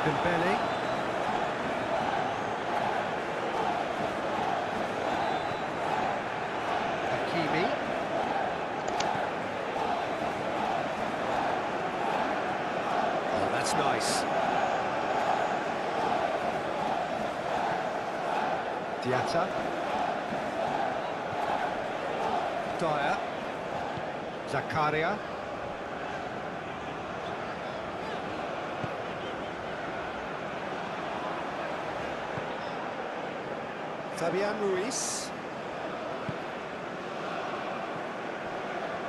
Dembele. Hakimi. Oh, that's nice. Diatta. Dyer. Zakaria. Fabian Ruiz.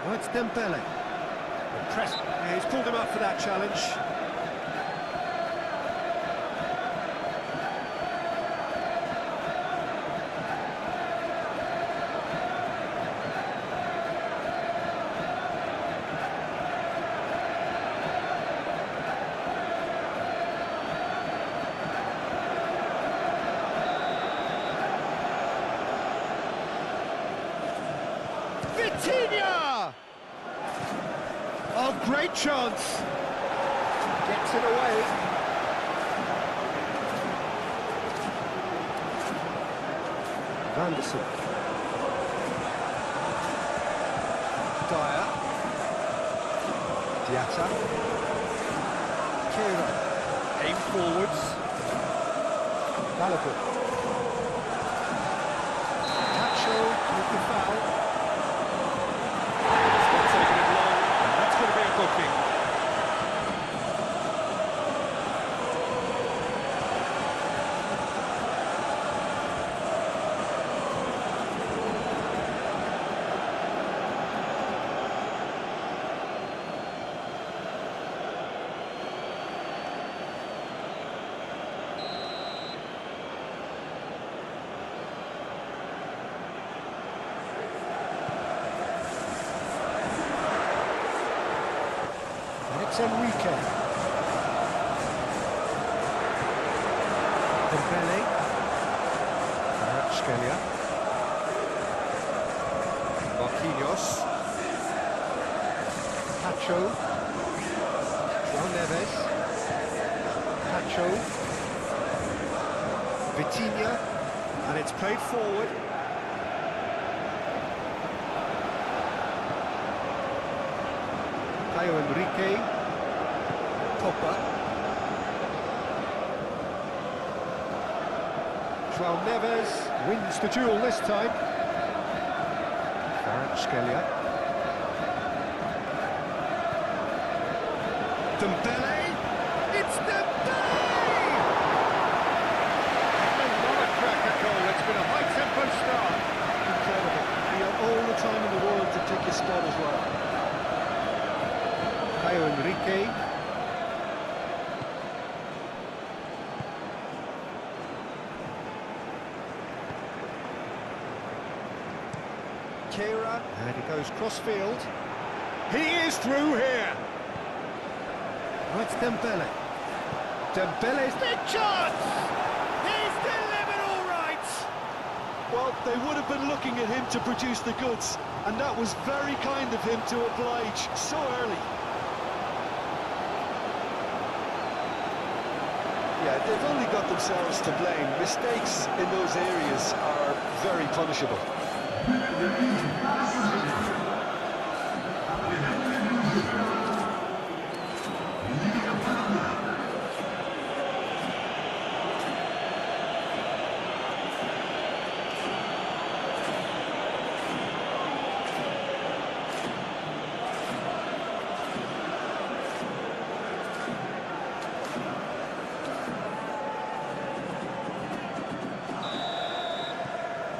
Oh, it's Dembele. Press. Yeah, he's pulled him up for that challenge. Vitinha! Oh, great chance! Gets it away. Vanderson. Dyer. Diatta. Fera. Aim forwards. Balogun. Tacho with the foul. Booking. It's Enrique. Dembele. Scalia. Marquinhos. Pacho. João Neves. Pacho. Vitinha. And it's played forward. Enrique. Popper. João Neves wins the duel this time. Scalia. Dembele. It's Dembele! And what a cracker goal. It's been a high-tempo start. Incredible. You have all the time in the world to take your spot as well. Enrique. Fera, and he goes cross-field. He is through here. Oh, it's Dembele. Dembele's big chance! He's delivered all right! Well, they would have been looking at him to produce the goods, and that was very kind of him to oblige so early. Yeah, they've only got themselves to blame. Mistakes in those areas are very punishable.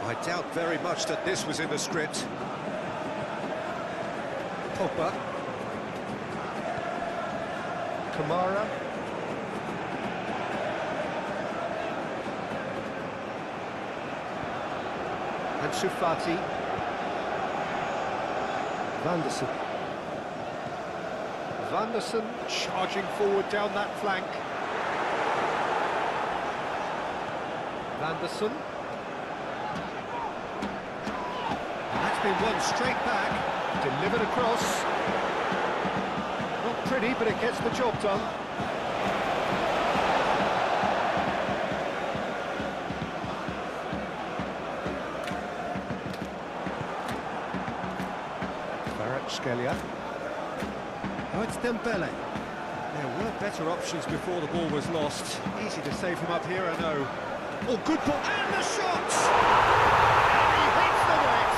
I doubt very much that this was in the script. Popper. Kamara. And Sufati. Vanderson. Vanderson charging forward down that flank. Vanderson. That's been won straight back, delivered across. Not pretty, but it gets the job done. Kvaratskhelia. Now it's Dembele. There were better options before the ball was lost. Easy to save him up here, I know. Oh, good ball, and the shot! And he hits the net!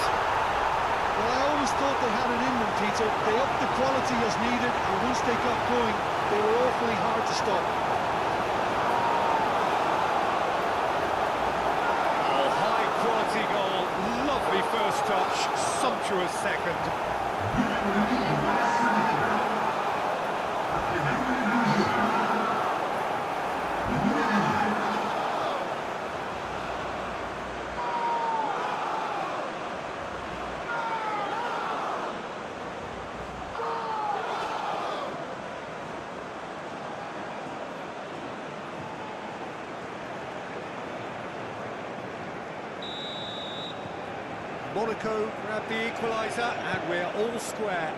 Well, I always thought they had it in them, Peter. They upped the quality as needed, and once they got going, they were awfully hard to stop. Oh, high-quality goal. Lovely first touch, sumptuous second. Monaco grab the equaliser, and we're all square.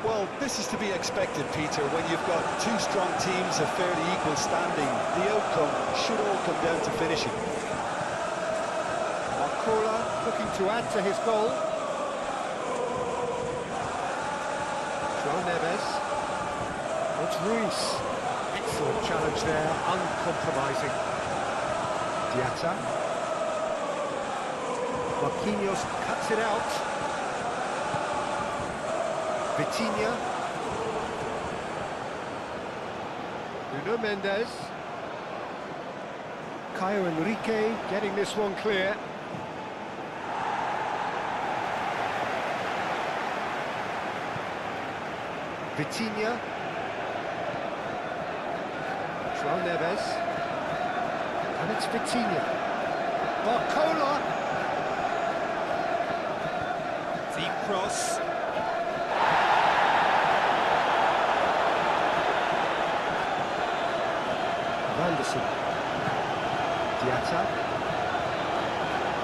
Well, this is to be expected, Peter. When you've got two strong teams of fairly equal standing, the outcome should all come down to finishing. Marcola looking to add to his goal. João Neves. It's Ruiz. Excellent challenge there, uncompromising. Diatta. Marquinhos cuts it out. Vitinha. Nuno Mendes. Caio Henrique getting this one clear. Vitinha. João Neves. And it's Vitinha. Marcola. Deep cross. Vanderson. Diatta.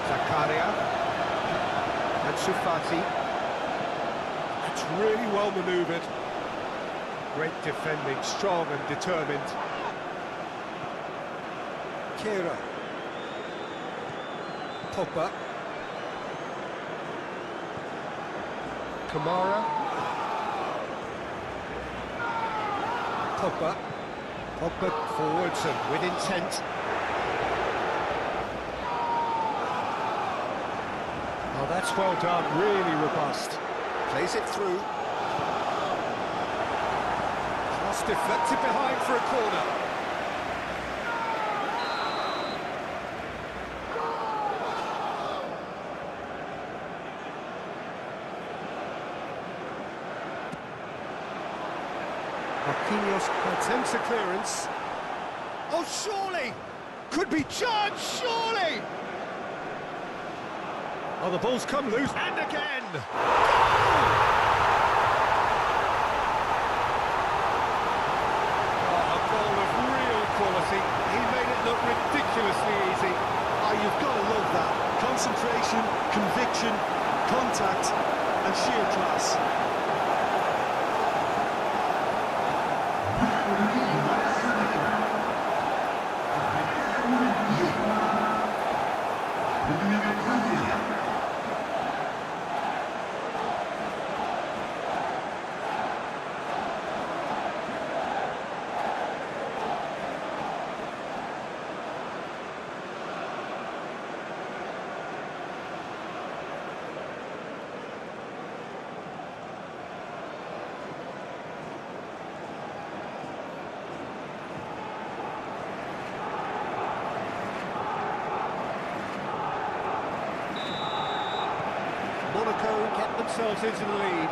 Zakaria. And Sufati. That's really well manoeuvred. Great defending, strong and determined. Fera. Pogba. Kamara. Pogba. Pogba forwards and with intent. Oh, that's well done, really robust. Plays it through. Cross deflected behind for a corner. Marquinhos attempts a clearance. Oh, surely! Could be charged, surely! Oh, the ball's come loose, and again! Oh, a goal of real quality. He made it look ridiculously easy. Oh, you've got to love that. Concentration, conviction, contact, and sheer class. Monaco get themselves into the lead.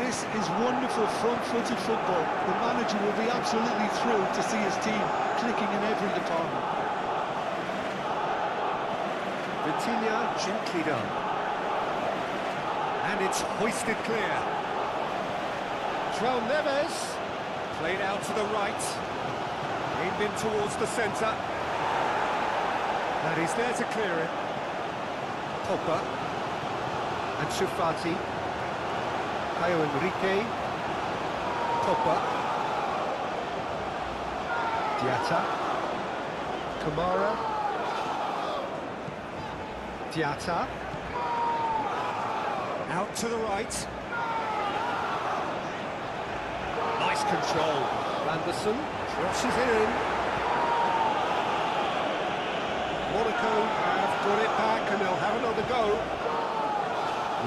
This is wonderful front-footed football. The manager will be absolutely thrilled to see his team clicking in every department. Vitinha gently done. And it's hoisted clear. João Neves played out to the right. Aimed in towards the centre. And he's there to clear it. Pogba. And Sufati. Caio Henrique. Pogba. Diatta. Kamara. Diatta. Out to the right. control. Anderson crosses it in. Monaco have got it back and they'll have another go.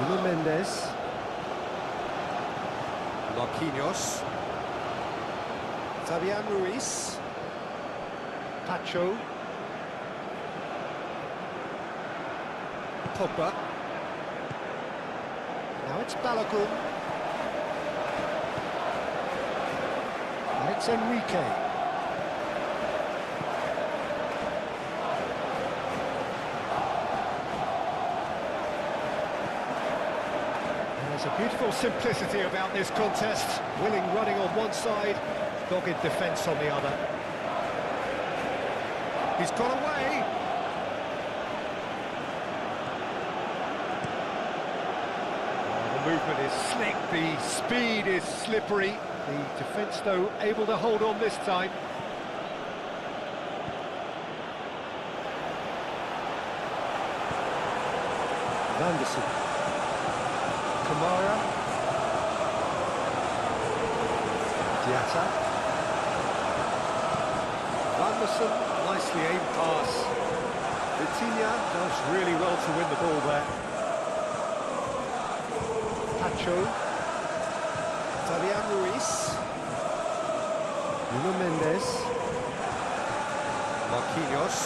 Nuno Mendes. Marquinhos. Fabian Ruiz. Pacho. Pogba. Now it's Balogun. And it's Enrique. There's a beautiful simplicity about this contest. Willing running on one side, dogged defence on the other. He's got away. The movement is slick, the speed is slippery. The defence, though, able to hold on this time. Anderson. Kamara. Diatta. Anderson, nicely aimed pass. Vitinha does really well to win the ball there. Pacho. Fabian Ruiz. Nuno Mendes. Marquinhos.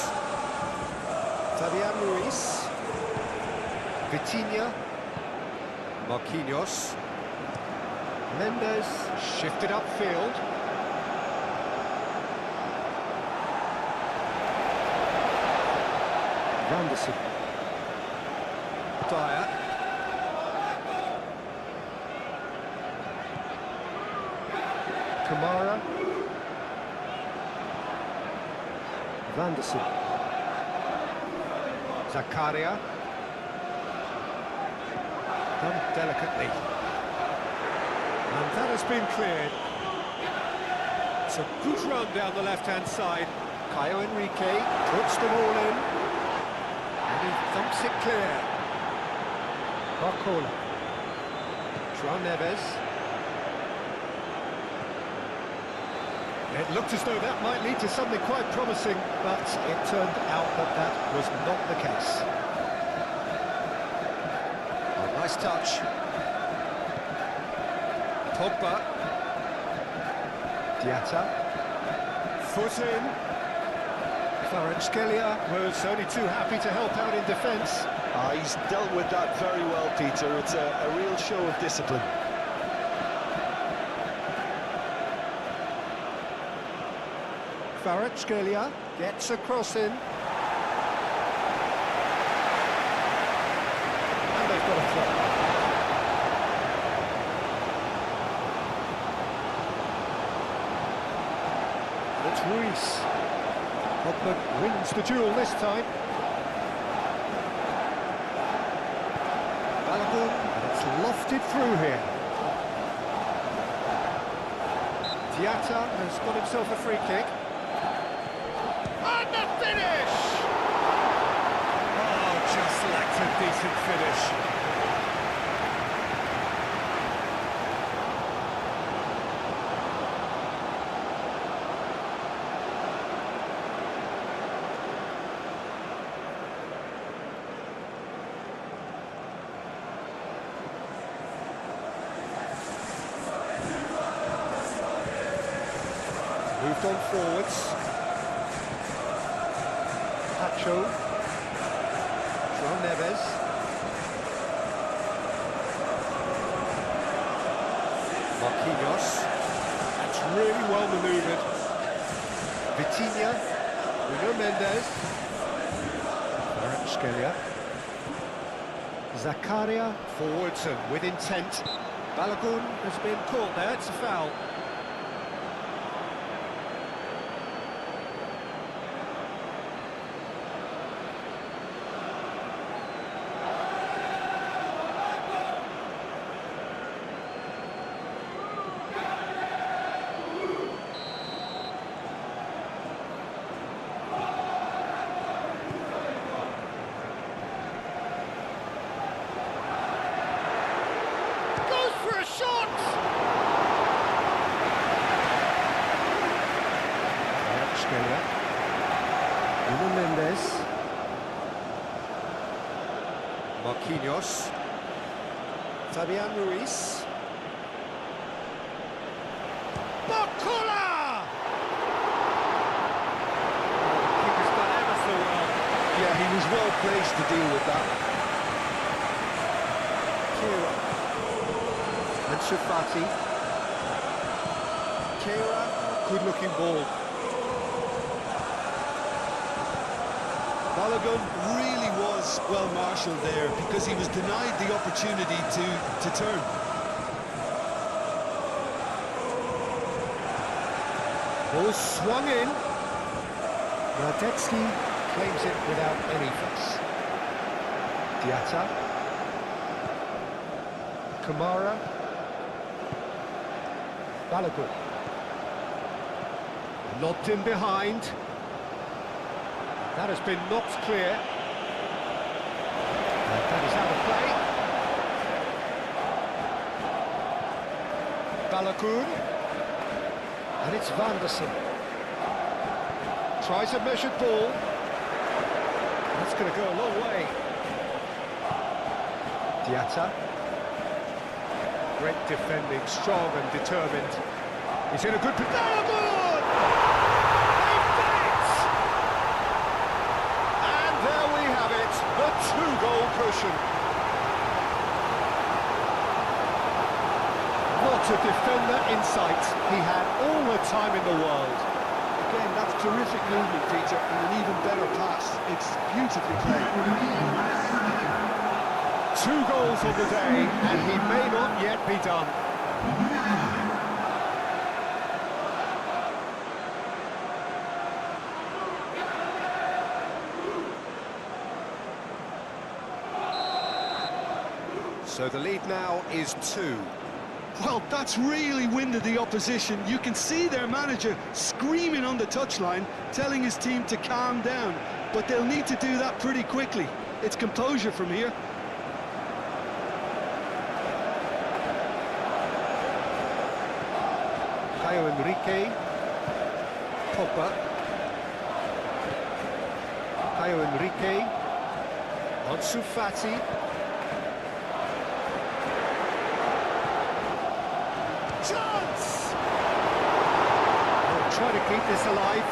Fabian Ruiz. Vitinha. Marquinhos. Mendes shifted upfield. Anderson. Dyer. Kamara. Anderson. Zakaria. Done delicately. And that has been cleared. It's a good run down the left-hand side. Caio Enrique puts the ball in. And he thumps it clear. Barcola. João Neves. It looked as though that might lead to something quite promising, but it turned out that that was not the case. Oh, nice touch. Pogba. Diatta. Foot in. Kvaratskhelia was only too happy to help out in defence. He's dealt with that very well, Peter. It's a real show of discipline. Kvaratskhelia gets a cross in. And they've got a throw. It's Ruiz. Pogba wins the duel this time. Balogun, and it's lofted through here. Diatta has got himself a free kick. And the finish! Oh, just lacked a decent finish. Moved on forwards. Pacho. João Neves. Marquinhos. That's really well manoeuvred. Vitinha. Nuno Mendes. Kvaratskhelia. Zakaria. Forwards and with intent. Balogun has been caught there, it's a foul. Scalia. Nuno Mendes. Marquinhos. Fabian Ruiz. Bakula! Keeper's done ever so well. Yeah, he was well placed to deal with that. Fera. Ansu Fati. Fera. Good looking ball. Balogun really was well marshalled there because he was denied the opportunity to turn. Ball swung in. Radetzky claims it without any fuss. Diatta. Kamara. Balogun. Lobbed in behind. That has been knocked clear. And that is out of play. Balogun. And it's Vanderson. Tries a measured ball. That's going to go a long way. Diatta. Great defending, strong and determined. He's in a good position. Balogun! They've done it! And there we have it, the two-goal cushion. Not a defender in sight. He had all the time in the world. Again, that's terrific movement, Peter, and an even better pass. It's beautifully played. 2 goals on the day, and he may not yet be done. So the lead now is 2. Well, that's really winded the opposition. You can see their manager screaming on the touchline, telling his team to calm down. But they'll need to do that pretty quickly. It's composure from here. Caio Henrique. Pogba. Caio Henrique. Ansu Fati. Chance! They'll try to keep this alive.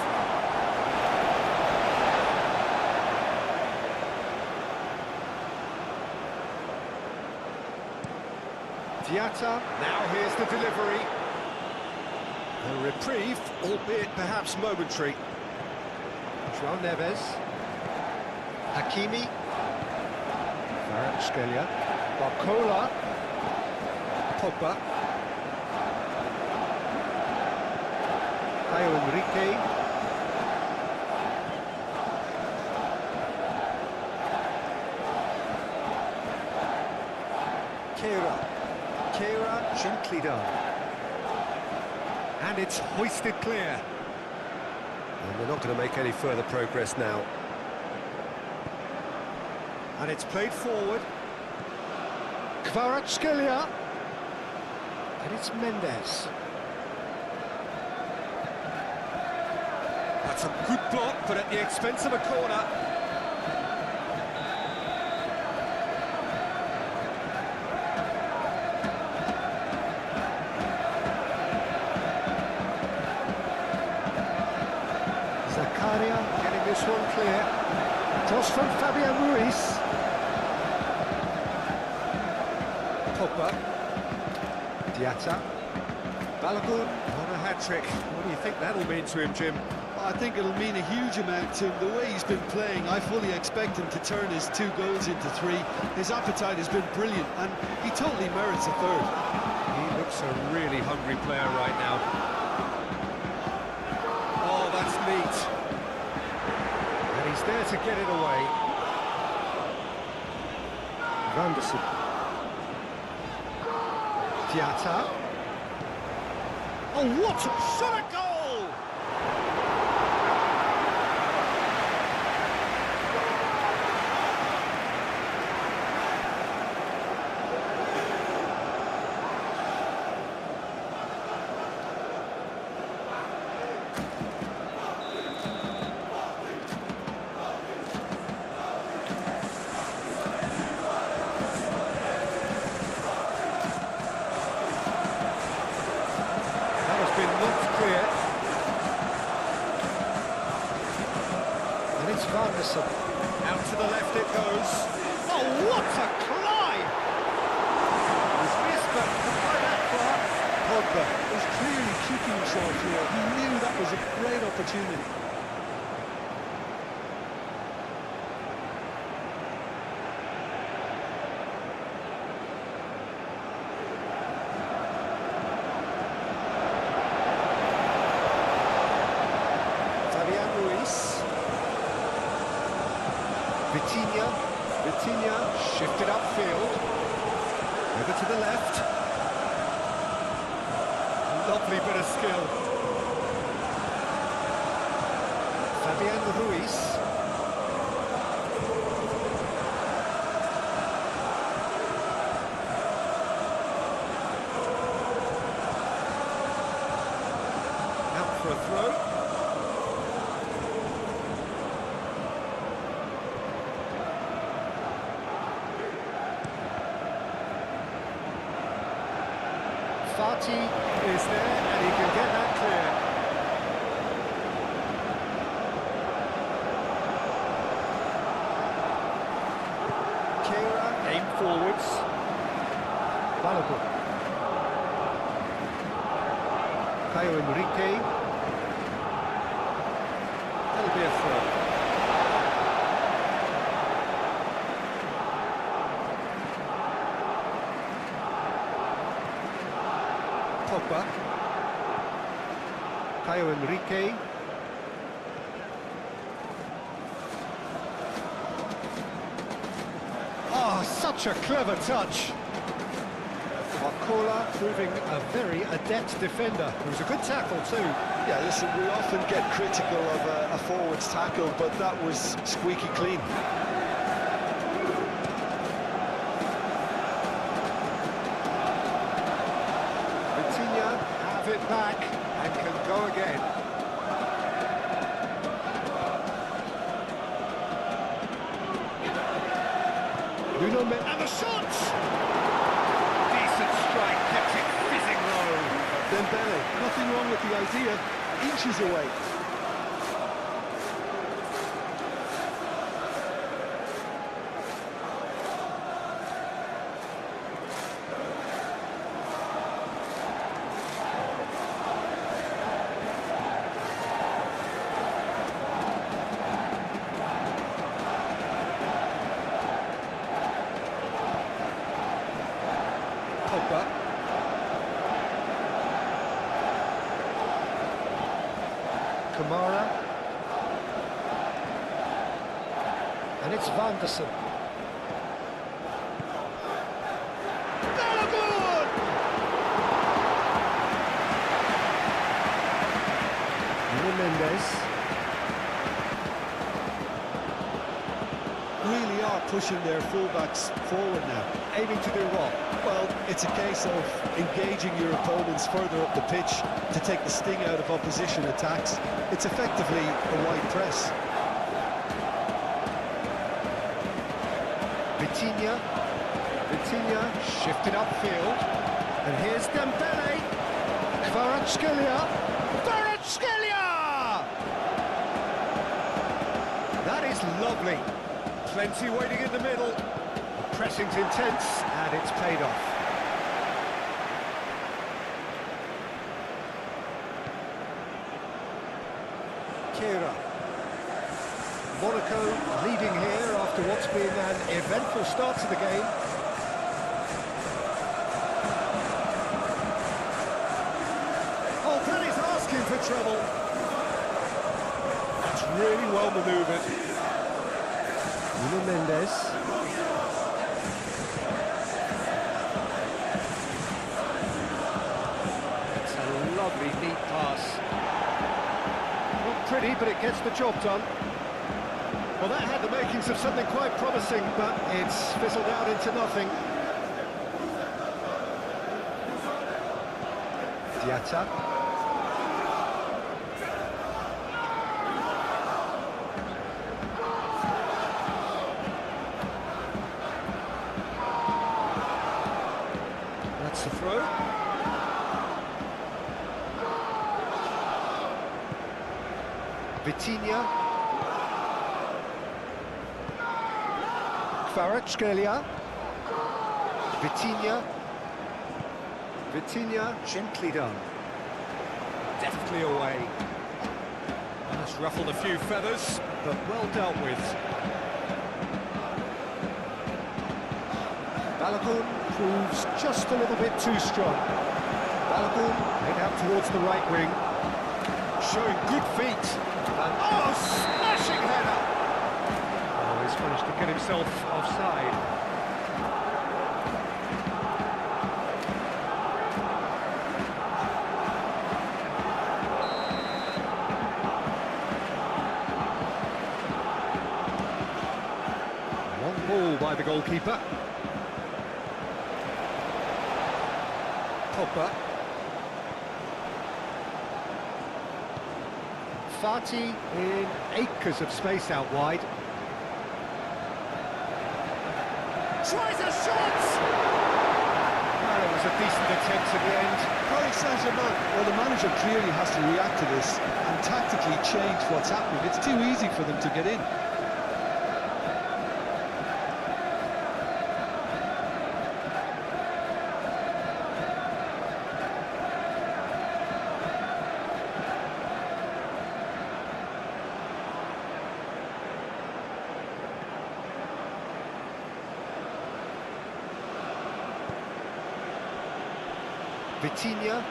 Diatta, now here's the delivery. A reprieve, albeit perhaps momentary. João Neves. Hakimi. Scalia. Barcola. Pogba. Caio Henrique. Fera, gently done. And it's hoisted clear. And they're not going to make any further progress now. And it's played forward. Kvaratskhelia. And it's Mendes. That's a good block, but at the expense of a corner. Zakaria getting this one clear. Cross from Fabian Ruiz. Pogba. Diatta. Balogun on a hat-trick. What do you think that'll mean to him, Jim? I think it'll mean a huge amount to him. The way he's been playing, I fully expect him to turn his 2 goals into 3. His appetite has been brilliant, and he totally merits a 3rd. He looks a really hungry player right now. Oh, that's neat. And he's there to get it away. Vanderson. Diatta. Oh, what a shot, a goal! Anderson. Out to the left it goes. Oh, what a climb! He's missed, but by that far. Pogba He's clearly keeping himself here. He knew that was a great opportunity. Vitinha shifted upfield, over to the left. Lovely bit of skill. Fabian Ruiz. Out for a throw. Fati is there, and he can get that clear. Fera aimed forwards. Balogun. Caio Henrique. That'll be a throw. Pogba, Caio Henrique, oh, such a clever touch. Marcola proving a very adept defender. It was a good tackle too. Yeah, listen, we often get critical of a forward's tackle, but that was squeaky clean. It back and can go again. Nuno Mendes and the shot! Decent strike, kept it fizzing low. Dembele, nothing wrong with the idea, inches away. Pogba. Kamara. And it's Vanderson. Balogun! Mendes. Really are pushing their fullbacks forward now. Aiming to do what? Well, it's a case of engaging your opponents further up the pitch to take the sting out of opposition attacks. It's effectively a wide press. Vitinha shifted upfield. And here's Dembele. Kvaratskhelia. That is lovely. Plenty waiting in the middle. Pressing's intense, and it's paid off. Fera. Monaco leading here after what's been an eventful start to the game. Oh, that is asking for trouble. That's really well manoeuvred. Nuno Mendes. It's a lovely, neat pass. Not pretty, but it gets the job done. Well, that had the makings of something quite promising, but it's fizzled out into nothing. Diatta. That's the throw. Vitinha. Kvaratskhelia. Vitinha. Vitinha, gently done. Deftly away. That's ruffled a few feathers, but well dealt with. Balogun proves just a little bit too strong. Balogun head out towards the right wing, showing good feet. And oh, smashing header! Oh, he's managed to get himself offside. Long ball by the goalkeeper. Pogba. Fati in acres of space out wide. Tries a shot! Well, it was a decent attempt at the end. Paris Saint-Germain, well, the manager clearly has to react to this and tactically change what's happening. It's too easy for them to get in. Vitinha.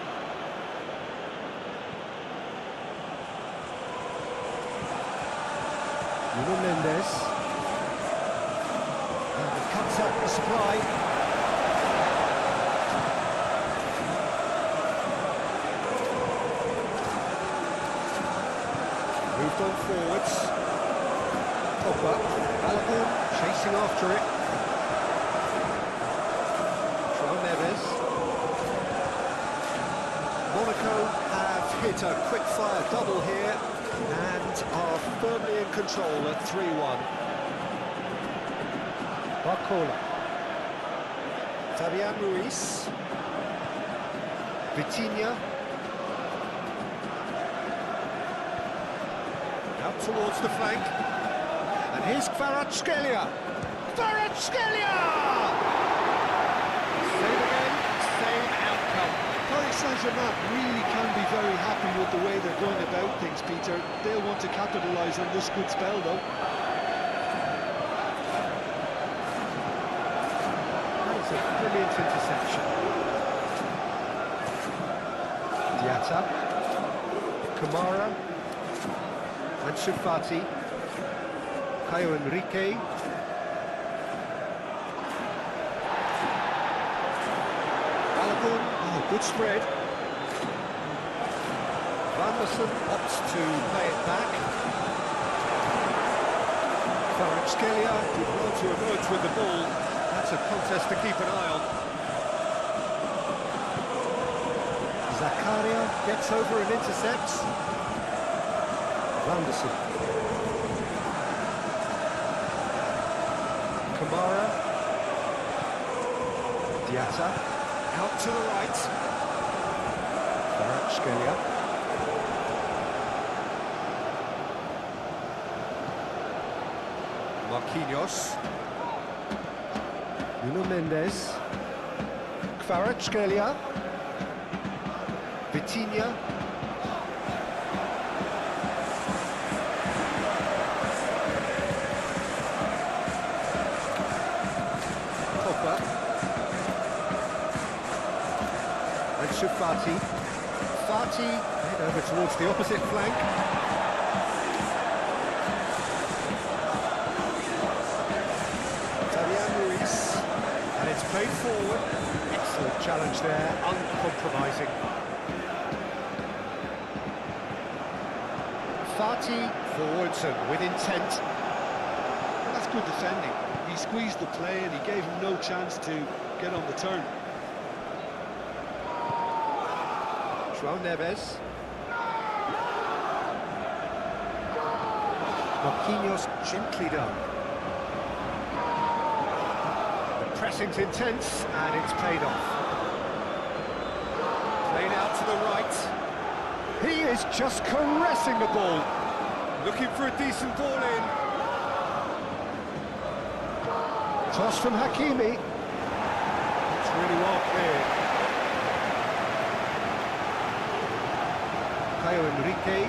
Nuno Mendes. And it cuts out the supply. Moved on forwards. Pogba. Balogun chasing after it. Monaco have hit a quick-fire double here and are firmly in control at 3-1. Barcola. Fabian Ruiz. Vitinha. Out towards the flank. And here's Kvaratskhelia. Kvaratskhelia! Same again, same outcome. Paris Saint-Germain really can be very happy with the way they're going about things, Peter. They'll want to capitalise on this good spell, though. That's a brilliant interception. Diatta. Kamara. Ansu Fati. Caio Henrique. Oh, good spread. Vanderson opts to play it back. Kvaratskhelia did well to emerge with the ball. That's a contest to keep an eye on. Zakaria gets over and intercepts. Vanderson. Kamara. Diatta. Out to the right. Kvaratskhelia. Marquinhos. Nuno Mendes. Kvaratskhelia. Vitinha. Pogba. Ansu Fati. Fati head over towards the opposite flank. Fabian Ruiz. And it's played forward. Excellent challenge there, uncompromising. Fati forwards and with intent. Well, that's good defending. He squeezed the play and he gave him no chance to get on the turn. João Neves. Marquinhos gently done. The pressing's intense and it's paid off. Played out to the right. He is just caressing the ball. Looking for a decent ball in. Cross from Hakimi. It's really well cleared. Caio Henrique.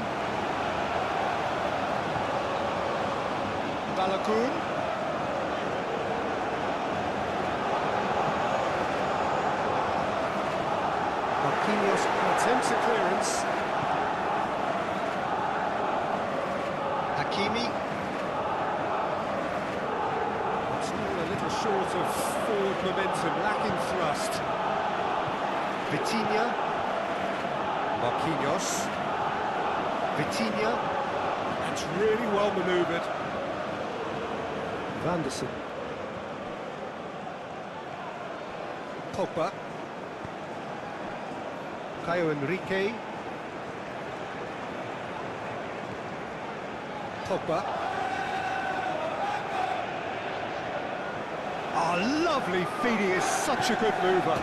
Balogun. Marquinhos attempts a clearance. Hakimi. It's all a little short of forward momentum, lacking thrust. Vitinha. Marquinhos. Vitinha. That's really well manoeuvred. Vanderson. Pogba. Caio Henrique. Pogba. Oh, lovely feed, he is such a good mover.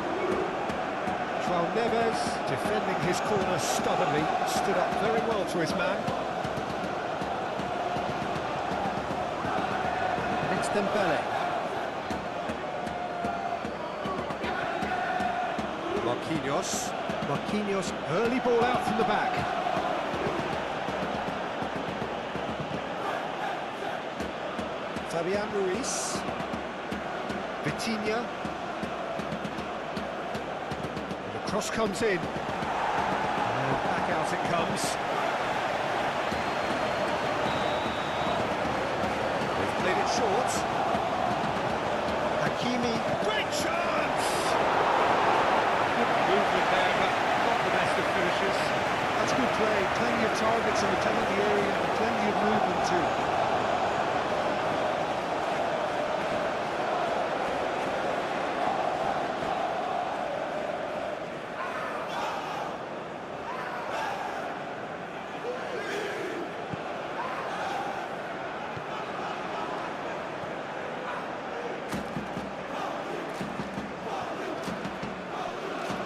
João Neves, defending his corner stubbornly, stood up very well to his man. And it's Dembele. Marquinhos. Marquinhos, early ball out from the back. Fabian Ruiz. Vitinha. The cross comes in. And back out it comes. They've played it short. Hakimi. Great chance! Good movement there, but not the best of finishes. That's good play. Plenty of targets in the penalty area and plenty of movement too.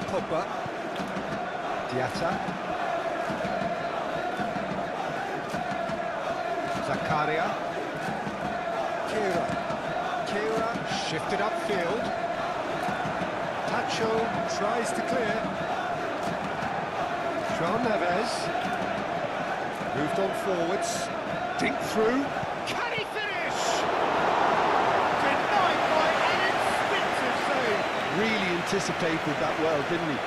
Pogba. Diatta. Zakaria. Kera shifted upfield. Tacho tries to clear. João Neves. Moved on forwards. Dink through. Can he finish? Denied by an instinctive save. Really anticipated that well, didn't he?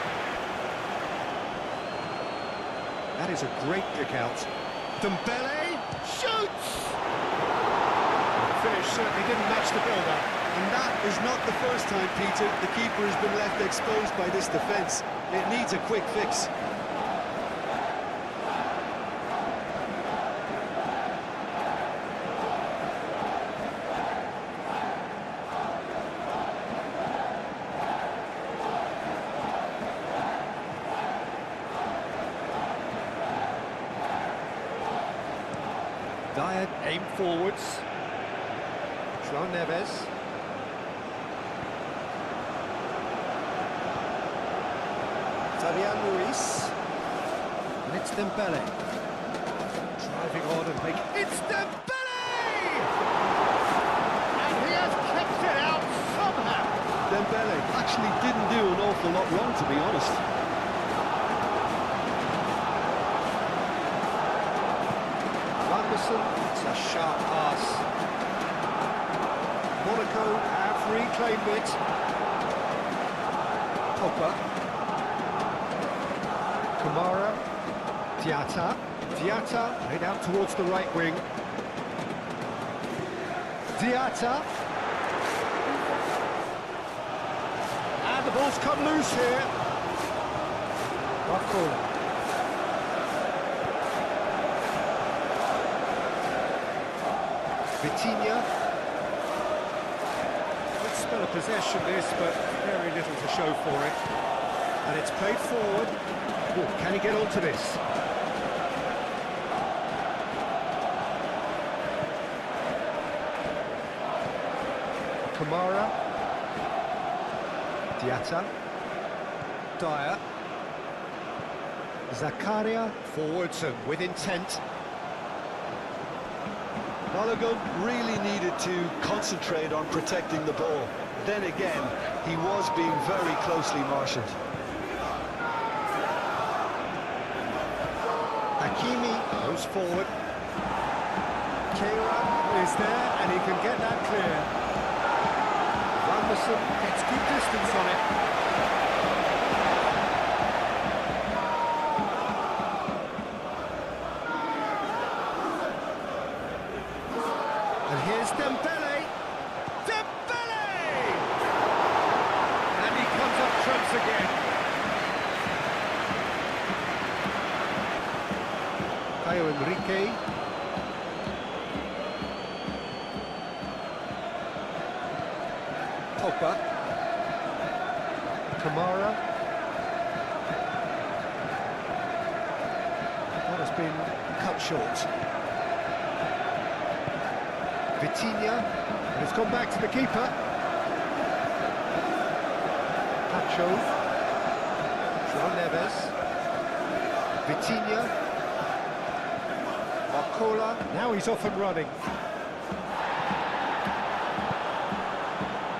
That is a great kick out. Dembele shoots! The finish certainly didn't match the build-up. And that is not the first time, Peter, the keeper has been left exposed by this defence. It needs a quick fix. Dyer aimed forwards. João Neves. Fabian Ruiz. And it's Dembele. Driving on and making... It's Dembele! And he has kept it out somehow. Dembele actually didn't do an awful lot wrong, to be honest. It's a sharp pass. Monaco have reclaimed it. Pogba. Kamara. Diatta laid out towards the right wing. Diatta. And the ball's come loose here. Rough corner. Vitinha. Good spell of possession this, but very little to show for it. And it's played forward. Oh, can he get onto this? Kamara. Diatta. Dyer. Zakaria. Forwards and with intent. Balogun really needed to concentrate on protecting the ball. Then again, he was being very closely marshalled. Hakimi goes forward. Fera is there, and he can get that clear. Anderson gets good distance on it. And here's Dembele! Dembele! And he comes up trumps again. Enrique. Pogba. Kamara. That has been cut short. Vitinha. And it's gone back to the keeper. Pacho. João Neves. Vitinha. Now he's off and running.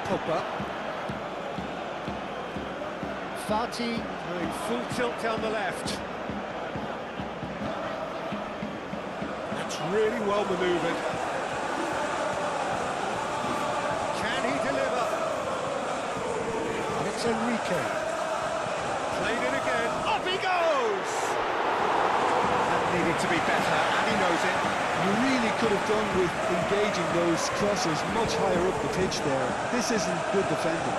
Pogba. Fati doing full tilt down the left. That's really well manoeuvred. Can he deliver? And it's Enrique. Played it again. Up he goes! Needed to be better, and he knows it. You really could have done with engaging those crosses much higher up the pitch there. This isn't good defending.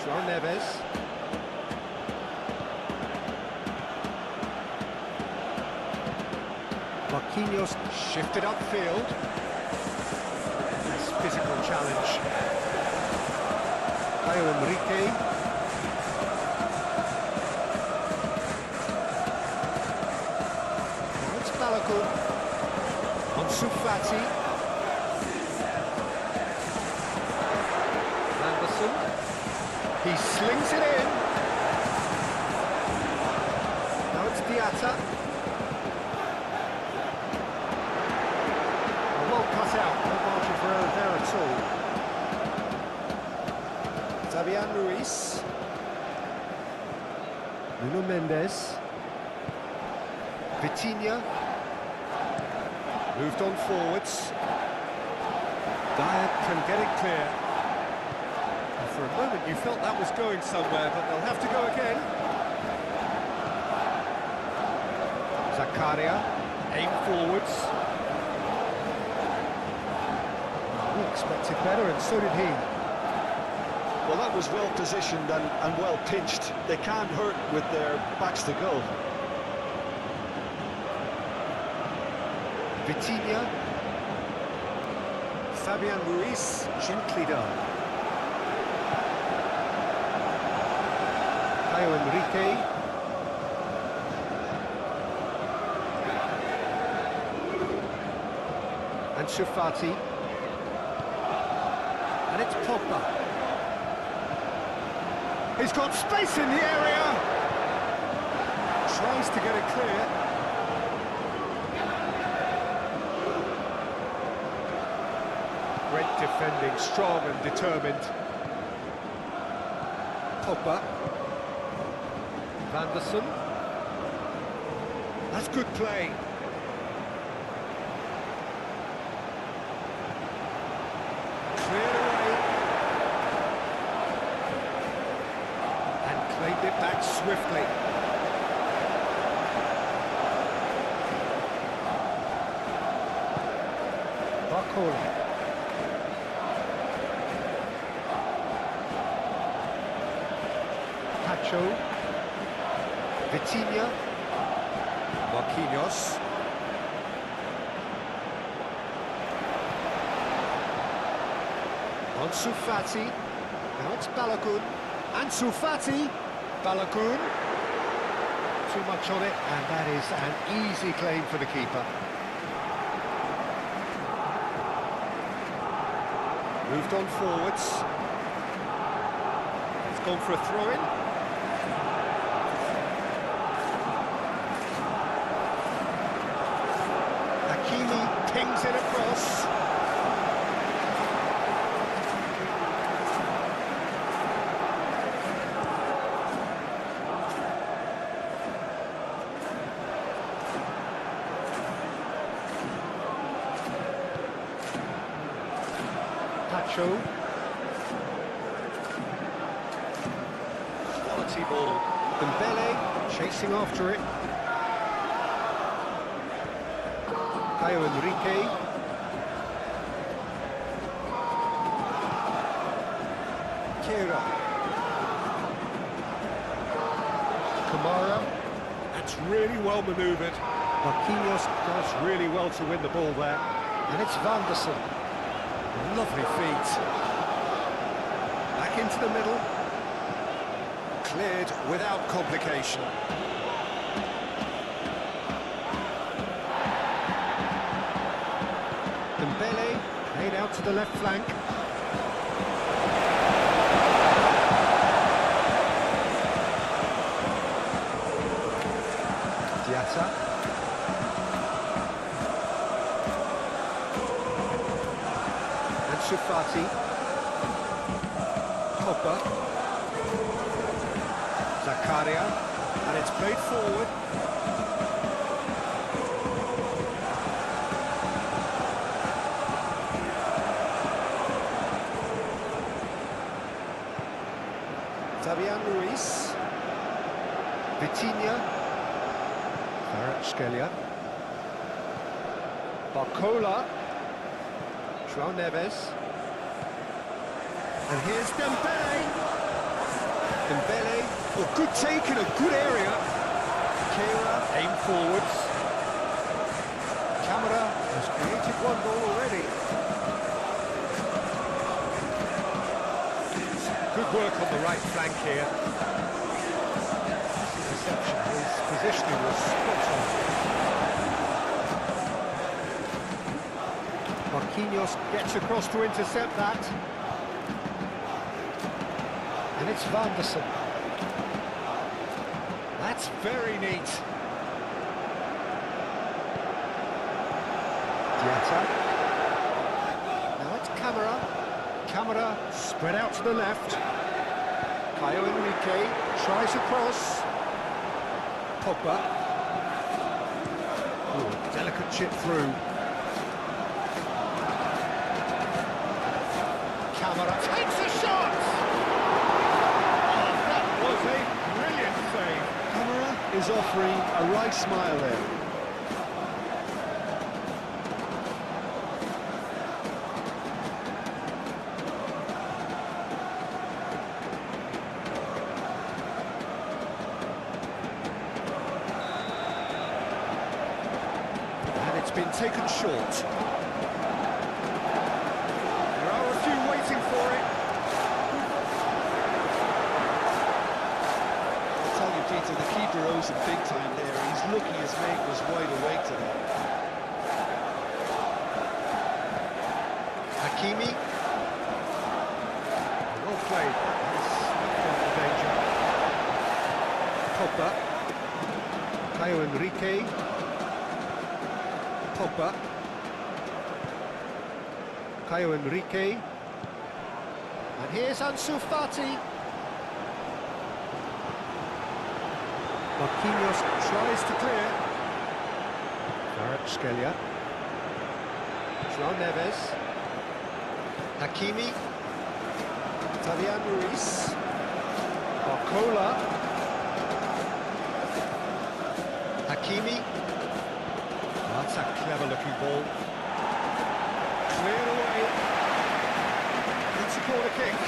João Neves. Marquinhos shifted upfield. Nice physical challenge. Enrique. Now it's Balogun. Ansu Fati. Anderson. He slings it in. Now it's Diatta. Cut out, no margin for error there at all. Fabian Ruiz. Nuno Mendes. Vitinha. Moved on forwards. Dyer can get it clear. And for a moment you felt that was going somewhere, but they'll have to go again. Zakaria, aim forwards. He expected better, and so did he. Well, that was well positioned and well pinched. They can't hurt with their backs to goal. Vitinha. Fabian Ruiz, gently done. Enrique. And Fati. And it's Pogba. He's got space in the area. Tries to get it clear. Great defending, strong and determined. Pogba. Anderson. That's good play. Cleared away. And claimed it back swiftly. Barcola. Pacho. Vitinha. Marquinhos. Ansu Fati. Now it's Balogun. Ansu Fati. Balogun. Too much on it, and that is an easy claim for the keeper. Moved on forwards. It's gone for a throw-in. Hakimi pings it across. Quality ball. Dembele chasing after it. Caio Henrique. Fera. Kamara. That's really well manoeuvred. Marquinhos does really well to win the ball there. And it's Van der Sar. Lovely feet. Back into the middle. Cleared without complication. Dembele made out to the left flank. Diatta. Sufati, Pogba, Zakaria, and it's played forward. Fabian Ruiz, Vitinha, Fera, Barcola, João Neves. And here's Dembele. Dembele, oh, good take in a good area. Fera, aim forwards. Camara has created one goal already. Good work on the right flank here. Reception, his positioning was spot on. Marquinhos gets across to intercept that. And it's Van der Sar. That's very neat. Diatta. Now it's Camara. Camara spread out to the left. Caio Henrique tries across. Pogba. Ooh, delicate chip through. Camara takes a shot! Is offering a right smile there. And it's been taken short. There are a few waiting for it. Peter, the keeper owes him big time there. He's lucky his mate was wide awake to that. Hakimi. Well played. That's danger. Pogba. Caio Henrique. Pogba. Caio Henrique. And here's Ansu Fati. Marquinhos tries to clear. Fera, João Neves. Hakimi. Fabian Ruiz. Barcola. Hakimi. That's a clever looking ball. Cleared away. It's a corner kick.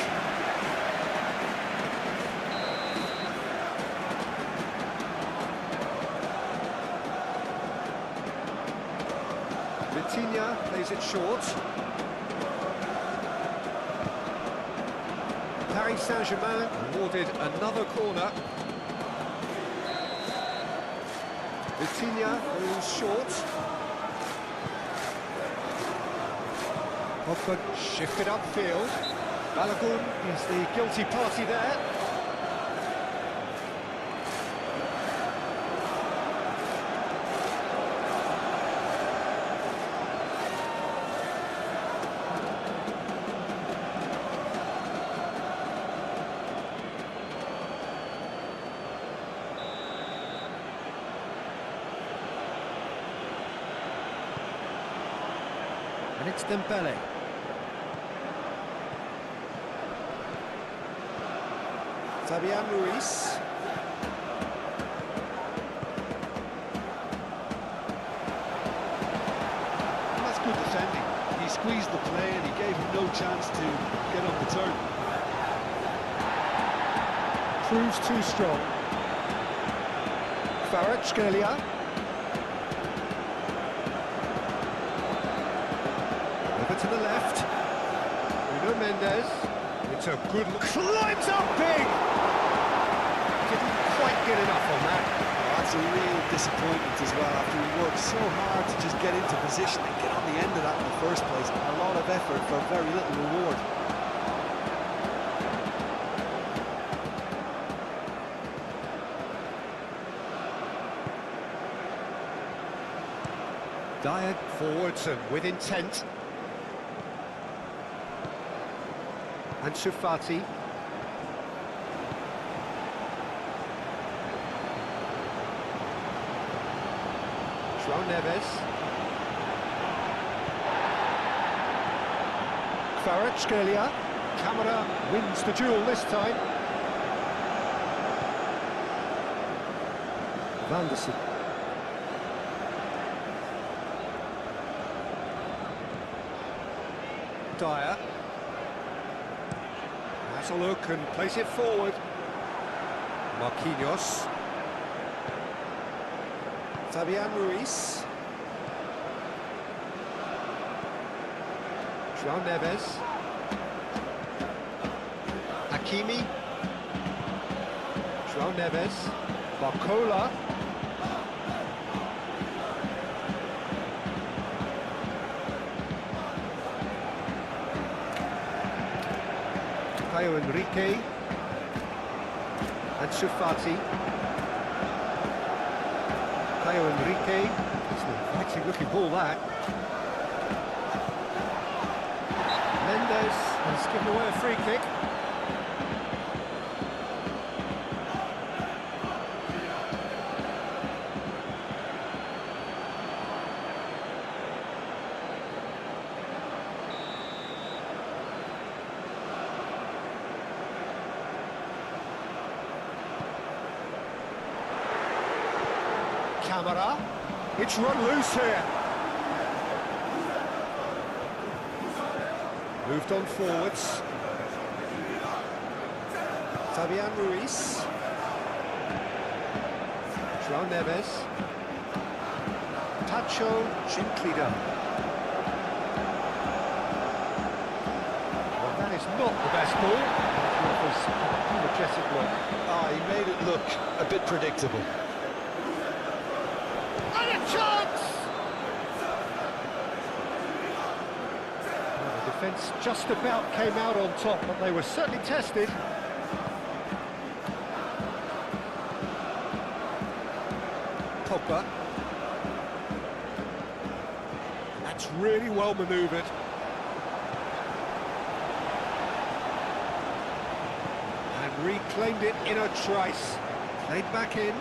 Vitinha plays it short. Paris Saint-Germain awarded another corner. Vitinha goes short. Pogba shifted upfield. Balogun is the guilty party there. And it's Dembele. Fabian Ruiz. That's good defending. He squeezed the play and he gave him no chance to get up the turn. Proves too strong. Fera. Over to the left. Nuno Mendes. It's a good look. Climbs up big! Didn't quite get enough on that. Oh, that's a real disappointment as well, after he worked so hard to just get into position and get on the end of that in the first place. A lot of effort for very little reward. Dyer forwards and with intent. And Fati. João Neves. Kvaratskhelia. Camera wins the duel this time. Van der Sar. Dyer. Has a look and plays it forward. Marquinhos. Fabian Ruiz. João Neves. Hakimi. João Neves. Barcola. Caio Henrique. And Fati. Caio Henrique. It's an inviting looking ball, that. Mendes has given away a free kick. Camera. It's run loose here. Moved on forwards. Fabian Ruiz. João Neves. Tacho Chinklida. Well, that is not the best ball. It was an energetic look. Ah, he made it look a bit predictable. And a chance! Well, the defence just about came out on top, but they were certainly tested. Pogba. That's really well manoeuvred. And reclaimed it in a trice. Played back in.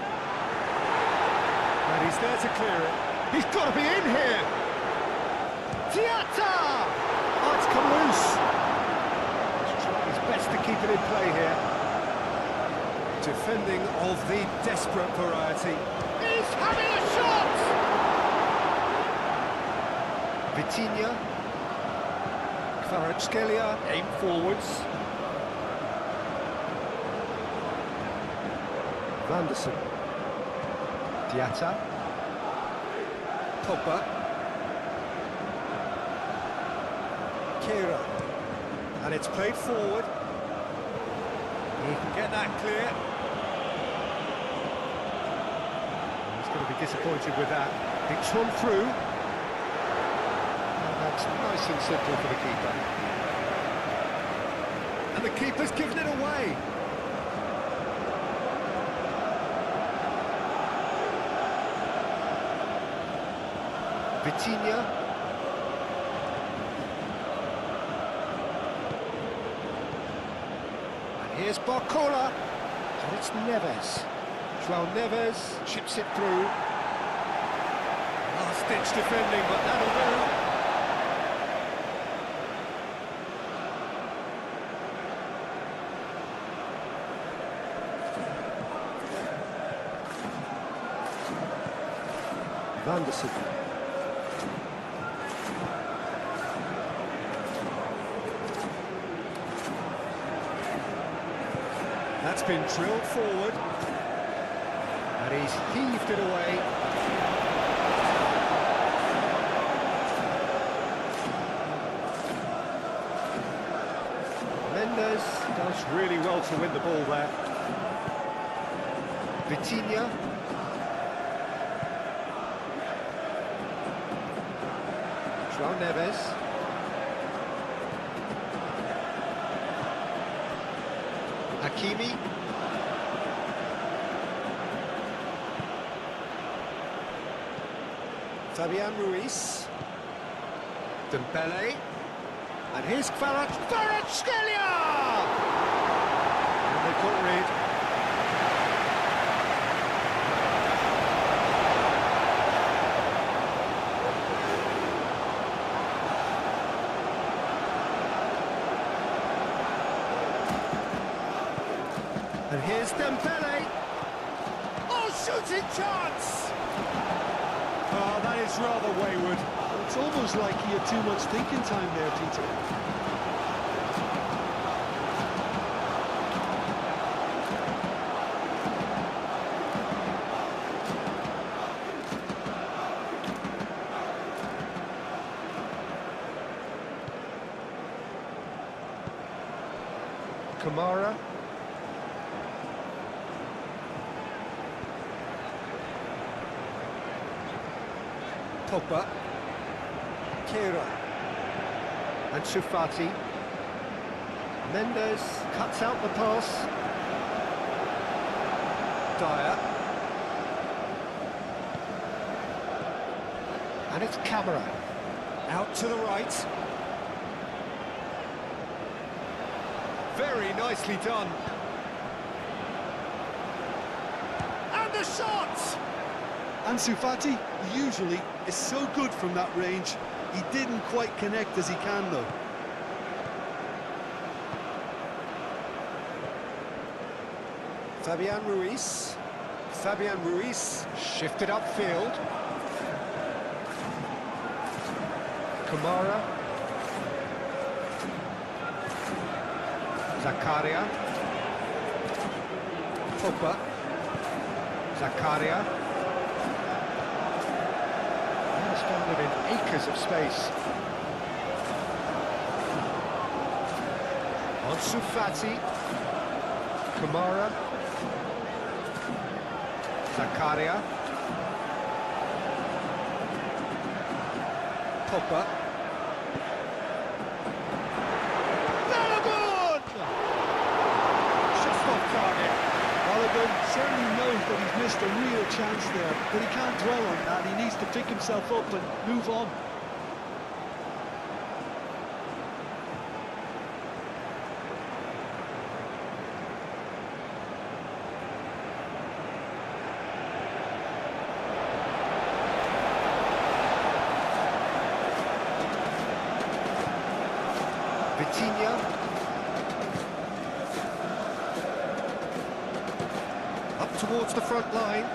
And he's there to clear it. He's got to be in here! Tiata! Oh, it's come loose. He's trying his best to keep it in play here. Defending of the desperate variety. He's having a shot! Vitinha. Kvaratskhelia, aim forwards. Van der Sar. Diatta. Pogba. Kera. And it's played forward. He can get that clear. He's going to be disappointed with that. It's run through. And that's nice and simple for the keeper. And the keeper's given it away. Vitinha. And here's Barcola. And it's Neves. João Neves chips it through. Last-ditch defending, but that'll do. Van der Sar. That's been drilled forward. And he's heaved it away. Mendes does really well to win the ball there. Vitinha. João Neves. Hakimi. Fabian Ruiz. Dembele. And here's Kvaratskhelia! And they got rid. And here's Dembele. Oh, shooting chance! Oh, that is rather wayward. It's almost like he had too much thinking time there, Peter. Kamara. Pogba. Fera. And Shufati. Mendes cuts out the pass. Dyer. And it's Camera. Out to the right. Very nicely done. And the shot! Ansu Fati usually is so good from that range. He didn't quite connect as he can, though. Fabian Ruiz. Fabian Ruiz shifted upfield. Kamara. Zakaria. Pogba. Zakaria. He's found it in acres of space. Ansu Fati. Kamara. Zakaria. Pogba. Balogun certainly knows that he's missed a real chance there, but he can't dwell on that. He needs to pick himself up and move on. Vitinha. Up towards the front line.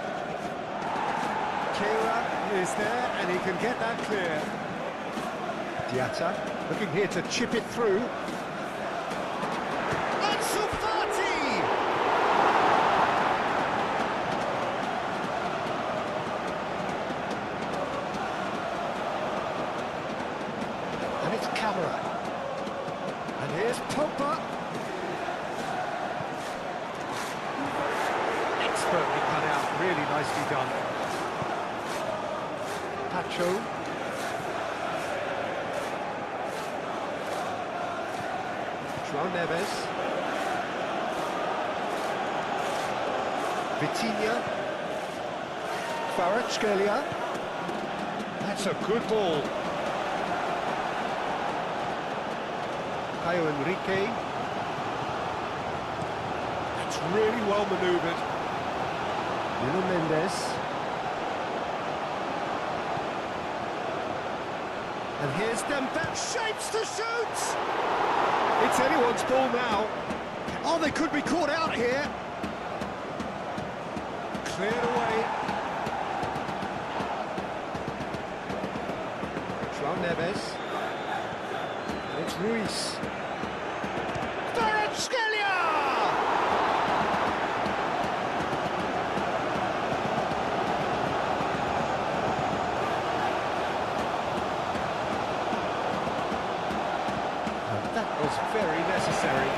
Fera is there and he can get that clear. Diatta looking here to chip it through. Ansu Fati! And it's Camera. And here's Pogba. Expertly cut out, really nicely done. Pacho. João Neves. Vitinha. Kvaratskhelia. That's a good ball. Caio Henrique. That's really well manoeuvred. Nuno Mendes. And here's Dembele. Shapes to shoot! It's anyone's ball now. Oh, they could be caught out here. Cleared away. João Neves. And it's Ruiz. Kvaratskhelia! And that was very necessary.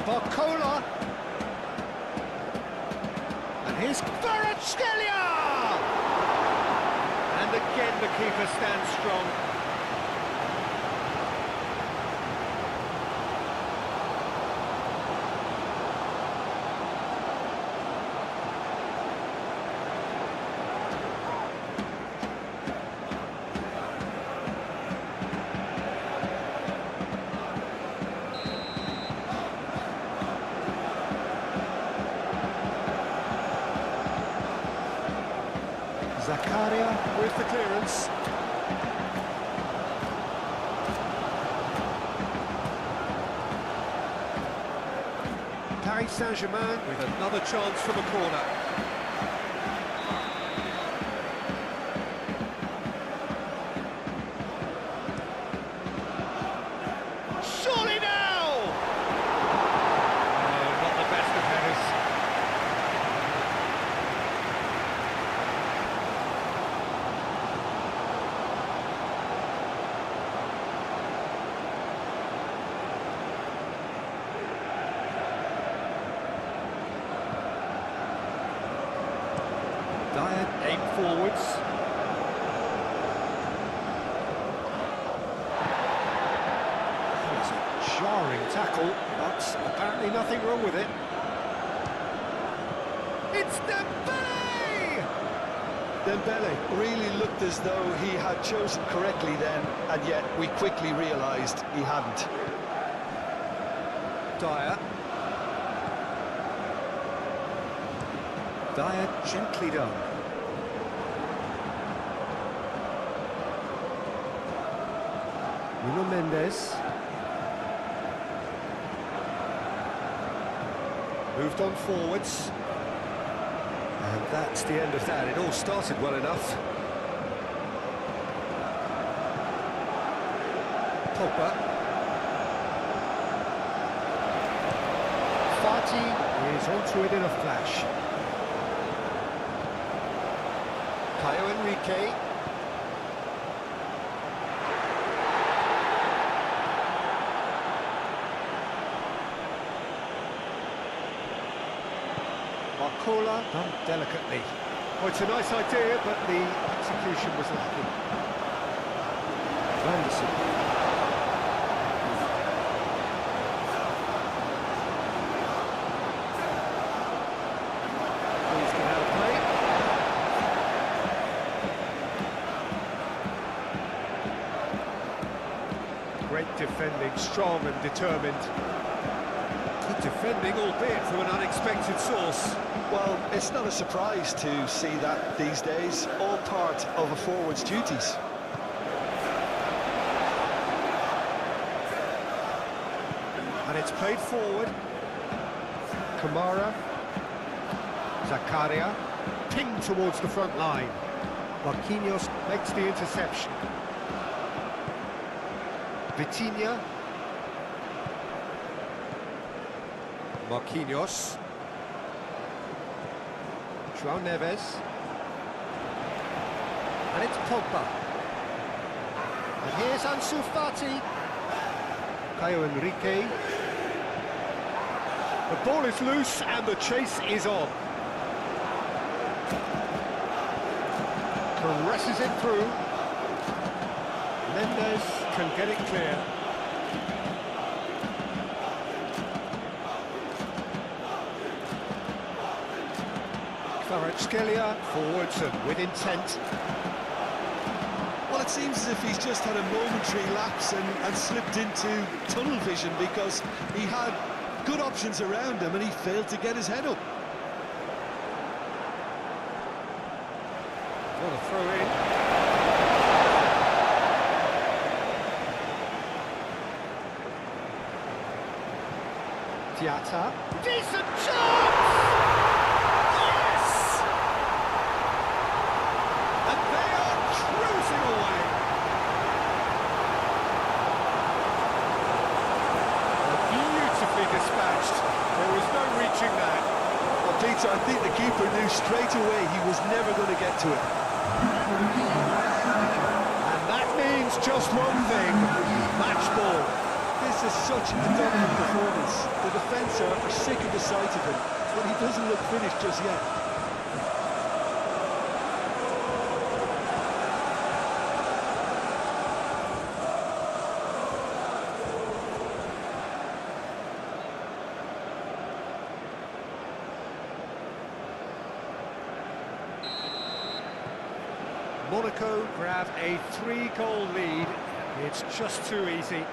Barcola. And here's Kvaratskhelia! And again the keeper stands strong. Zakaria with the clearance. Paris Saint-Germain with another chance from a corner. Surely now! Oh, not the best of headers. Dyer aim forwards. It's a jarring tackle, but apparently nothing wrong with it. It's Dembele! Dembele really looked as though he had chosen correctly then, and yet we quickly realised he hadn't. Dyer. Dyer gently done. Nuno Mendes. Moved on forwards. And that's the end of that. It all started well enough. Pogba. Fati is onto it in a flash. Caio Henrique. Barcola done delicately. Oh, it's a nice idea, but the execution was lacking. Anderson. Please get out of play. Great defending, strong and determined. Good defending, albeit from an unexpected source. Well, it's not a surprise to see that these days, all part of a forward's duties. And it's played forward. Kamara. Zakaria. Pinged towards the front line. Marquinhos makes the interception. Vitinha. Marquinhos. João Neves. And it's Pogba. And here's Ansu Fati. Caio Henrique. The ball is loose and the chase is on. Caresses it through. Mendes can get it clear. Kvaratskhelia forwards and with intent. Well, it seems as if he's just had a momentary lapse and slipped into tunnel vision, because he had good options around him and he failed to get his head up. What a throw in. Diatta. Decent chance! Yes! And they are cruising away. Beautifully dispatched. There was no reaching that. Well, Peter, I think the keeper knew straight away he was never going to get to it. And that means just one thing. Match ball. This is such a dominant performance. The defence are sick of the sight of him, but he doesn't look finished just yet. Monaco grab a 3-goal lead. It's just too easy.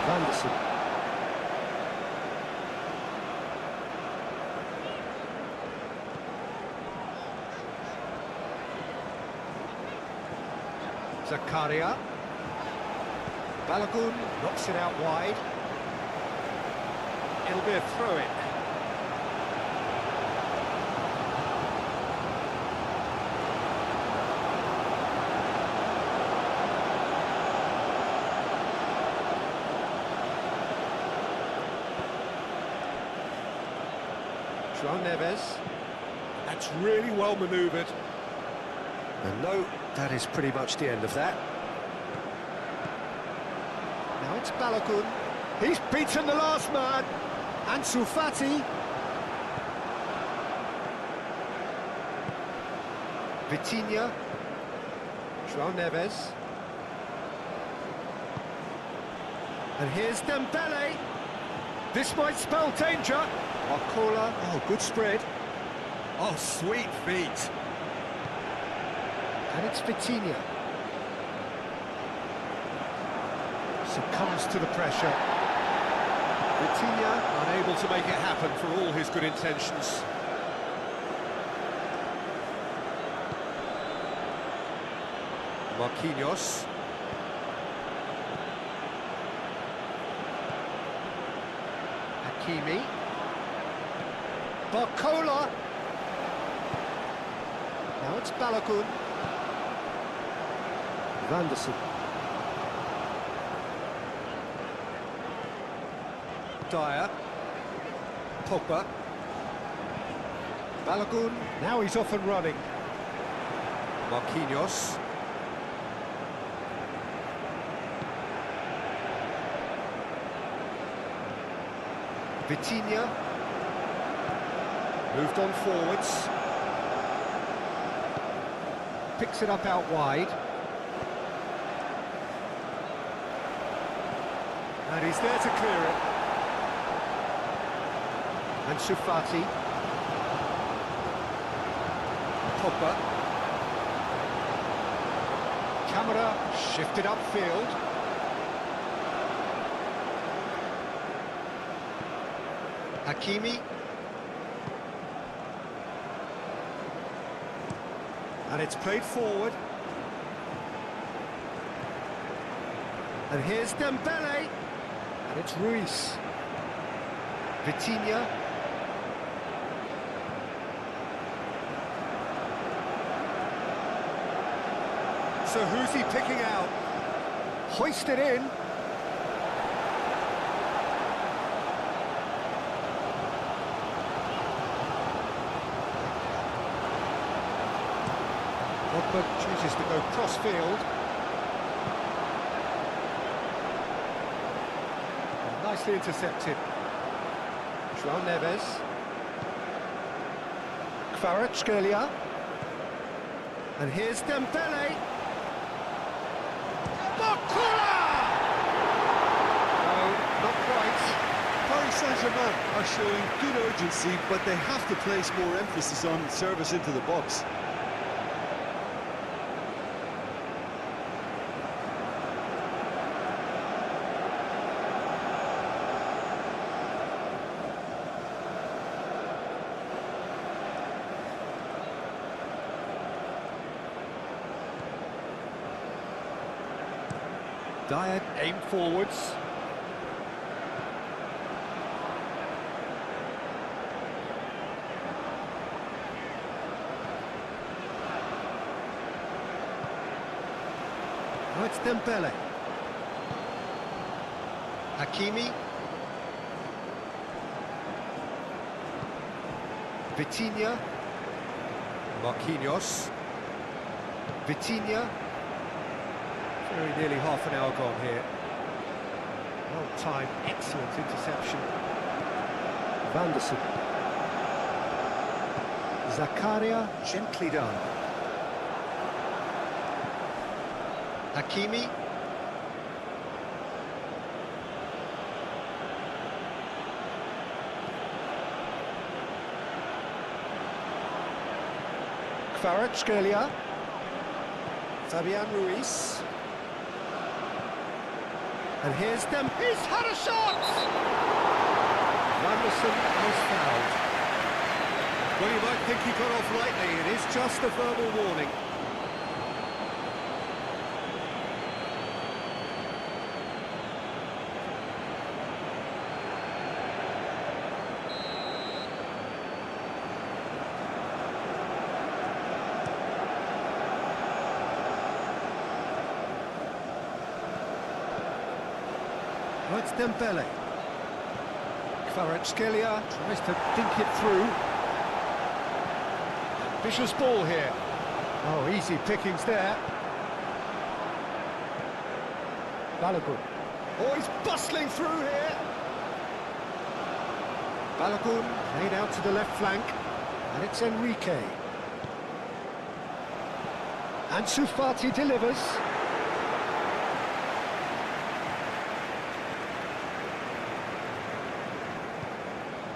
Anderson. Zakaria. Balogun knocks it out wide. It'll be a throw-in. Neves. That's really well manoeuvred. And no, that is pretty much the end of that. Now it's Balogun. He's beaten the last man. Ansu Fati. Vitinha. João Neves. And here's Dembele. This might spell danger. Barcola, oh, good spread. Oh, sweet feet. And it's Vitinha. Succumbs to the pressure. Vitinha unable to make it happen for all his good intentions. Marquinhos. Hakimi. Barcola. Now it's Balogun. Anderson. Dyer. Pogba. Balogun. Now he's off and running. Marquinhos. Vitinha. Moved on forwards. Picks it up out wide. And he's there to clear it. Ansu Fati. Pogba. Camera shifted upfield. Hakimi. And it's played forward. And here's Dembele. And it's Ruiz. Vitinha. So who's he picking out? Hoisted in. Pogba chooses to go cross-field. Nicely intercepted. João Neves. Kvaratskhelia. And here's Dembele. Bakula! No, not quite. Paris Saint-Germain are showing good urgency, but they have to place more emphasis on service into the box. Dyer aim forwards. Now it's Dembele. Hakimi. Vitinha. Marquinhos. Vitinha. Very nearly half an hour gone here. Well timed, excellent interception. Vanderson. Zakaria, gently done. Hakimi. Kvaratskhelia. Fabian Ruiz. And here's them. He's had a shot! Vanderson is fouled. Well, you might think he got off lightly. It is just a verbal warning. Well, it's Dembele. Kvaratskhelia tries to dink it through. Vicious ball here. Oh, easy pickings there. Balogun. Oh, he's bustling through here. Balogun played out to the left flank. And it's Enrique. Ansu Fati delivers.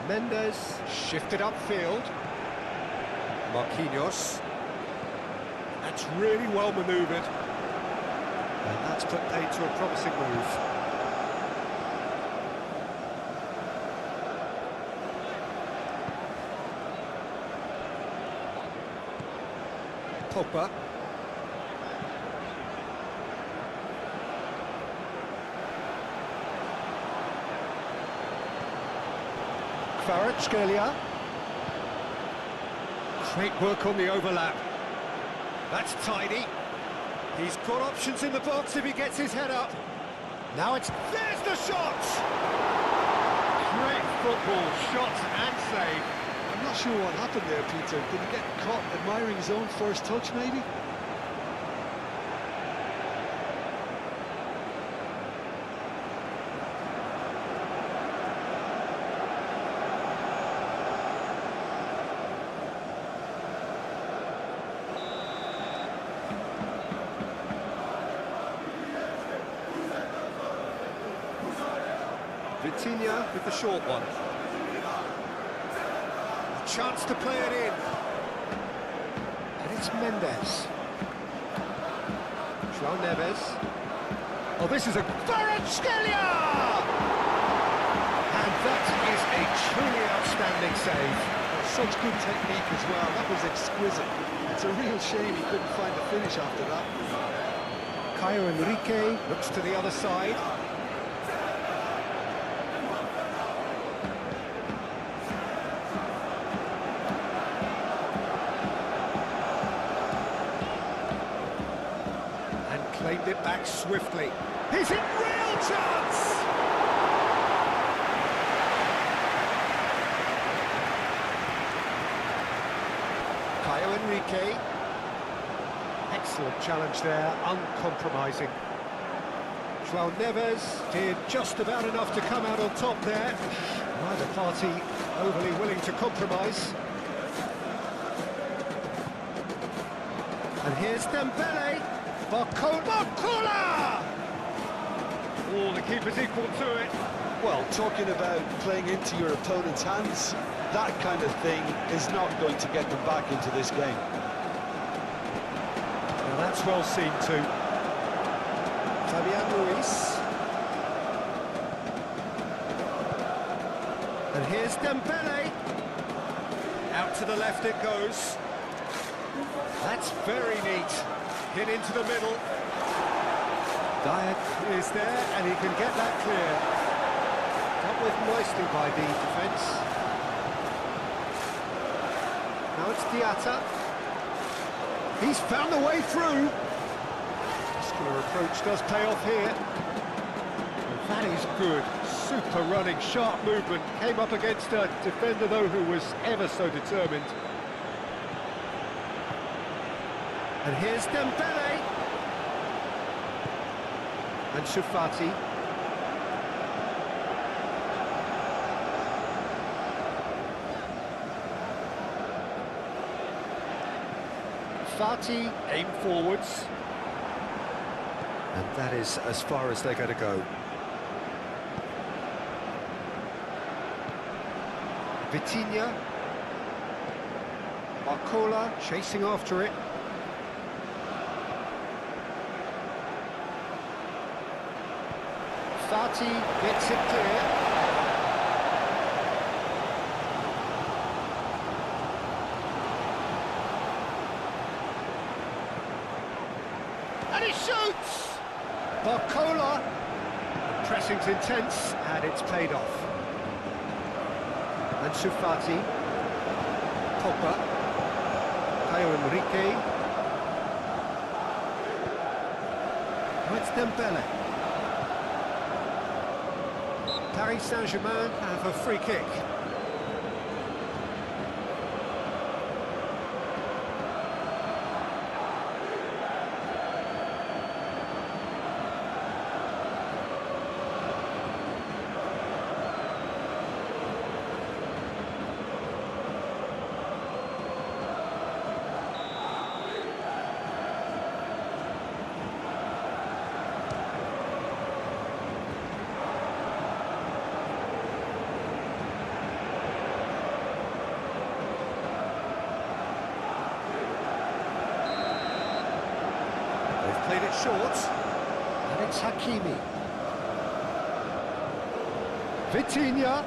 Mendes shifted upfield. Marquinhos. That's really well manoeuvred. And that's put paid to a promising move. Pogba. Kvaratskhelia. Great work on the overlap. That's tidy. He's got options in the box if he gets his head up. Now it's... There's the shot! Great football, shot and save. I'm not sure what happened there, Peter. Did he get caught admiring his own first touch, maybe? Vitinha with the short one. A chance to play it in. And it's Mendes. João Neves. Oh, this is a... Kvaratskhelia! And that is a truly outstanding save. Such good technique as well. That was exquisite. It's a real shame he couldn't find the finish after that. Caio Enrique looks to the other side. Claimed it back swiftly. He's in real chance! Caio Enrique. Excellent challenge there, uncompromising. João Neves did just about enough to come out on top there. Neither party overly willing to compromise. And here's Dembele. Barcola! Oh, the keeper's equal to it. Well, talking about playing into your opponent's hands, that kind of thing is not going to get them back into this game. Now that's well seen too. Fabian Ruiz. And here's Dembele. Out to the left it goes. That's very neat. Hit into the middle. Dyer is there, and he can get that clear. Dealt with nicely by the defence. Now it's Diatta. He's found the way through. Muscular approach does pay off here. And that is good. Super running, sharp movement. Came up against a defender, though, who was ever so determined. And here's Dembele. And Shufati. Fati aim forwards. And that is as far as they're going to go. Vitinha. Barcola chasing after it. Fati gets it clear. And he shoots! Barcola. Pressing's intense, and it's paid off. And Shufati. Pogba. Caio Henrique. Now it's Dembele. Paris Saint-Germain have a free kick. Played it short, and it's Hakimi. Vitinha.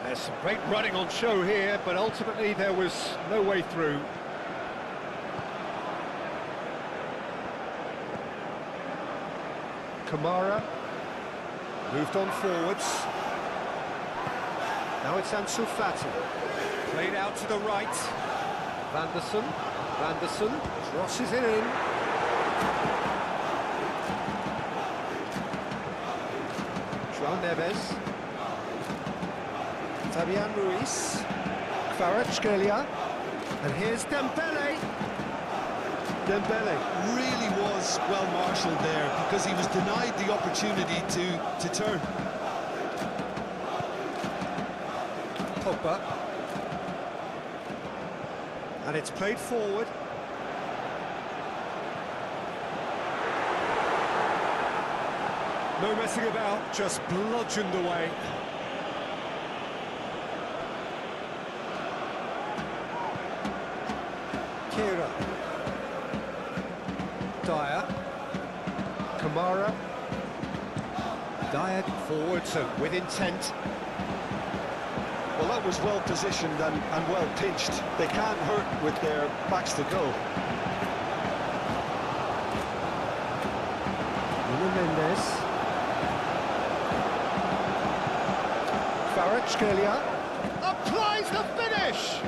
There's some great running on show here, but ultimately there was no way through. Kamara moved on forwards. Now it's Ansu Fati. Played out to the right. Vanderson crosses it in. João Neves. Fabian Ruiz. Kvaratskhelia. And here's Dembele. Dembele Really was well marshalled there because he was denied the opportunity to turn. Pogba. And it's played forward. No messing about, just bludgeoned away. Kira. Dyer. Kamara. Dyer forwards and with intent. Well, that was well positioned and well pinched. They can't hurt with their backs to goal. Mendes. Kvaratskhelia applies the finish!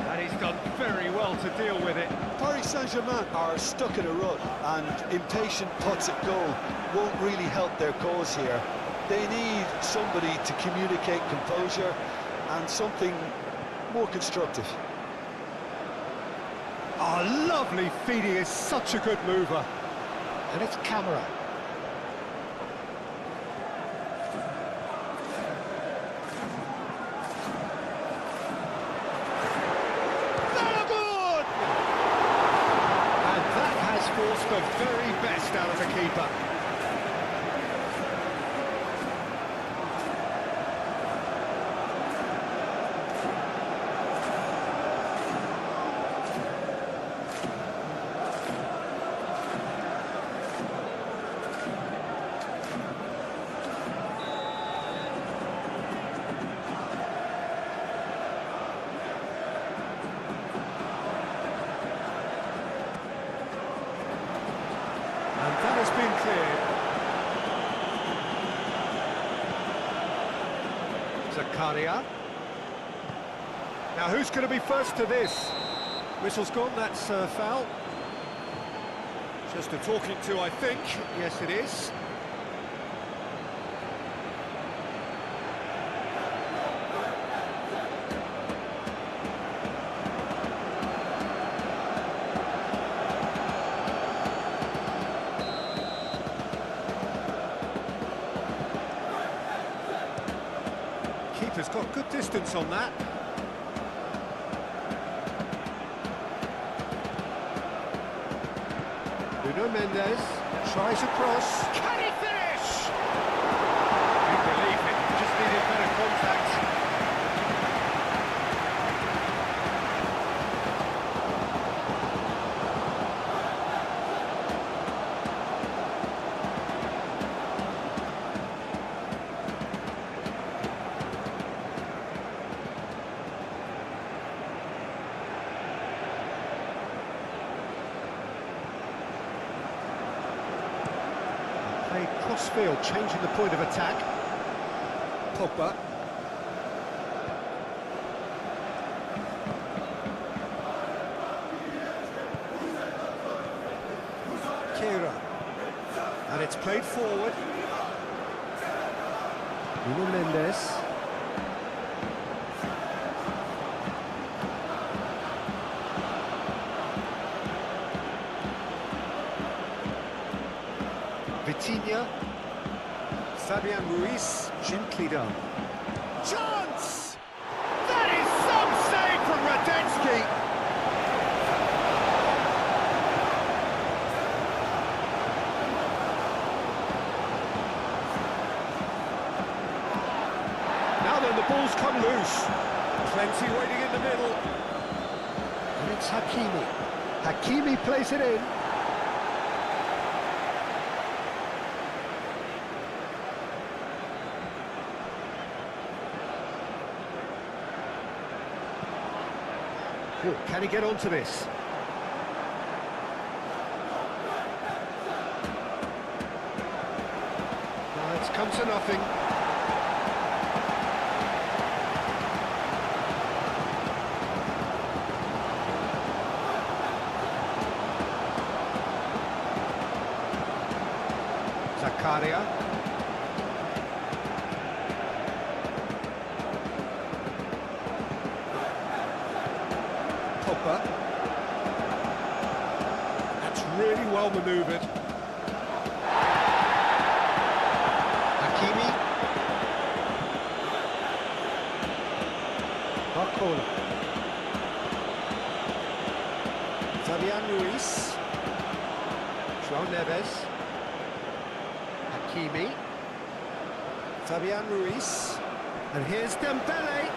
And he's done very well to deal with it. Paris Saint-Germain are stuck in a rut, and impatient putts at goal won't really help their cause here. They need somebody to communicate composure and something more constructive. Oh, lovely feed, he is such a good mover. And it's Camera. Zakaria. Now who's going to be first to this? Whistle's gone, that's foul. Just a talking to, I think. Yes, it is. Keeper's got good distance on that. Nuno Mendes tries a cross. Can he finish? You believe it, just needed better contact. Cross-field, changing the point of attack. Pogba. Fera. And it's played forward. Nuno Mendes. Vitinha. Fabian Ruiz, gently done. Chance! That is some save from Radetzky! Now then, the ball's come loose. Plenty waiting in the middle. And it's Hakimi. Hakimi plays it in. Can he get onto this? No, it's come to nothing. Zakaria. Pogba. That's really well manoeuvred. Hakimi. Barcola. Fabian Ruiz. João Neves. Hakimi. Fabian Ruiz. And here's Dembele.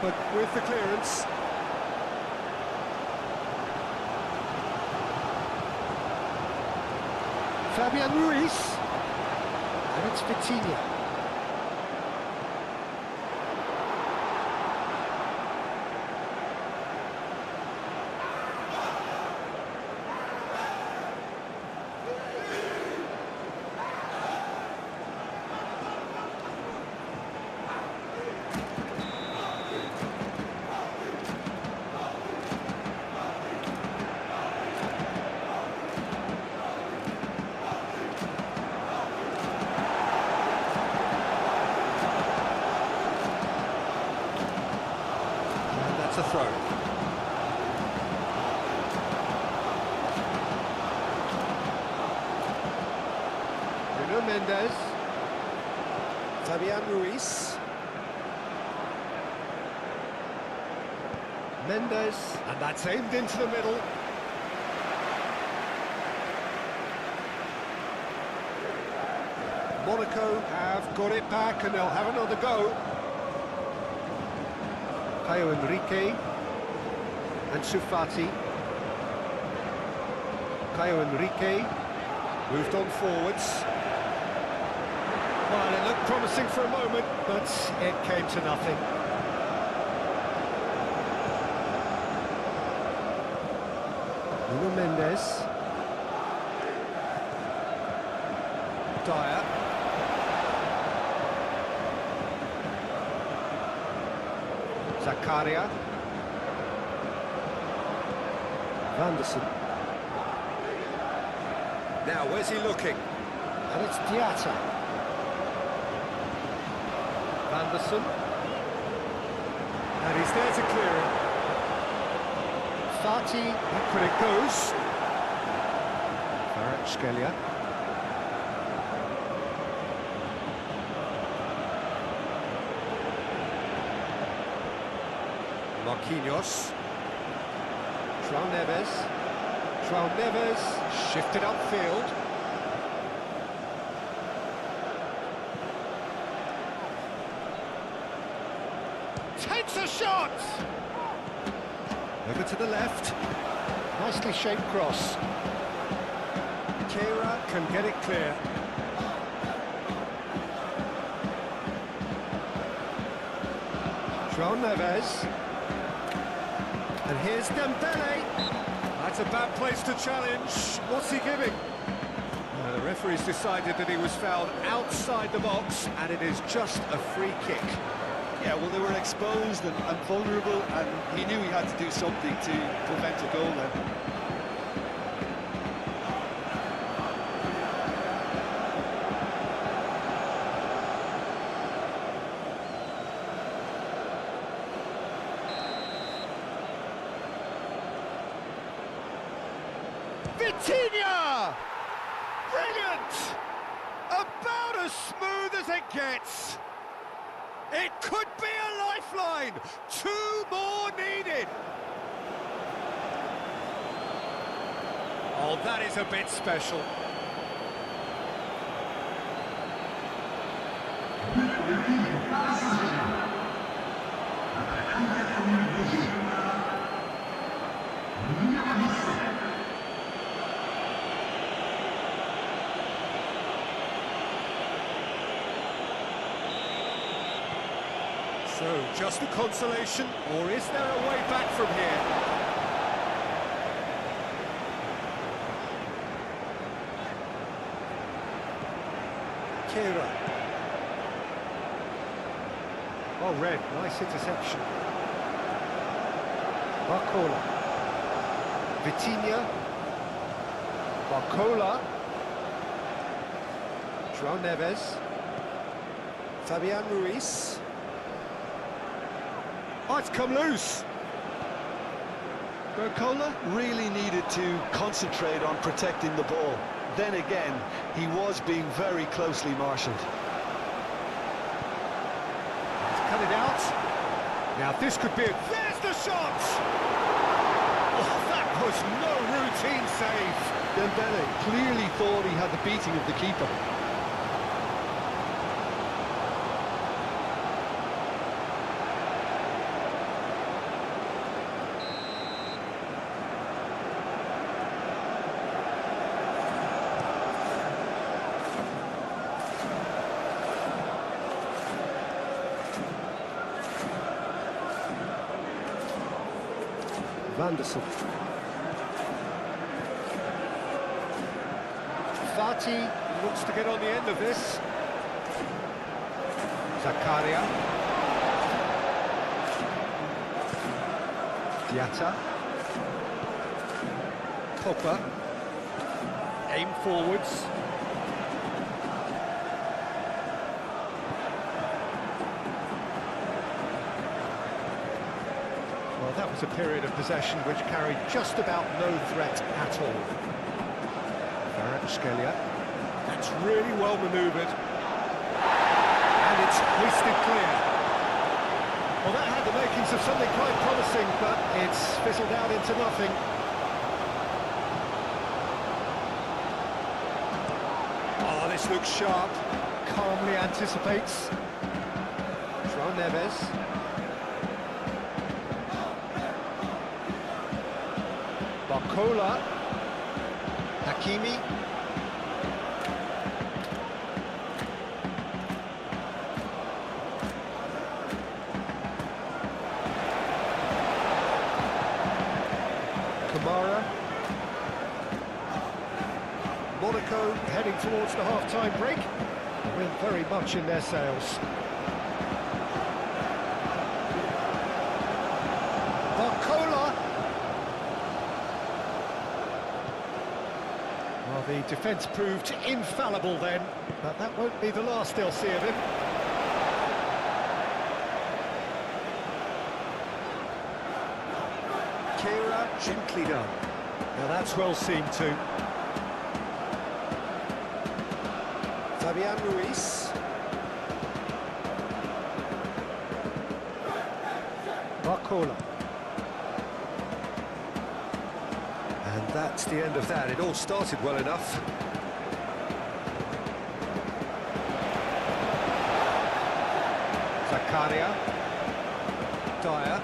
But with the clearance. Fabian Ruiz. And it's Vitinha. A throw. Nuno Mendes. Fabian Ruiz. Mendes. And that's aimed into the middle. Monaco have got it back and they'll have another go. Caio Henrique and Sufati. Caio Henrique moved on forwards. Well, it looked promising for a moment, but it came to nothing. Nuno Mendes. Dyer. Zakaria. Vanderson. Now, where's he looking? And it's Diatta. Vanderson. And he's there to clear it. Fati, back when it goes. Kvaratskhelia. Marquinhos. João Neves. João Neves shifted upfield. Takes a shot! Over to the left. Nicely shaped cross. Fera can get it clear. João Neves. And here's Dembele. That's a bad place to challenge. What's he giving? The referee's decided that he was fouled outside the box, and it is just a free kick. Yeah, well, they were exposed and vulnerable, and he knew he had to do something to prevent a goal then. Vitinha! Brilliant! About as smooth as it gets. It could be a lifeline. 2 more needed. Oh, that is a bit special. So, just a consolation, or is there a way back from here? Fera. Oh, red, nice interception. Barcola. Vitinha. Barcola. João Neves. Fabian Ruiz. Oh, it's come loose. Barcola really needed to concentrate on protecting the ball. Then again, he was being very closely marshalled. Cut it out. Now this could be it. There's the shot! Oh, that was no routine save. Dembele clearly thought he had the beating of the keeper. Vanderson. Fati looks to get on the end of this. Zakaria. Diatta. Pogba. Aim forwards. Well, that was a period of possession which carried just about no threat at all. Kvaratskhelia. That's really well manoeuvred. And it's hoisted clear. Well, that had the makings of something quite promising, but it's fizzled out into nothing. Oh, this looks sharp. calmly anticipates. João Neves. Barcola. Hakimi. Kamara. Monaco heading towards the half-time break. We're very much in their sails. Barcola. Well, the defence proved infallible then, but that won't be the last they'll see of him. Fera, gently done. Now that's well seen too. Fabian Ruiz. Barcola. And that's the end of that. It all started well enough. Zakaria. Dyer.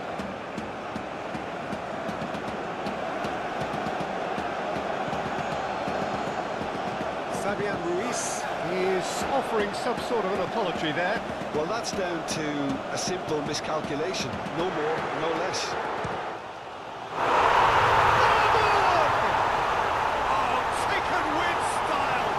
Fabian Ruiz is offering some sort of an apology there. Well, that's down to a simple miscalculation. No more, no less. Oh, taken with style.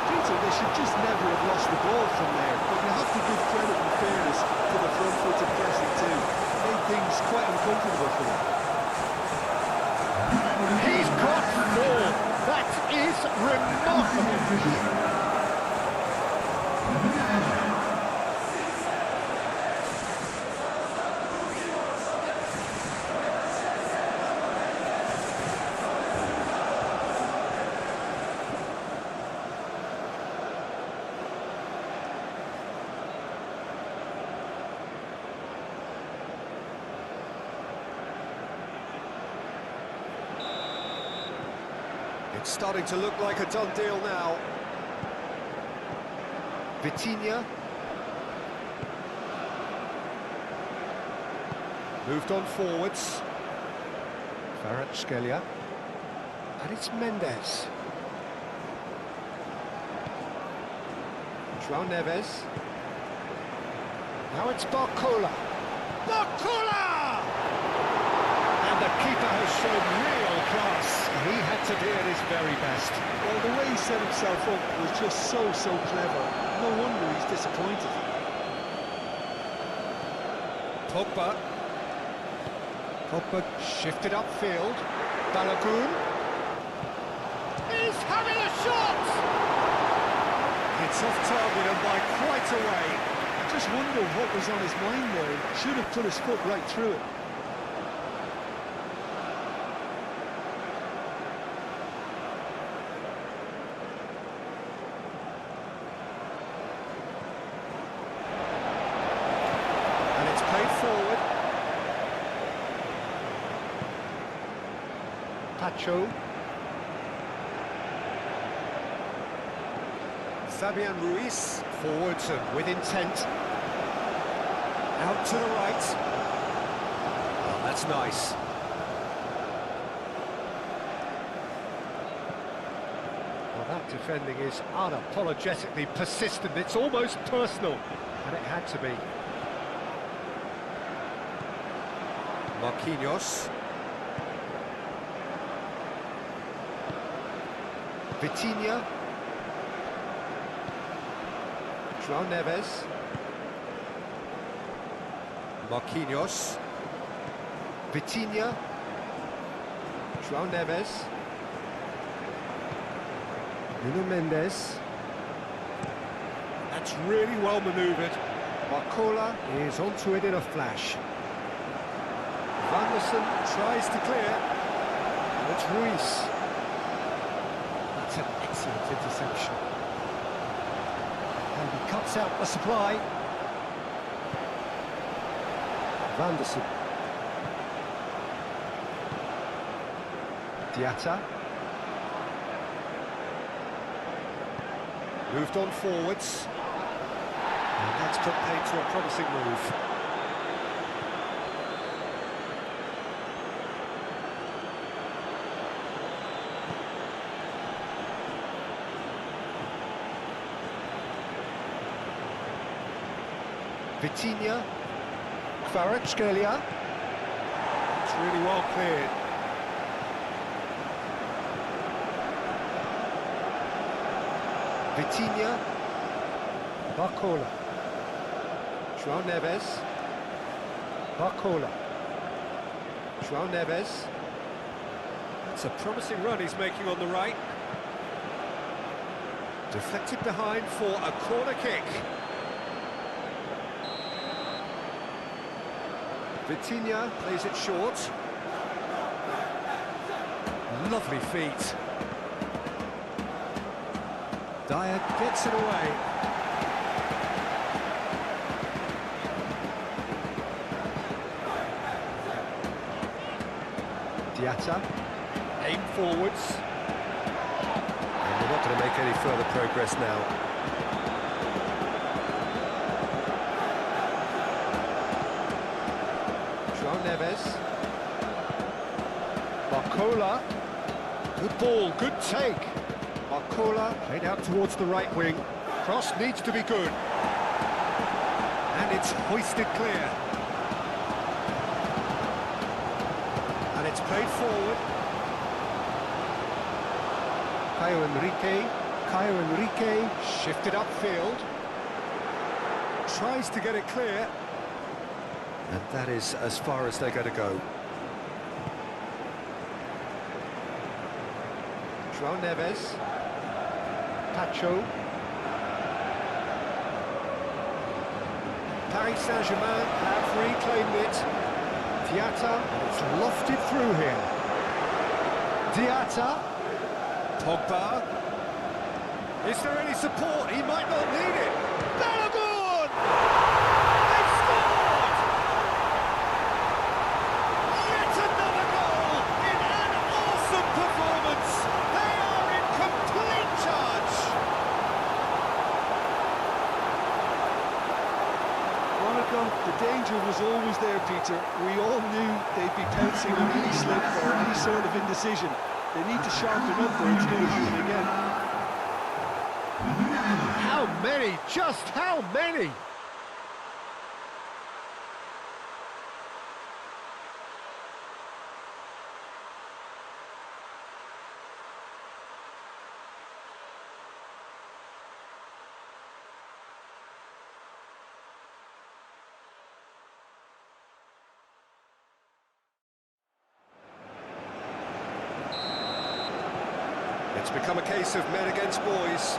Peter, they should just never have lost the ball from there. But you have to give credit and fairness to the front-footed pressing too. Made things quite uncomfortable for them. He's got more. That is remarkable. It's starting to look like a done deal now. Vitinha. Moved on forwards. Fera. And it's Mendes. João Neves. Now it's Barcola. Barcola! And the keeper has shown real class. He had to be at his very best. Well, the way he set himself up was just so clever. No wonder he's disappointed. Pogba shifted upfield. Balogun. He's having a shot! It's off target and by quite a way. I just wonder what was on his mind there. Should have put his foot right through it. Forward. Pacho. Fabian Ruiz. Forwards and with intent. Out to the right. Oh, that's nice. Well, that defending is unapologetically persistent. It's almost personal. And it had to be. Marquinhos. Vitinha. João Neves. Marquinhos. Vitinha. João Neves. Nuno Mendes. That's really well manoeuvred. Barcola is onto it in a flash. Anderson tries to clear, and it's Ruiz. That's an excellent interception. And he cuts out the supply. Anderson. Diatta. Moved on forwards. And that's put paid to a promising move. Vitinha, Kvaratskhelia. It's really well cleared. Vitinha, Barcola, João Neves, Barcola, João Neves. That's a promising run he's making on the right. Deflected behind for a corner kick. Vitinha plays it short. Lovely feet. Dyer gets it away. Diatta, aim forwards. And we're not going to make any further progress now. Neves, Barcola, good ball, good take. Barcola played out towards the right wing. Cross needs to be good. And it's hoisted clear. And it's played forward. Caio Henrique shifted upfield. Tries to get it clear. And that is as far as they're going to go. João Neves. Pacho. Paris Saint-Germain have reclaimed it. Diatta, it's lofted through here. Diatta. Pogba. Is there any support? He might not need it. Balogun! They've scored! Yet another goal in an awesome performance. They are in complete charge. Monaco, the danger was always there, Peter. We all knew they'd be pouncing on any slip or any sort of indecision. They need to sharpen up or it's going to happen again. How many? Just how many? It's become a case of men against boys.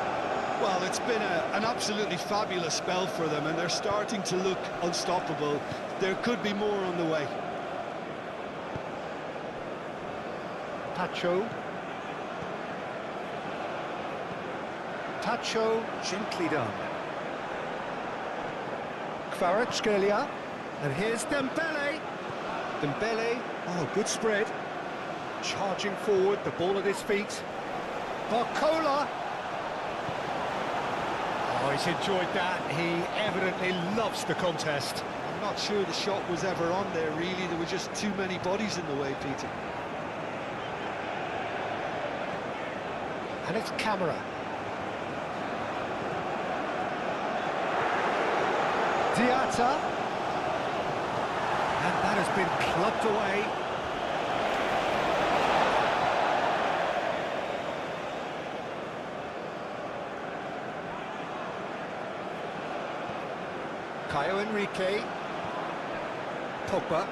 Well, it's been an absolutely fabulous spell for them, and they're starting to look unstoppable. There could be more on the way. Pacho. Pacho, gently done. Kvaratskhelia. And here's Dembele. Dembele, oh, good spread. Charging forward, the ball at his feet. Barcola. Oh, he's enjoyed that. He evidently loves the contest. I'm not sure the shot was ever on there, really. There were just too many bodies in the way, Peter. And it's Camera. Diatta. And that has been clubbed away. Caio Henrique. Pogba.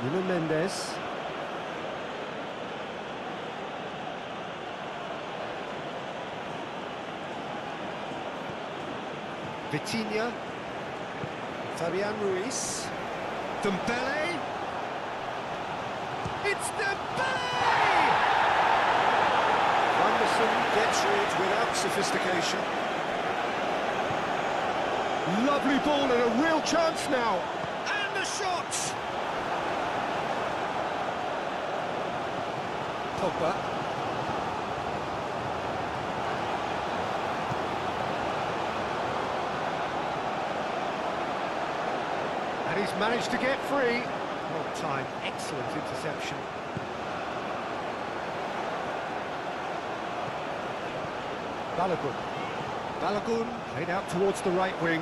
Nuno Mendes. Vitinha. Fabian Ruiz. Dembele. It's Dembele! Gets rid without sophistication. Lovely ball and a real chance now. And the shot! Pogba. And he's managed to get free. Long time, excellent interception. Balogun. Balogun played out towards the right wing.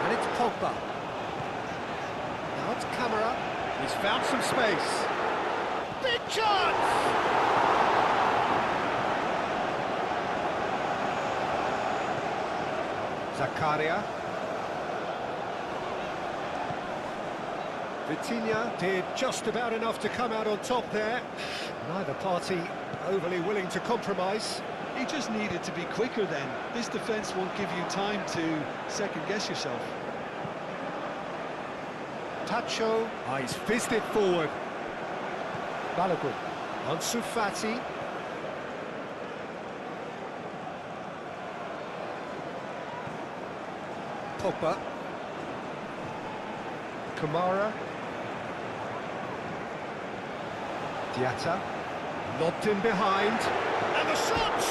And it's Pogba. Now it's Camera. He's found some space. Big chance! Zakaria. Vitinha did just about enough to come out on top there. Neither party overly willing to compromise. He just needed to be quicker then. This defence won't give you time to second-guess yourself. Tacho, he's fizzed it forward. Balogun, Ansu Fati. Pogba. Kamara. Diatta. Lobbed in behind. And the shot!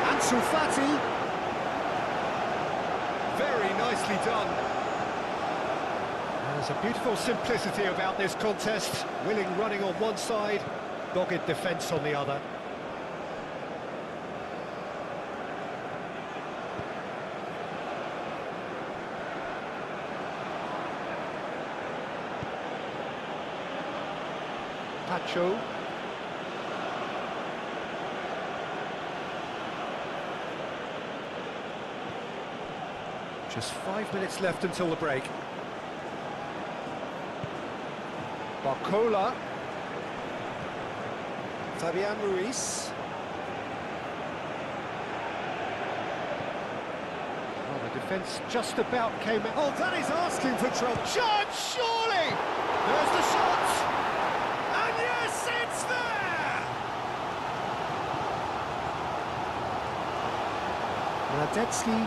Ansu Fati. Very nicely done. There's a beautiful simplicity about this contest. Willing running on one side, dogged defence on the other. Pacho. Just 5 minutes left until the break. Barcola. Fabian Ruiz. Well, the defence just about came in. Oh, that is asking for trouble. Chance, surely! There's the shot! And yes, it's there! Radetzky,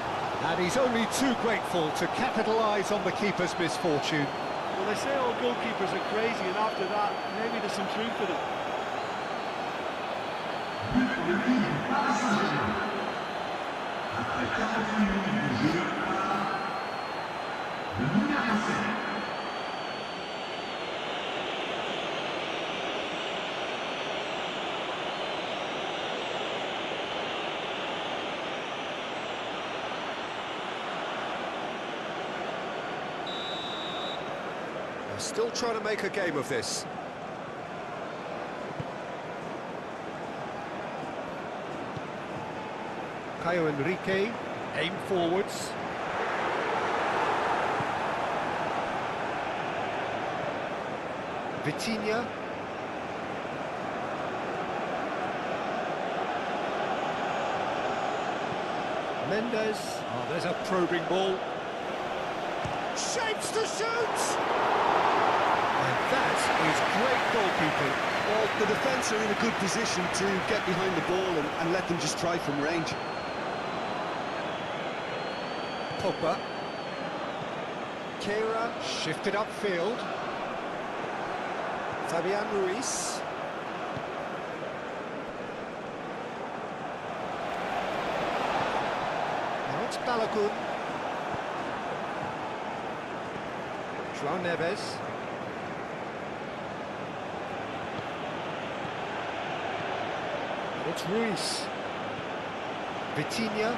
and he's only too grateful to capitalise on the keeper's misfortune. Well, they say all goalkeepers are crazy, and after that, maybe there's some truth to them. Still trying to make a game of this. Caio Henrique, aim forwards. Vitinha. Mendes. Oh, there's a probing ball. Shapes to shoot! And that is great goalkeeping. Well, the defence are in a good position to get behind the ball and let them just try from range. Pogba. Kera shifted upfield. Fabian Ruiz. Now it's Balogun. João Neves. It's Ruiz. Vitinha.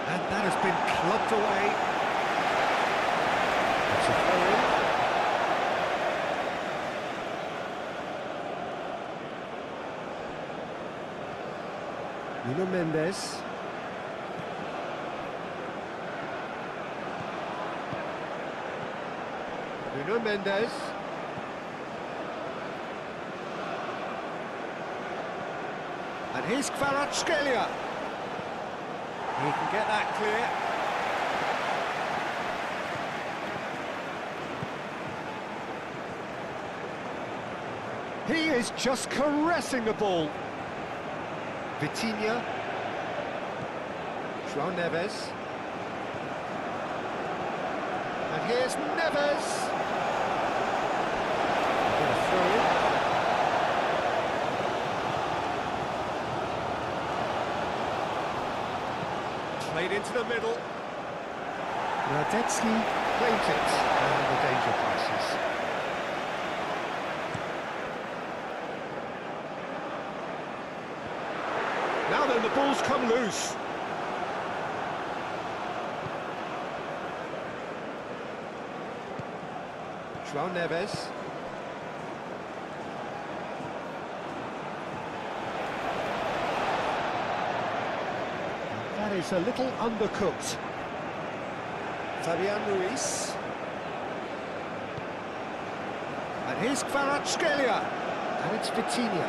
And that has been clubbed away. It's a throw-in. Nuno Mendes. Nuno Mendes. And here's Kvaratskhelia. He can get that clear. He is just caressing the ball. Vitinha. João Neves. here's Neves. Gonna throw in. Played into the middle. Radetzky claims it, and the danger passes. Now then, the ball's come loose. João Neves. That is a little undercooked. Fabian Ruiz. And here's Kvaratskhelia. And it's Vitinha.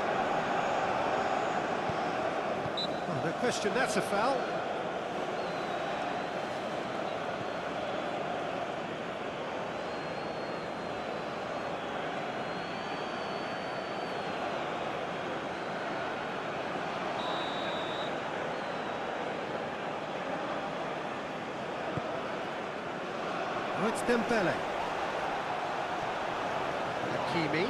Oh, no question, that's a foul. Now it's Dembele. Hakimi.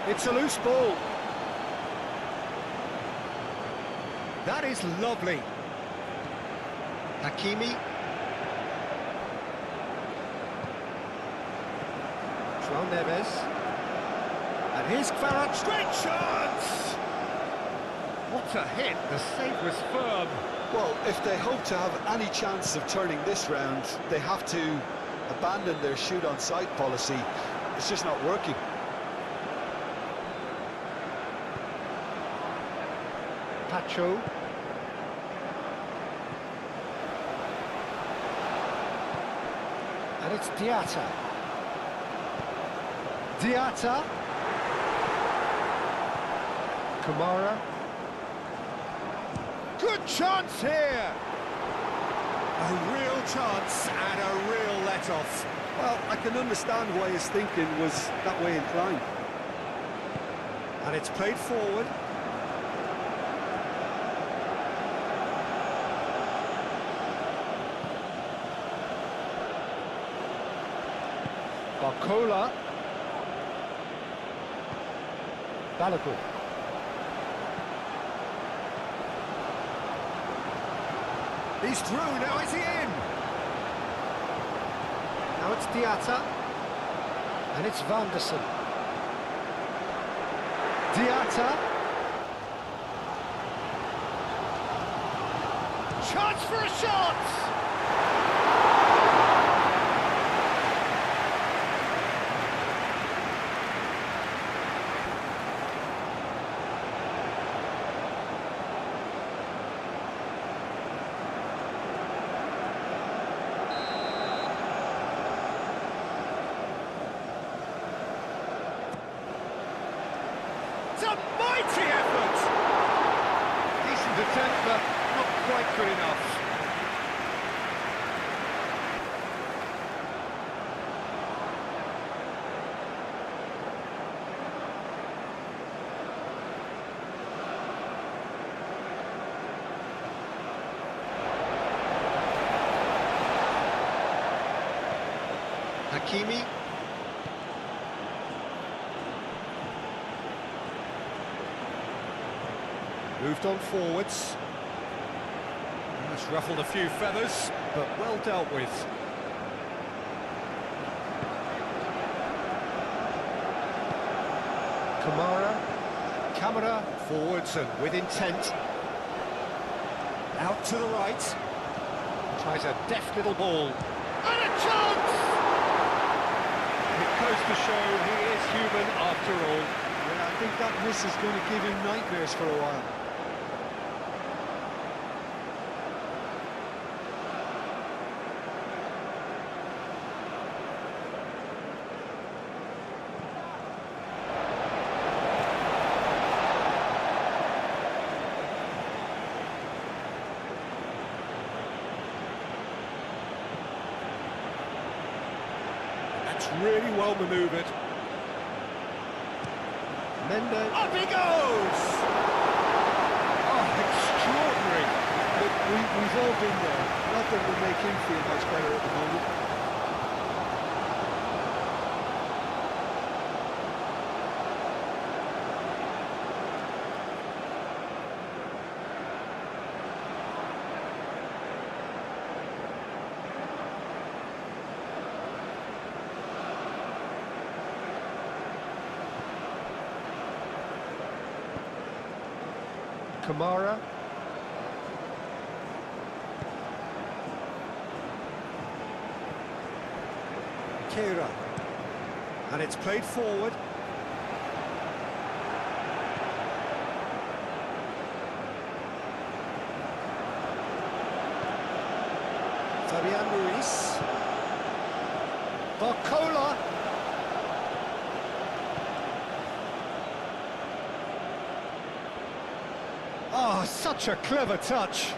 It's a loose ball. That is lovely. Hakimi. João Neves. And here's Kvaratskhelia. Great chance! What a hit, the save was firm. Well, if they hope to have any chance of turning this round, they have to abandon their shoot-on-sight policy. It's just not working. Pacho. And it's Diatta. Diatta. Kamara. Good chance here! A real chance and a real let-off. Well, I can understand why his thinking was that way inclined. And it's played forward. Barcola. Balogun. He's through, now is he in? Now it's Diatta. And it's Vanderson. Diatta. Chance for a shot! It's a mighty effort! Decent attempt, but not quite good enough. Hakimi. Moved on forwards. That's ruffled a few feathers, but well dealt with. Kamara. Camera forwards and with intent. Out to the right. Tries a deft little ball. And a chance! It goes to show he is human after all. Yeah, I think that miss is going to give him nightmares for a while. Really well manoeuvred. Mendes. Up he goes! Oh, extraordinary. We've all been there. Nothing will make him feel much better at the moment. Kamara. Fera. And it's played forward. Fabian Ruiz. Barcola. Oh, such a clever touch.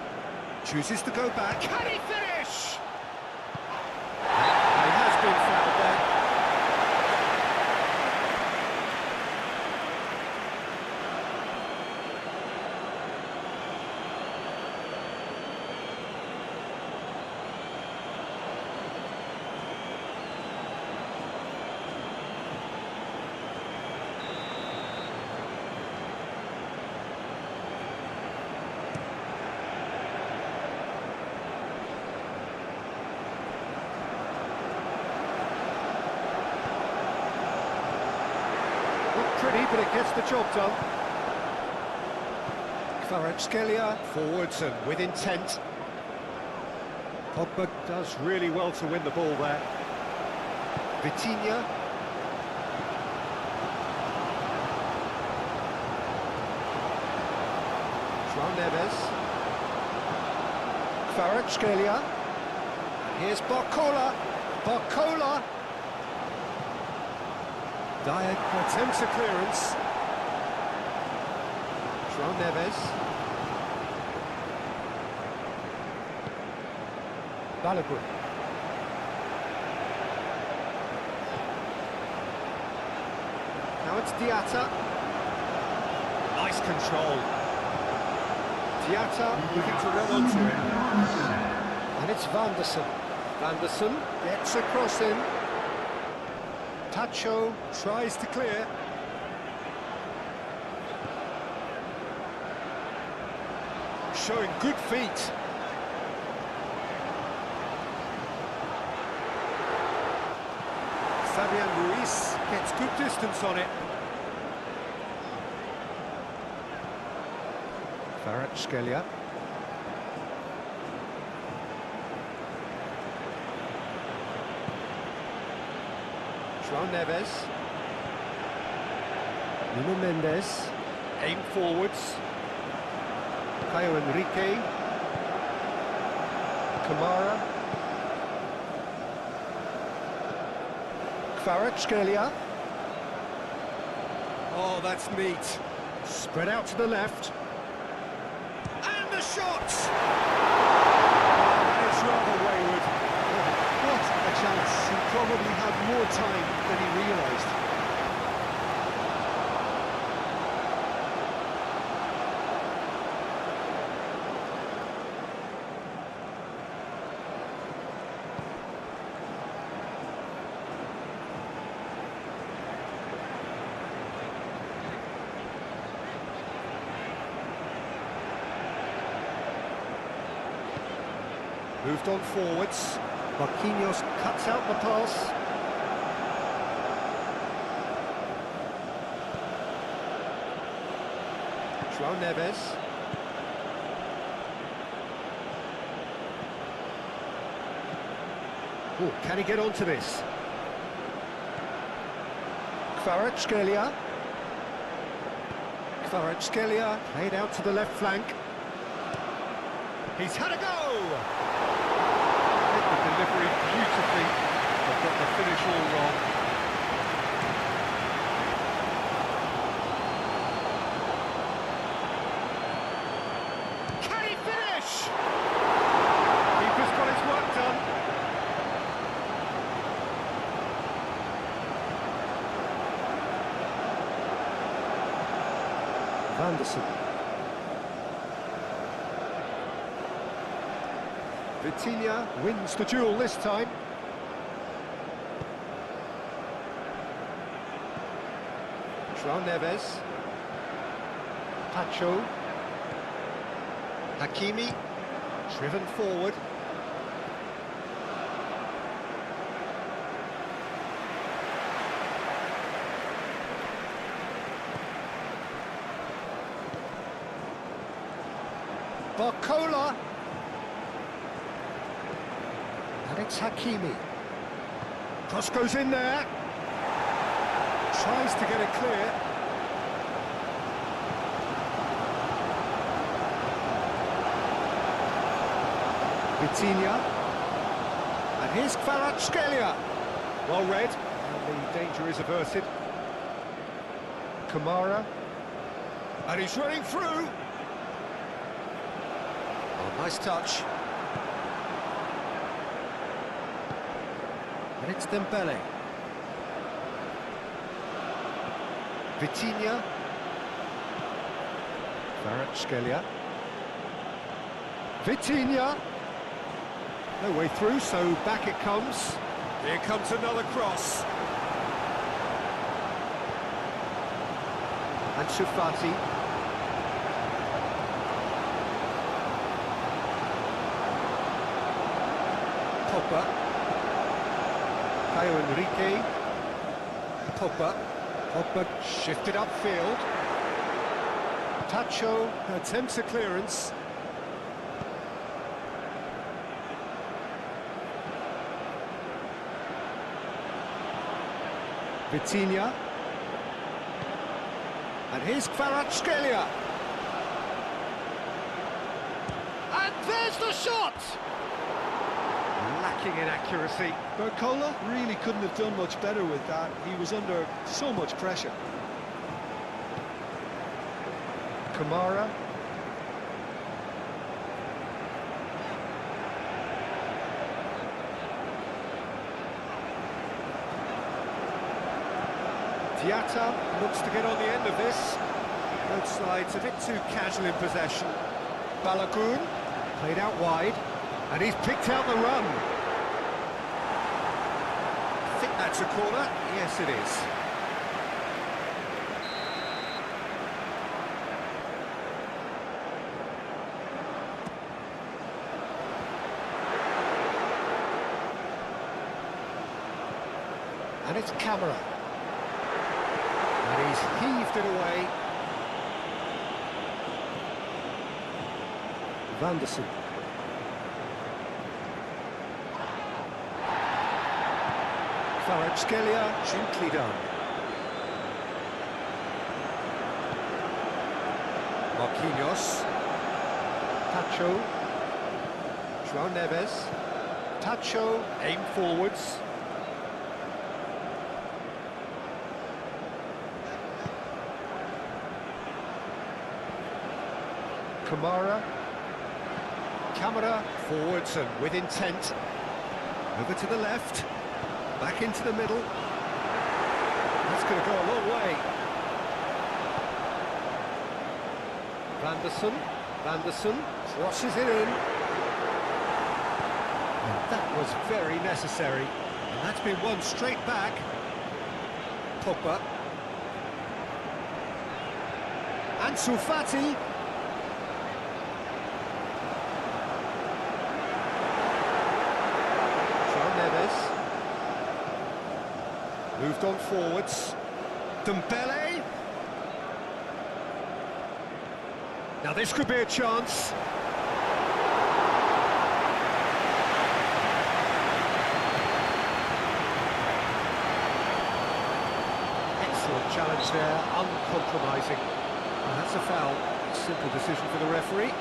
Chooses to go back. Can he finish? He has been fouled there. Pretty, but it gets the job done. Kvaratskhelia forwards and with intent. Pogba does really well to win the ball there. Vitinha. João Neves. Kvaratskhelia. Here's Barcola. Barcola. Dyer attempts a clearance. João Neves. Balogun. Now it's Diatta. Nice control. Diatta looking to run onto it. And it's Vanderson. Vanderson gets across him. Tacho tries to clear. Showing good feet. Fabian Ruiz gets good distance on it. Kvaratskhelia. João Neves. Nuno Mendes. Aim forwards. Caio Henrique. Kamara. Kvaratskhelia. Oh, that's neat. Spread out to the left. And the shot! Oh, it's rather wayward. What a chance. He probably had more time than he realised. Moved on forwards. Marquinhos cuts out the pass. João Neves. Oh, can he get onto this? Kvaratskhelia. Kvaratskhelia played out to the left flank. He's had a go! The delivery beautifully, but got the finish all wrong. Can he finish? Keeper's got his work done. Vanderson. Vitinha wins the duel this time. João Neves. Pacho. Hakimi. Driven forward. Barcola. And it's Hakimi. Cross goes in there. Tries to get it clear. Vitinha. And here's Kvaratskhelia. Well read. And the danger is averted. Kamara. And he's running through. Oh, nice touch. And it's Dembele. Vitinha. Kvaratskhelia. Vitinha. No way through, so back it comes. Here comes another cross. Ansu Fati. Pogba. Caio Henrique. Pogba. Pogba shifted upfield. Tacho attempts a clearance. Vitinha. And here's Kvaratskhelia. And there's the shot! Lacking in accuracy. Barcola really couldn't have done much better with that. He was under so much pressure. Kamara. Diatta looks to get on the end of this. Both sides a bit too casual in possession. Balogun played out wide, and he's picked out the run. I think that's a corner. Yes, it is. And it's Camera. And he's heaved it away. Vanderson. Kvaratskhelia, gently done. Marquinhos. Tacho. João Neves. Tacho, aim forwards. Kamara. Camera forwards and with intent. Over to the left. Back into the middle. That's going to go a long way. Vanderson crosses it in. And that was very necessary. And that's been won straight back. Pogba. Ansu Fati. Moved on forwards. Dembele. Now this could be a chance. Excellent challenge there, uncompromising. And that's a foul. Simple decision for the referee.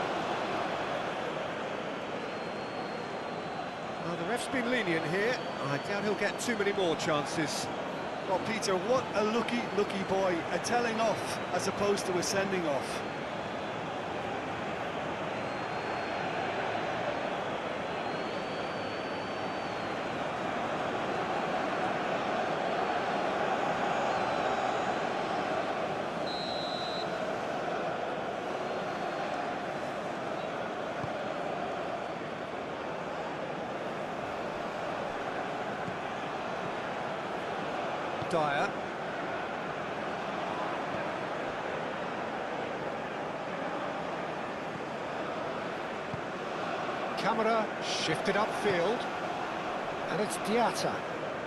Well, the ref's been lenient here. I doubt he'll get too many more chances. Well, Peter, what a lucky boy. A telling off as opposed to a sending off. Dyer. Camera shifted upfield. And it's Diatta.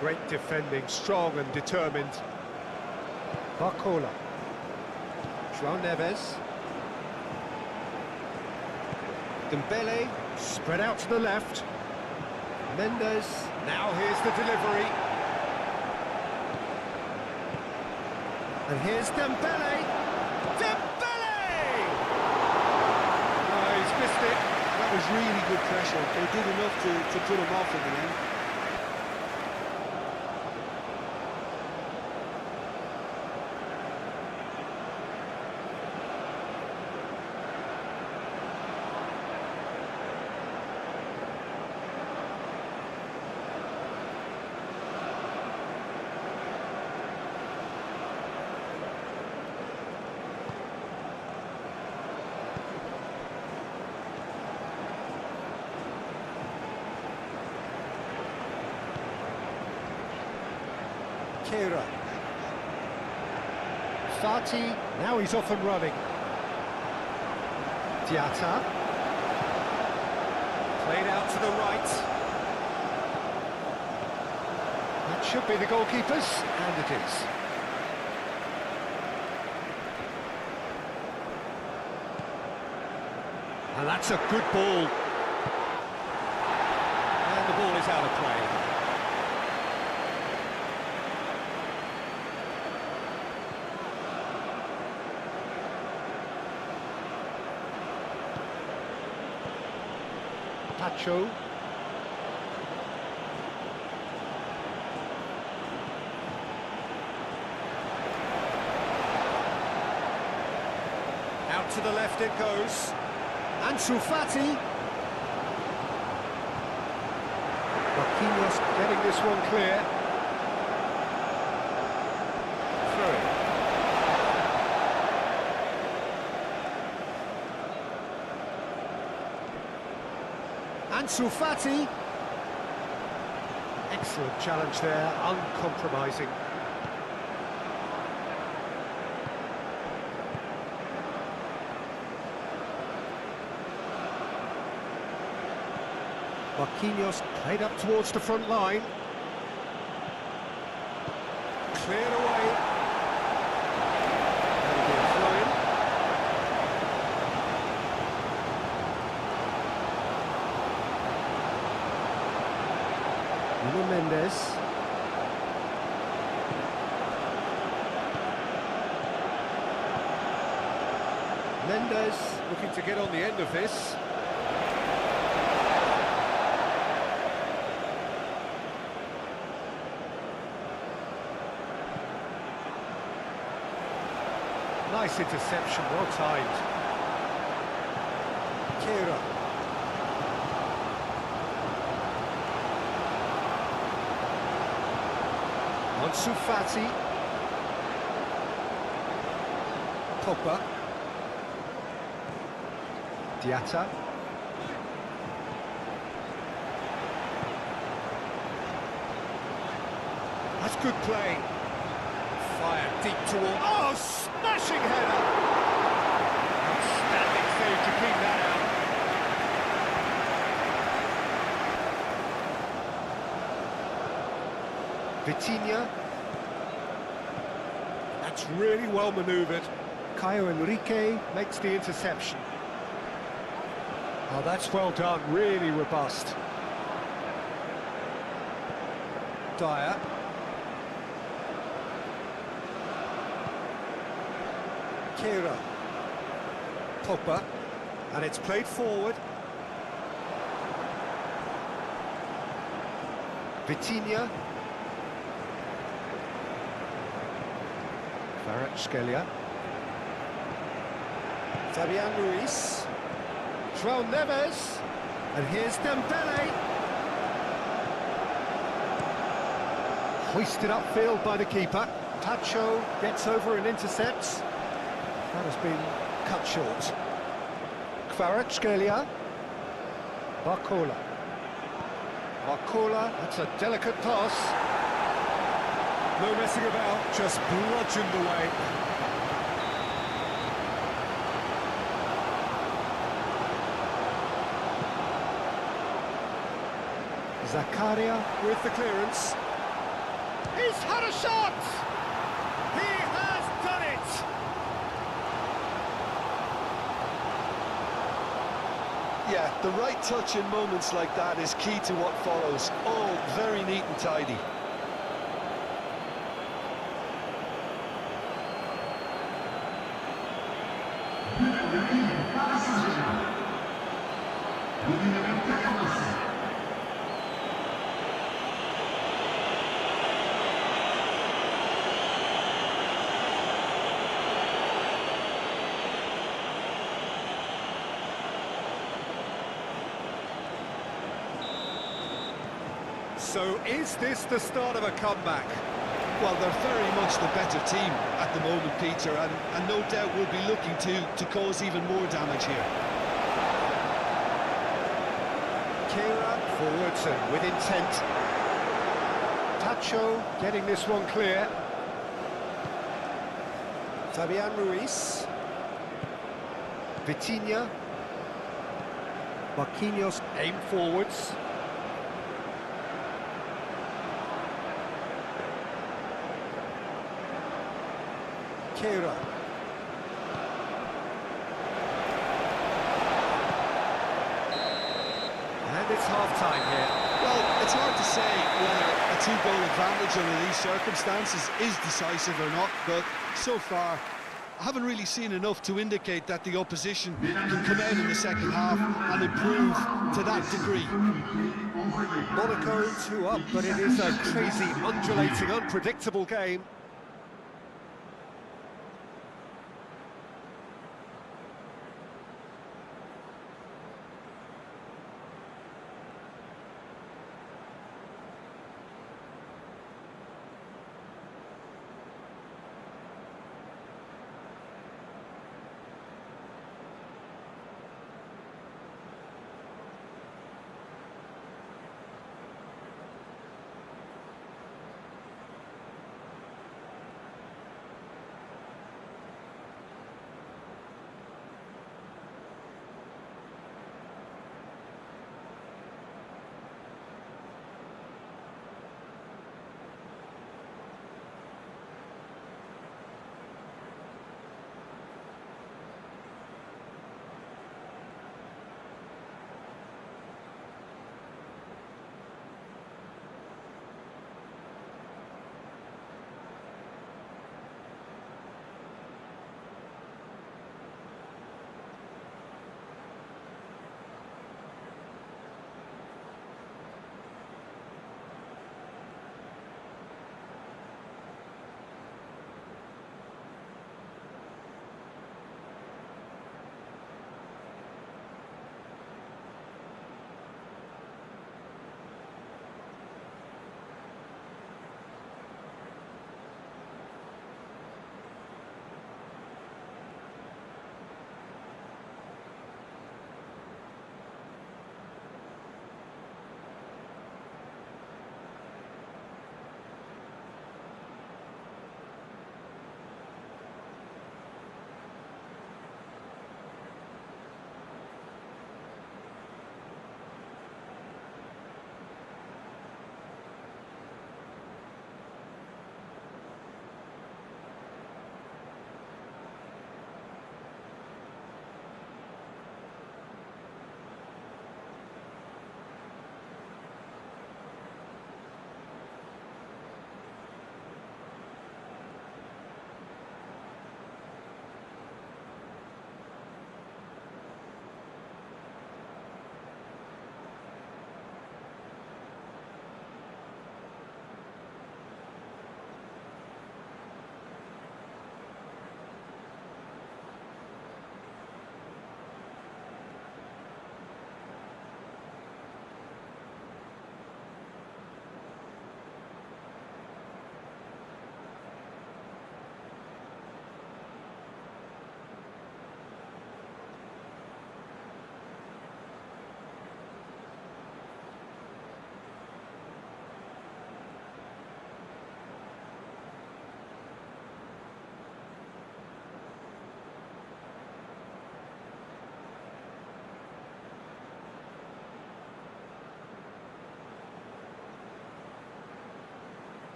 Great defending, strong and determined. Barcola. João Neves. Dembele, spread out to the left. Mendes, now here's the delivery. And here's Dembele. Dembele! Oh, he's missed it. That was really good pressure. They did enough to put him off in the end. Fera. Fati, now he's off and running. Diatta. Played out to the right. That should be the goalkeeper's, and it is. And that's a good ball. And the ball is out of play. Pacho. Out to the left it goes. Ansu Fati. Marquinhos getting this one clear. Through it. Ansu Fati. Excellent challenge there, uncompromising. Marquinhos played up towards the front line. Cleared away. That'll be a throw-in. Nuno Mendes. Mendes looking to get on the end of this. Nice interception, well timed. Fera. Ansu Fati. Pogba. Diatta. That's good play. Fired deep toward... Oh, smashing header! Outstanding save to keep that out. Vitinha. That's really well manoeuvred. Caio Henrique makes the interception. Oh, that's well done, really robust. Dyer. Fera. Pogba. And it's played forward. Vitinha. Fera. Fabian Ruiz. João Neves. And here's Dembele. Hoisted upfield by the keeper. Pacho gets over and intercepts. That has been cut short. Kvaratskhelia. Barcola. Barcola, that's a delicate pass. No messing about, just bludgeoned away. Zakaria with the clearance. He's had a shot! He has done it! Yeah, the right touch in moments like that is key to what follows. All very neat and tidy. So is this the start of a comeback? Well, they're very much the better team at the moment, Peter, and no doubt will be looking to cause even more damage here. Kira forwards and with intent. Tacho getting this one clear. Fabian Ruiz. Vitinha. Marquinhos aim forwards. Kira. And it's half-time here. Well, it's hard to say whether a two-goal advantage under these circumstances is decisive or not, but so far, I haven't really seen enough to indicate that the opposition can come out in the second half and improve to that degree. Monaco 2 up, but it is a crazy, undulating, unpredictable game.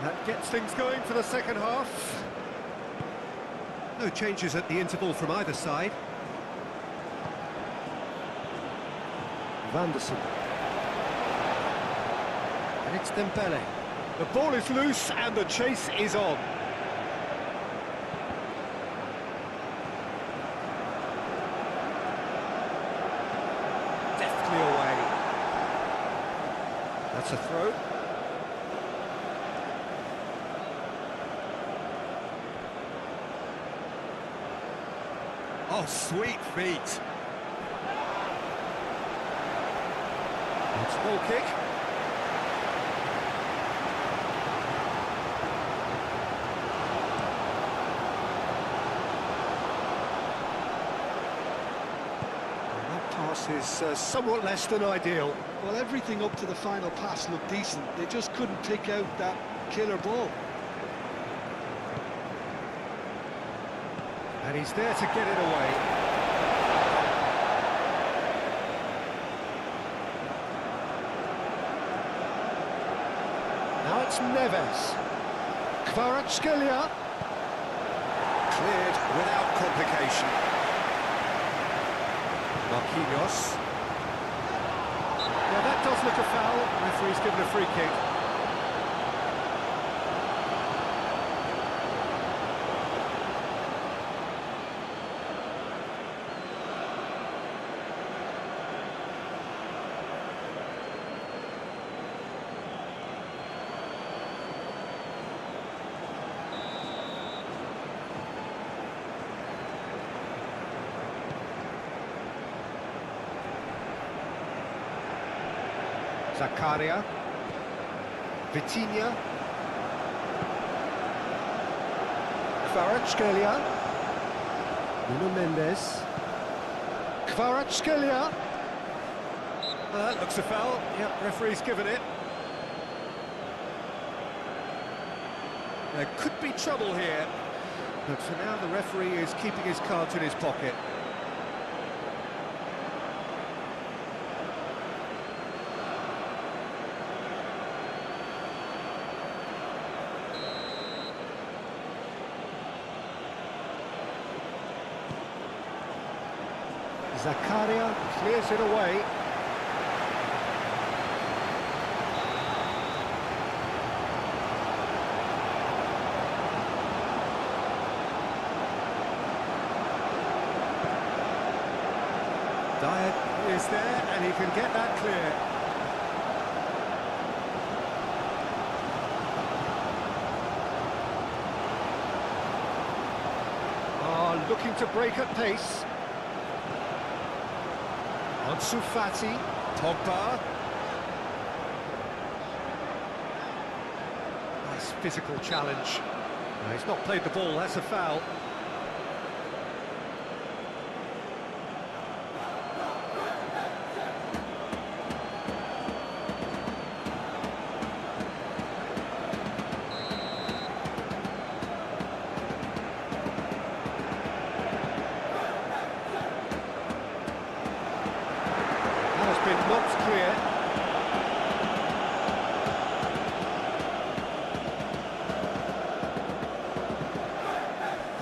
That gets things going for the second half. No changes at the interval from either side. Vanderson. And it's Dembele. The ball is loose and the chase is on. Deftly away. That's a throw. Oh, sweet feet. It's ball kick. That pass is somewhat less than ideal. Well, everything up to the final pass looked decent. They just couldn't pick out that killer ball. And he's there to get it away. Now it's Neves. Kvaratskhelia. Cleared without complication. Marquinhos. Well, that does look a foul. Referee's given a free kick. Zakaria, Vitinha, Kvaratskhelia, Nuno Mendes, Kvaratskhelia. That looks a foul. Yep, referee's given it. There could be trouble here, but for now the referee is keeping his cards in his pocket. Zakaria clears it away. Dyer is there and he can get that clear. Looking to break at pace. Ansu Fati, Pogba. Nice physical challenge. No, he's not played the ball, that's a foul. Been knocked clear.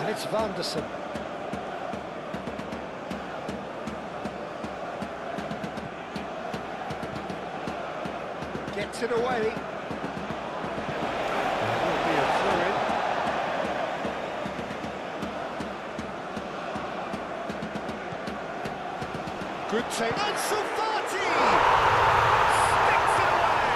And it's Vanderson. Gets it away. There will be a throw-in. Good take. Ansu Fati! Sticks it away!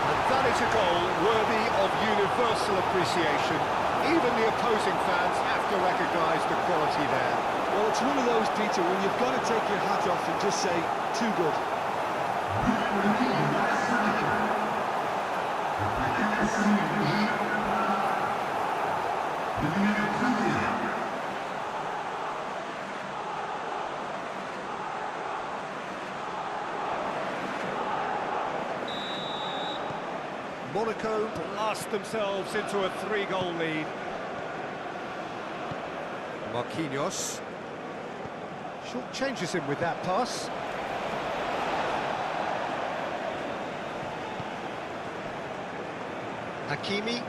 And that is a goal worthy of universal appreciation. Even the opposing fans have to recognise the quality there. Well, it's one of those, Peter, when you've got to take your hat off and just say, too good. Monaco blast themselves into a 3-goal lead. Marquinhos short changes him with that pass. Hakimi.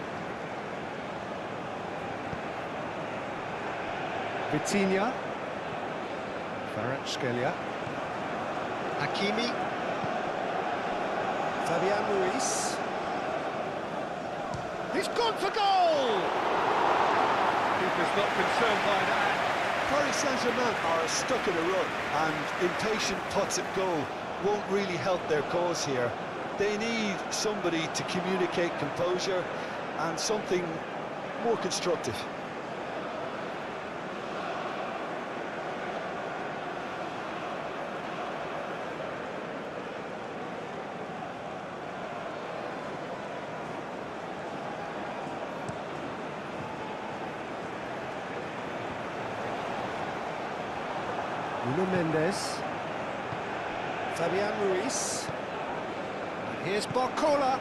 Vitinha. Kvaratskhelia. Hakimi. Fabian Ruiz. He's gone for goal! Keeper's not concerned by that. Paris Saint-Germain are stuck in a rut, and impatient putts at goal won't really help their cause here. They need somebody to communicate composure and something more constructive. Nuno Mendes. Fabian Ruiz. And here's Barcola.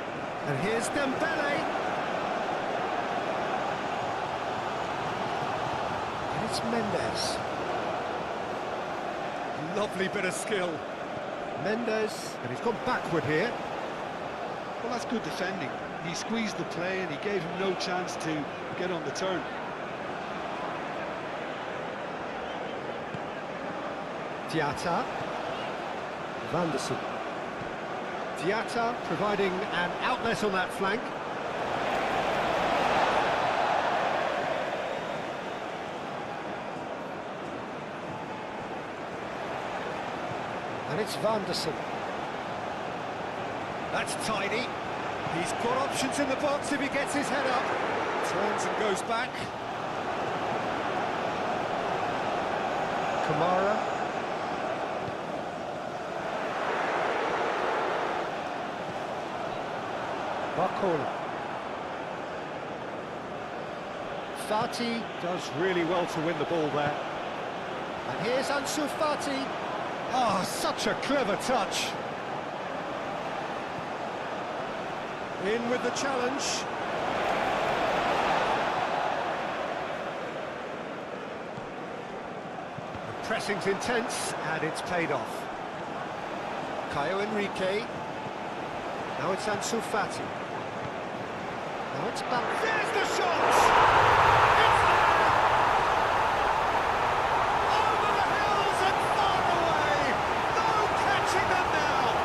And here's Dembele. And it's Mendes. Lovely bit of skill. Mendes. And he's gone backward here. Well, that's good defending. He squeezed the play and he gave him no chance to get on the turn. Diatta. Vanderson. Diatta providing an outlet on that flank. And it's Vanderson. That's tidy. He's got options in the box if he gets his head up. Turns and goes back. Kamara. Barcola. Fati does really well to win the ball there. And here's Ansu Fati. Oh, such a clever touch. In with the challenge. The pressing's intense, and it's paid off. Caio Henrique. Now it's Ansu Fati. Now it's back. There's the shot! It's there! Over the hills and far away! No catching them now!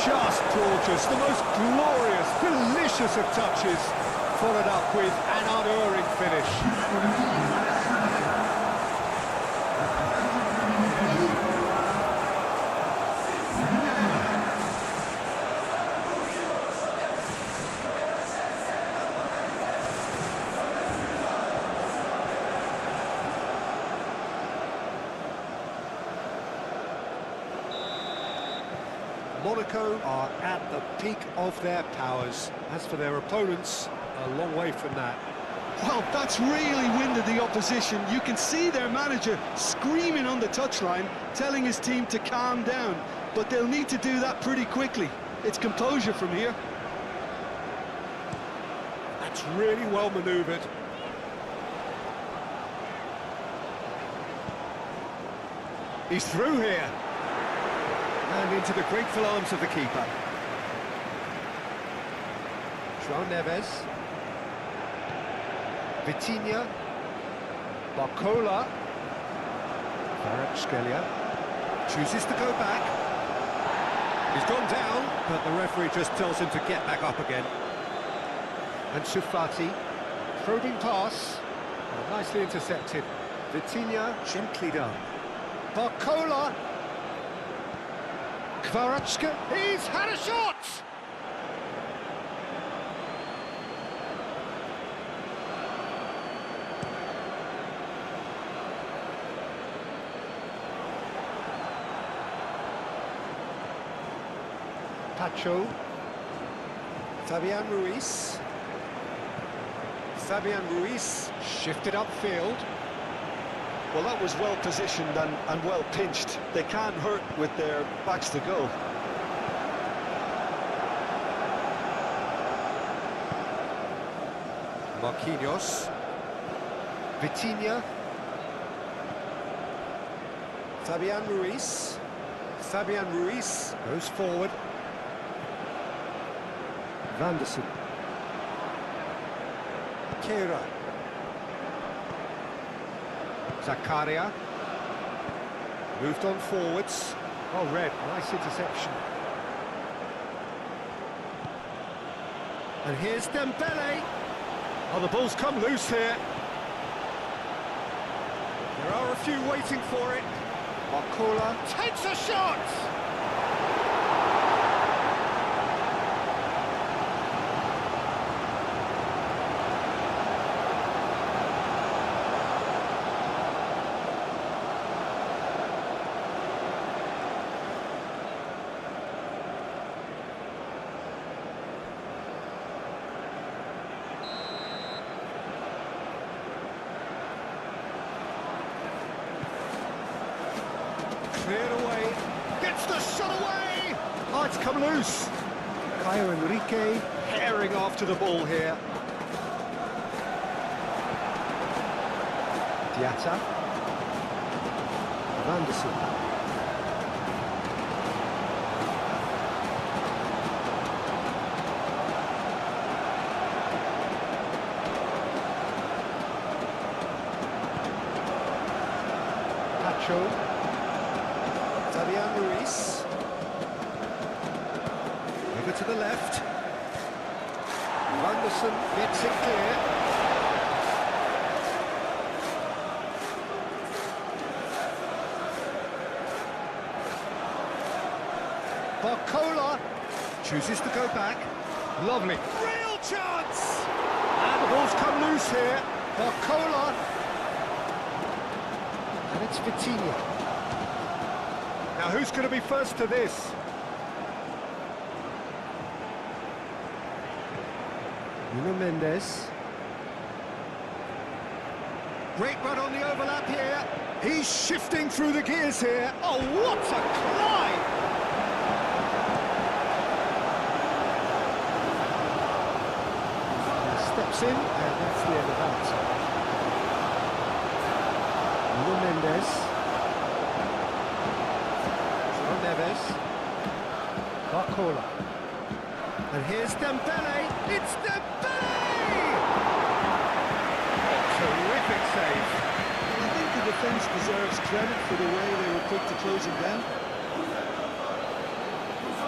Just gorgeous, the most glorious, delicious of touches, followed up with an unerring finish. Monaco are at the peak of their powers. As for their opponents, a long way from that. Well, that's really winded the opposition. You can see their manager screaming on the touchline, telling his team to calm down. But they'll need to do that pretty quickly. It's composure from here. That's really well manoeuvred. He's through here. And into the grateful arms of the keeper. João Neves. Vitinha. Barcola. Kvaratskhelia. Chooses to go back. He's gone down, but the referee just tells him to get back up again. Ansu Fati. Probing pass. Oh, nicely intercepted. Vitinha, gently done. Barcola. Kvaratskhelia, he's had a shot! Pacho. Fabian Ruiz. Fabian Ruiz shifted upfield. Well, that was well positioned and well pinched. They can't hurt with their backs to goal. Marquinhos. Vitinha. Fabian Ruiz. Fabian Ruiz goes forward. Vanderson. Fera. Zakaria. Moved on forwards. Oh, Red, nice interception. And here's Dembele. Oh, the ball's come loose here. There are a few waiting for it. Barcola takes a shot! Cleared away, gets the shot away! Oh, it's come loose. Caio Enrique herring after the ball here. Diatta. Vanderson. Pacho. Ruiz. Over to the left. Vanderson gets it clear. Barcola chooses to go back. Lovely. Real chance! And the ball's come loose here. Barcola. And it's Vitinha. Now, who's going to be first to this? Nuno Mendes. Great run on the overlap here. He's shifting through the gears here. Oh, what a climb! He steps in, and that's the end of that. Nuno Mendes. Neves. Barcola. And here's Dembele. It's Dembele! Terrific save. Well, I think the defence deserves credit for the way they were quick to close him down.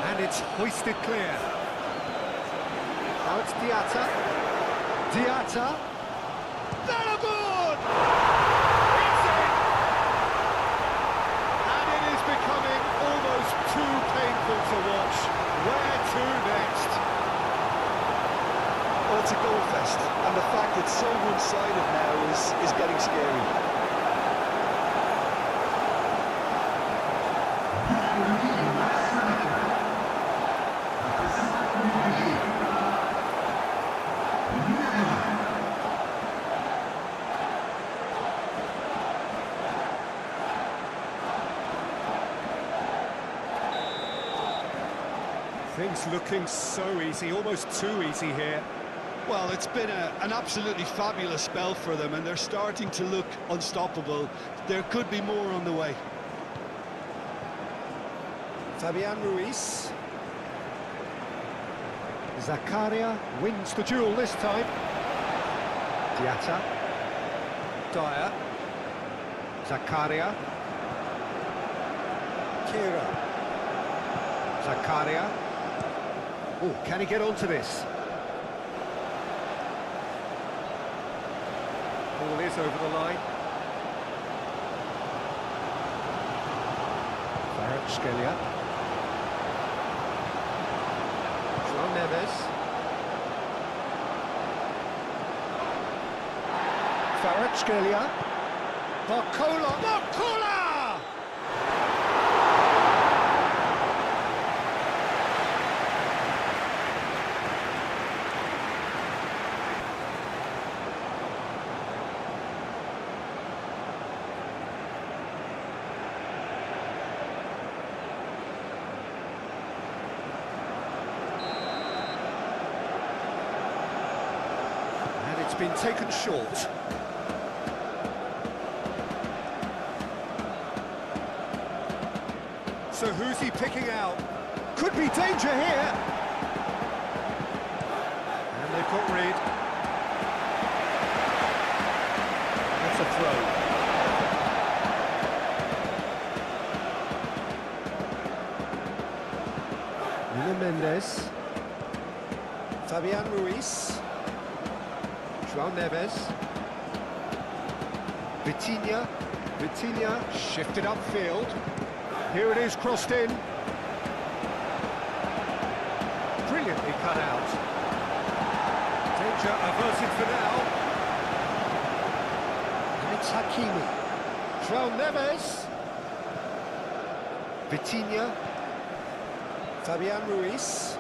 And it's hoisted clear. Now it's Diatta. Diatta. Very good! It's in! And it is becoming almost too painful to watch. Where to next? Well, it's a goal fest, and the fact it's so one-sided now is getting scary. Things looking so easy, almost too easy here. Well, it's been an absolutely fabulous spell for them, and they're starting to look unstoppable. There could be more on the way. Fabian Ruiz. Zakaria wins the duel this time. Diatta. Dyer. Zakaria. Fera. Zakaria. Oh, can he get onto this? Ball is over the line. Fera. João Neves. Fera. Barcola. Barcola! It's been taken short. So who's he picking out? Could be danger here. difficult read. That's a throw. Nuno Mendes. Fabian Ruiz. João Neves. Vitinha. Vitinha shifted upfield. Here it is, crossed in. Brilliantly cut out. Danger averted for now. And it's Hakimi. João Neves. Vitinha. Fabian Ruiz.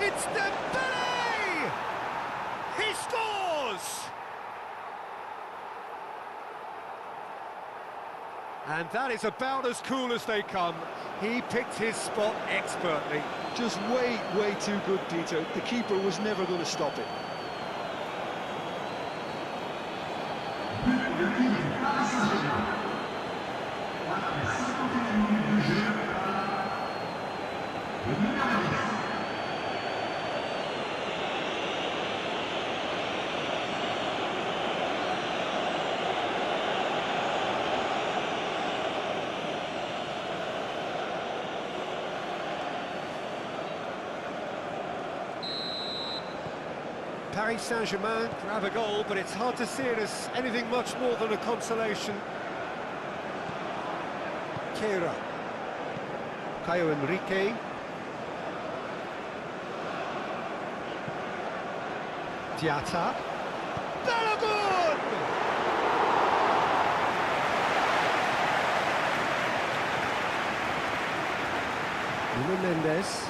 It's Dembele! He scores! And that is about as cool as they come. He picked his spot expertly. Just way too good, Peter. The keeper was never going to stop it. Paris Saint-Germain grab a goal, but it's hard to see it as anything much more than a consolation. Fera. Caio Henrique. Diatta. Balogun! Nuno Mendes.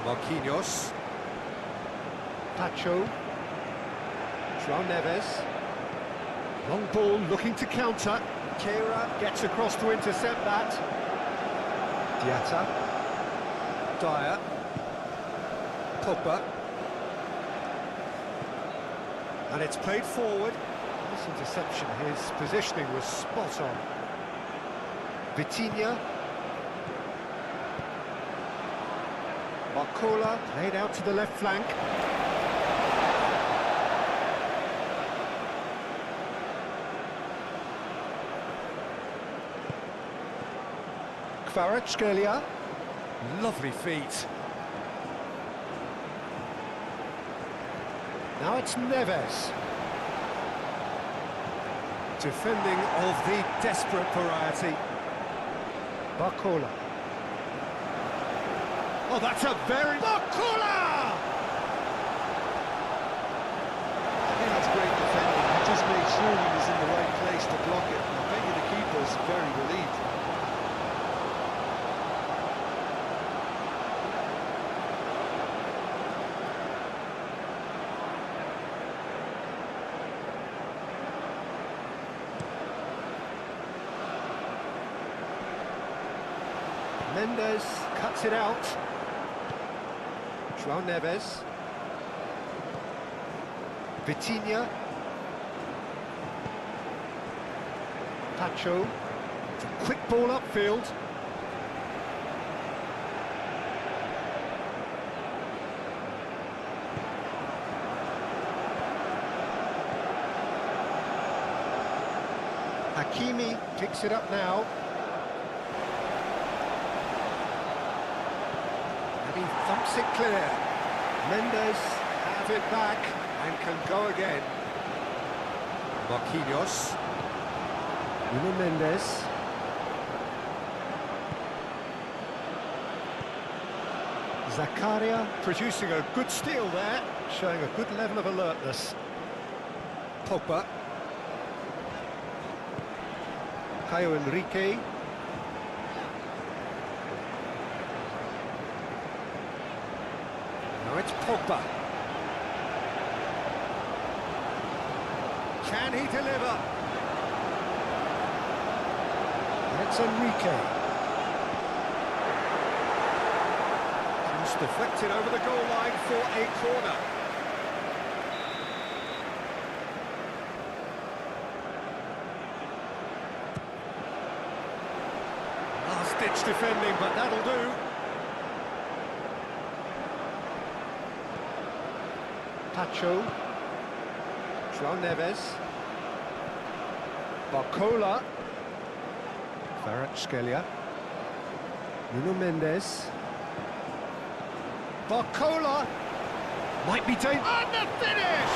Marquinhos. Pacho. João Neves. Long ball looking to counter. Fera gets across to intercept that. Diatta. Dyer. Pogba. And it's played forward. This interception, his positioning was spot on. Vitinha. Barcola played out to the left flank. Kvaratskhelia. Lovely feet. Now it's Neves. Defending of the desperate variety. Barcola. Oh, that's a very... Barcola! I think that's great defending. He just made sure he was in the right place to block it. And I bet you the keeper's very relieved. Mendes cuts it out. João Neves. Vitinha. Pacho. It's a quick ball upfield. Hakimi picks it up now. He thumps it clear. Mendes have it back and can go again. Marquinhos. Nuno Mendes. Zakaria producing a good steal there, showing a good level of alertness. Pogba. Caio Henrique. Now it's Pogba. Can he deliver? It's Enrique. Just deflected over the goal line for a corner. Last-ditch defending, but that'll do. Pacho. João Neves. Barcola. Fera. Nuno Mendes. Barcola. Might be taken. And the finish!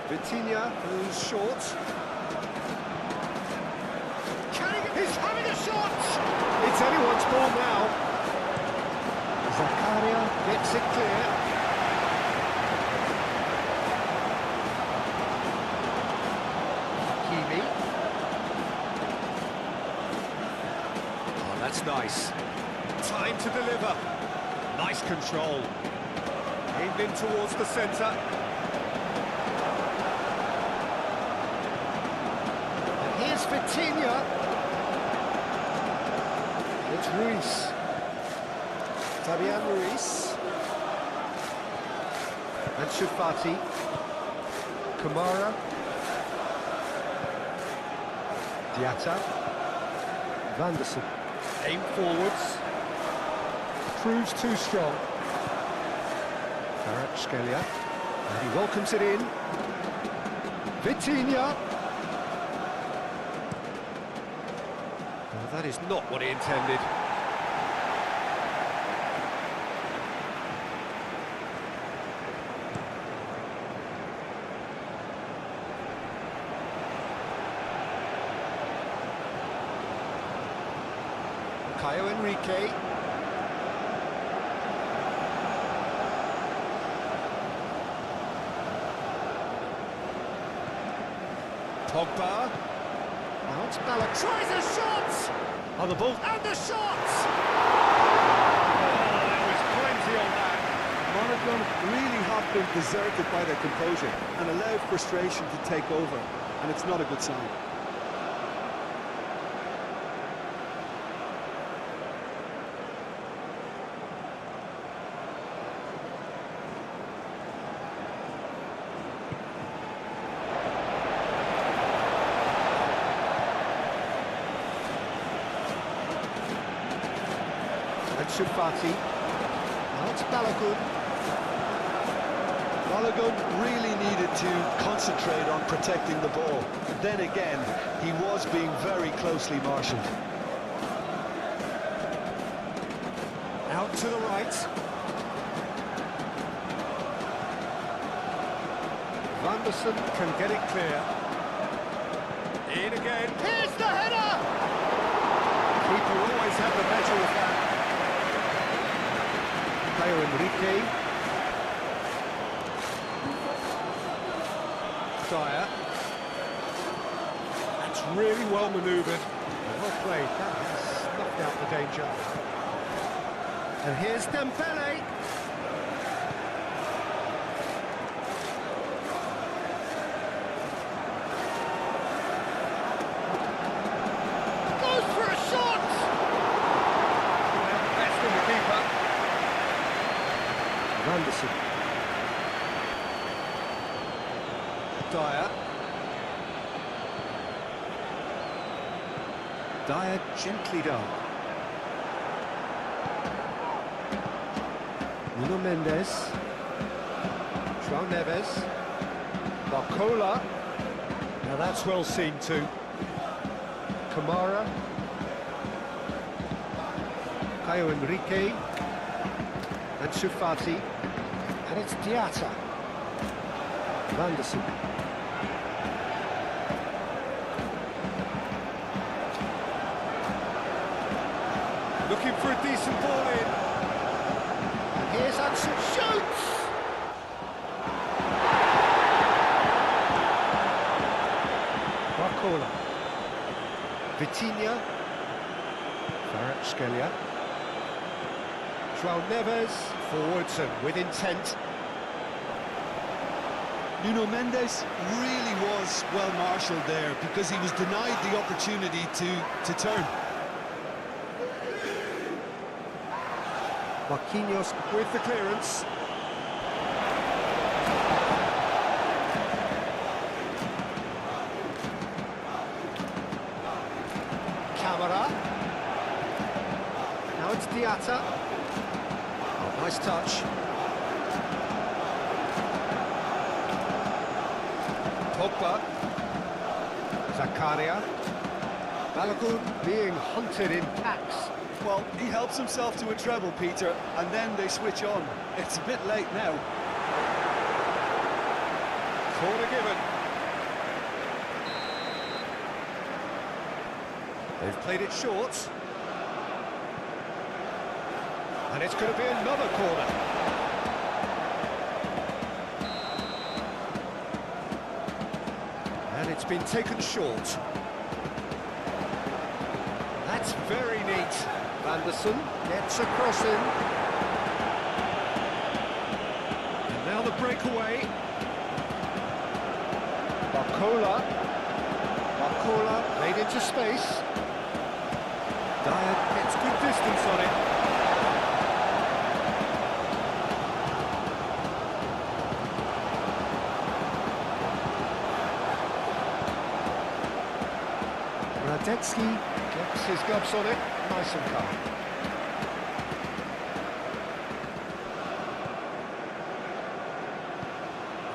Vitinha, who's short. He's having a shot! It's anyone's ball now. Zakaria gets it clear. Hakimi. Oh, that's nice. Time to deliver. Nice control. Aimed in towards the centre. Here's Vitinha. It's Ruiz. Fabian Ruiz. And Shufati. Kamara. Diatta. Vanderson. Aim forwards. Proves too strong. Kvaratskhelia. And he welcomes it in. Vitinha. That is not what he intended. Caio Henrique. Pogba. Now it's Ballack. Tries a shot! On the ball. And the shot! Oh, there was plenty on that. Monaco really have been deserted by their composure and allowed frustration to take over, and it's not a good sign. Shufati. Now it's Balogun. Balogun really needed to concentrate on protecting the ball. Then again, he was being very closely marshalled. Out to the right. Vanderson can get it clear. In again. Here's the header! Keeper always have the better of that. Caio Henrique. Dyer. That's really well manoeuvred. Well played. That has snuffed out the danger. And here's Dembele. Goes for a shot! Well, best in the keeper. Vanderson. Dyer. Dyer gently done. Nuno Mendes. João Neves. Barcola. Now that's well seen too. Kamara. Caio Henrique. And Shufati. And it's Diatta. Vanderson. Looking for a decent ball in. And here's Hudson, shoots! Barcola. Vitinha. Kvaratskhelia. João Neves, forwards and with intent. Nuno Mendes really was well marshalled there because he was denied the opportunity to turn. Marquinhos with the clearance. Camara. Now it's Diatta. Oh, nice touch. Pogba. Zakaria. Balogun being hunted in packs. Well, he helps himself to a treble, Peter, and then they switch on. It's a bit late now. Corner given. They've played it short. And it's going to be another corner. And it's been taken short. That's very neat. Anderson gets a cross in. And now the breakaway. Barcola made into space. Dyer gets good distance on it. Radetzky gets his gloves on it, nice and calm.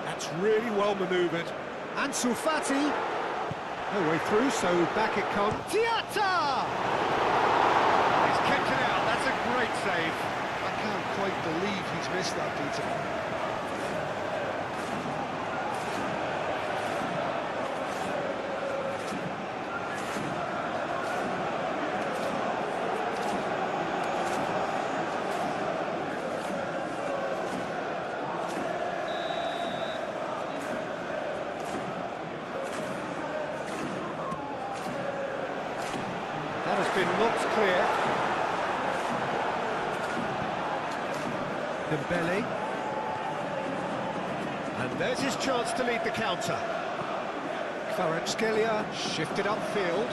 That's really well manoeuvred. Ansu Fati. No way through, so back it comes. Diatta! He's kept it out, that's a great save. I can't quite believe he's missed that, Peter. That has been knocked clear. Dembele. And there's his chance to lead the counter. Kvaratskhelia shifted upfield.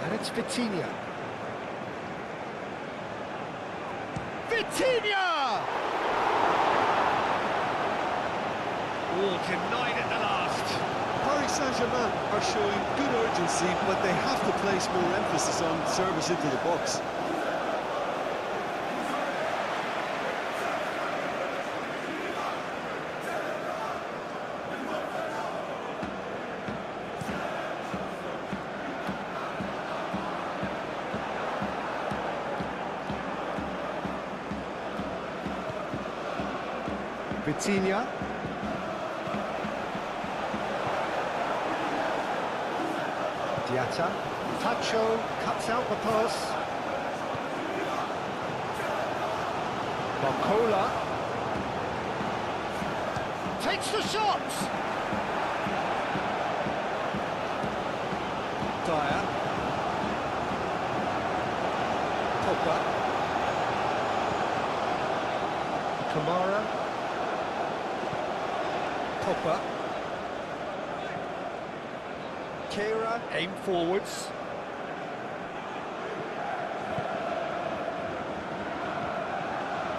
And it's Vitinha. Vitinha! Oh, denied at the last. Paris Saint-Germain are showing good urgency, but they have to place more emphasis on service into the box. Vitinha. Diatta. Tacho cuts out the pass. Barcola takes the shot. Dyer. Pogba. Kamara. Pogba. Kera, aim forwards.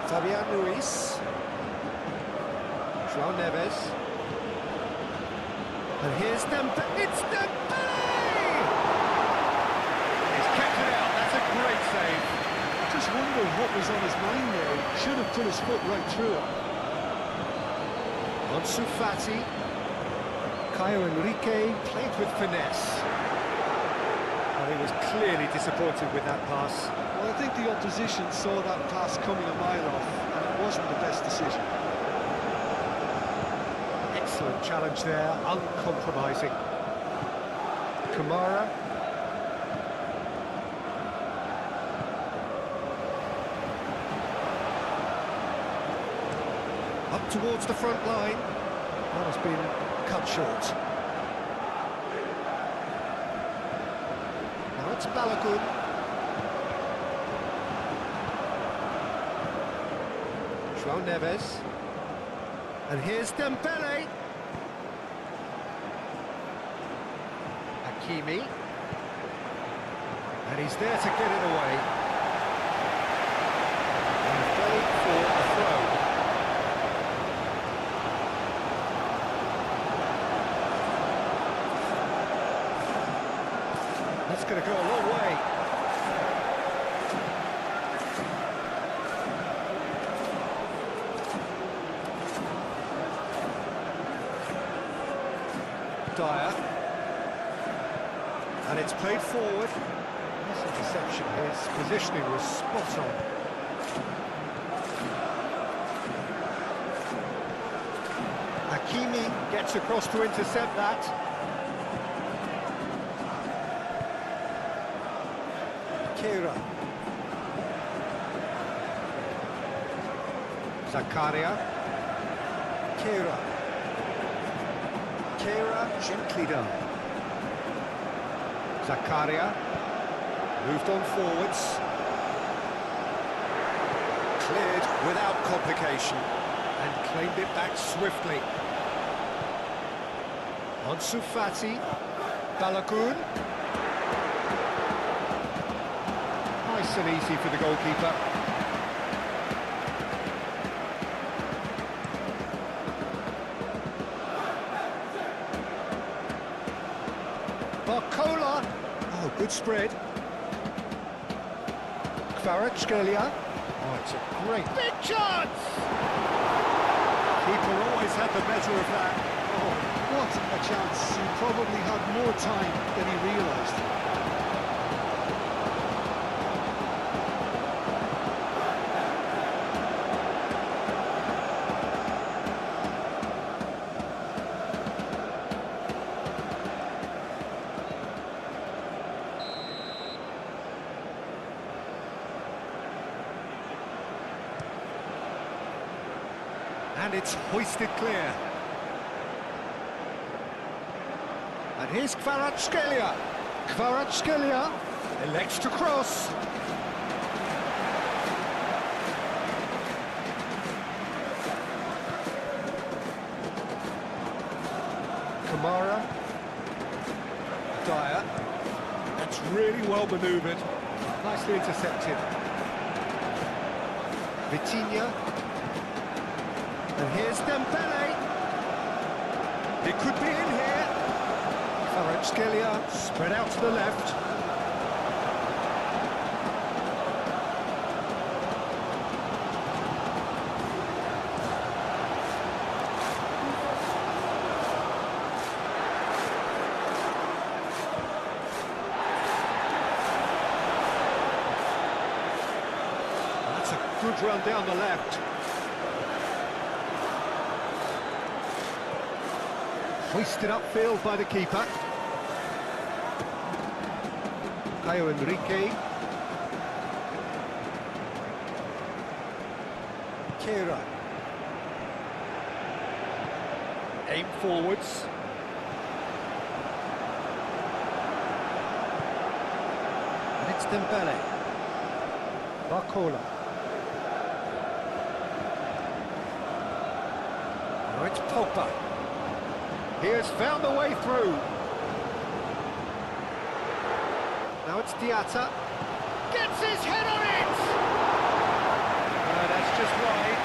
Fabian Ruiz. João Neves. And here's Dembele. It's Dembele! He's kept it out. That's a great save. I just wonder what was on his mind there. He should have put his foot right through it. Ansu Fati. Caio Henrique played with finesse. Well, he was clearly disappointed with that pass. Well, I think the opposition saw that pass coming a mile off, and it wasn't the best decision. Excellent challenge there, uncompromising. Kamara. Up towards the front line. That has been cut short. Now it's Balogun. João Neves. And here's Dembele. Hakimi. And he's there to get it away. And going for a throw. That's going to go a long way. Dyer. And it's played forward. Nice interception. His positioning was spot on. Hakimi gets across to intercept that. Fera. Zakaria. Fera. Fera gently done. Zakaria moved on forwards. Cleared without complication and claimed it back swiftly. Ansu Fati. Balogun. Nice and easy for the goalkeeper. Barcola. Oh, good spread. Kvaratskhelia. Oh, it's a great big chance! Keeper always had the better of that. Oh, what a chance. He probably had more time than he realised. And it's hoisted clear. And here's Kvaratskhelia. Kvaratskhelia elects to cross. Kamara. Dyer. That's really well manoeuvred. Nicely intercepted. Vitinha. And here's Dembele. It could be in here. Kvaratskhelia spread out to the left. That's a good run down the left. Hoisted upfield by the keeper. Caio Henrique. Fera. Aim forwards. And it's Dembele. Barcola. Now it's Pogba. He has found a way through. Now it's Diatta. Gets his head on it! That's just wide.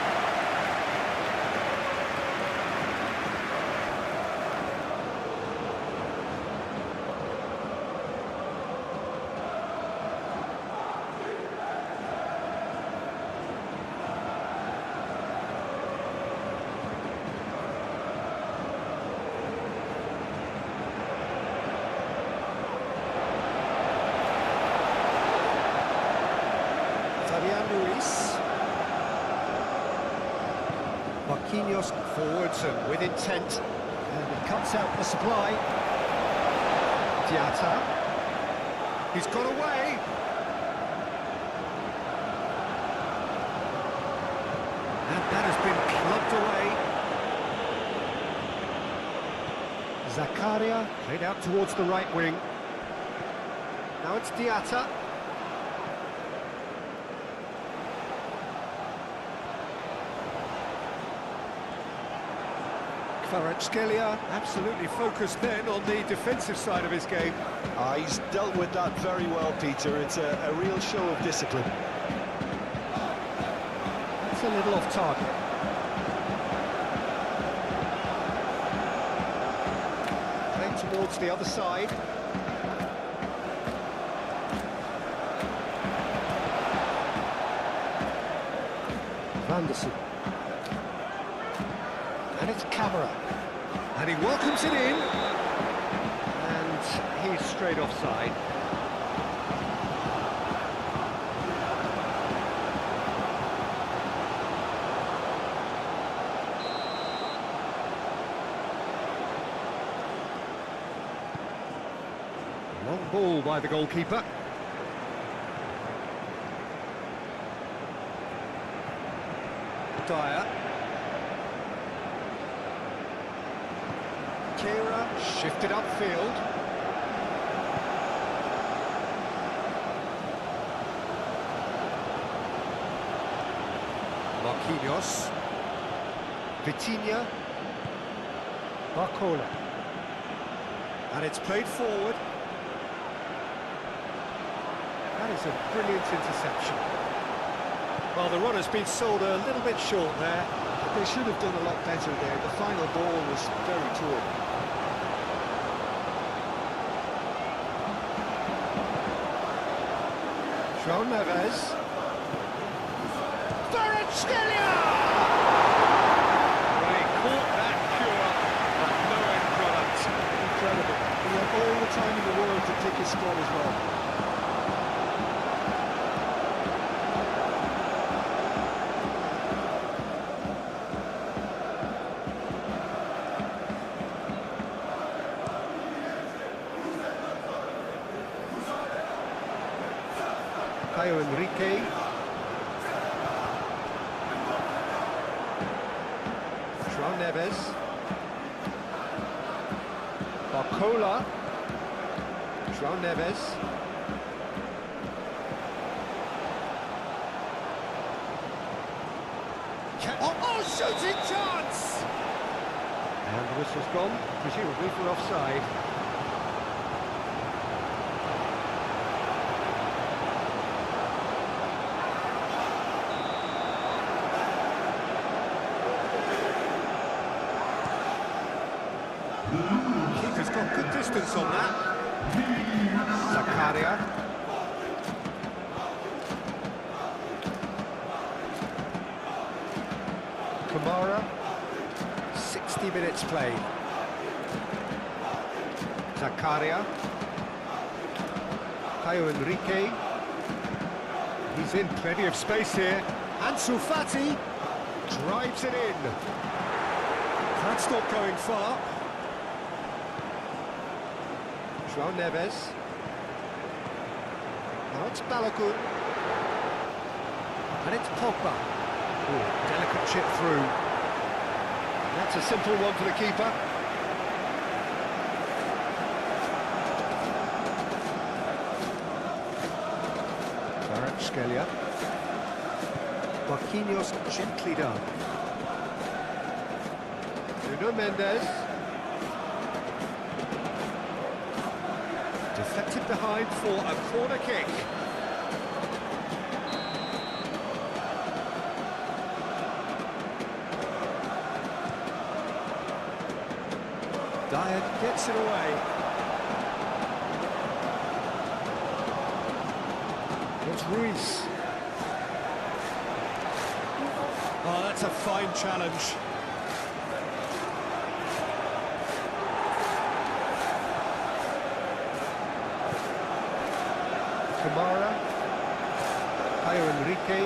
Marquinhos forwards and with intent, and he cuts out the supply. Diatta, he's got away. And that has been clubbed away. Zakaria played out towards the right wing. Now it's Diatta. Kvaratskhelia absolutely focused then on the defensive side of his game. He's dealt with that very well, Peter. It's a real show of discipline. It's a little off target. Playing towards the other side. Anderson. And it's Camera. And he welcomes it in. And he's straight offside. Long ball by the goalkeeper. Dyer. Kira shifted upfield. Marquinhos. Vitinha. Barcola. And it's played forward. That is a brilliant interception. Well, the run has been sold a little bit short there. They should have done a lot better there. The final ball was very poor. João Neves. Kvaratskhelia! Well, he caught that cure, but no end product. Incredible. He had all the time in the world to pick his spot as well. Enrique. João Neves. Barcola. João Neves. Oh, shooting chance! And the whistle's gone, presumably for offside. Keeper's got good distance on that. Zakaria. Kamara. 60 minutes played. Zakaria. Caio Enrique. He's in plenty of space here. Ansu Fati drives it in. That's not going far. João Neves. Now it's Balogun. And it's Pogba. Ooh, delicate chip through. That's a simple one for the keeper. Kvaratskhelia. Marquinhos gently done. Nuno Mendes. Deflected behind for a corner kick. Dyer gets it away. It's Ruiz. Oh, that's a fine challenge. Kamara. Caio Enrique.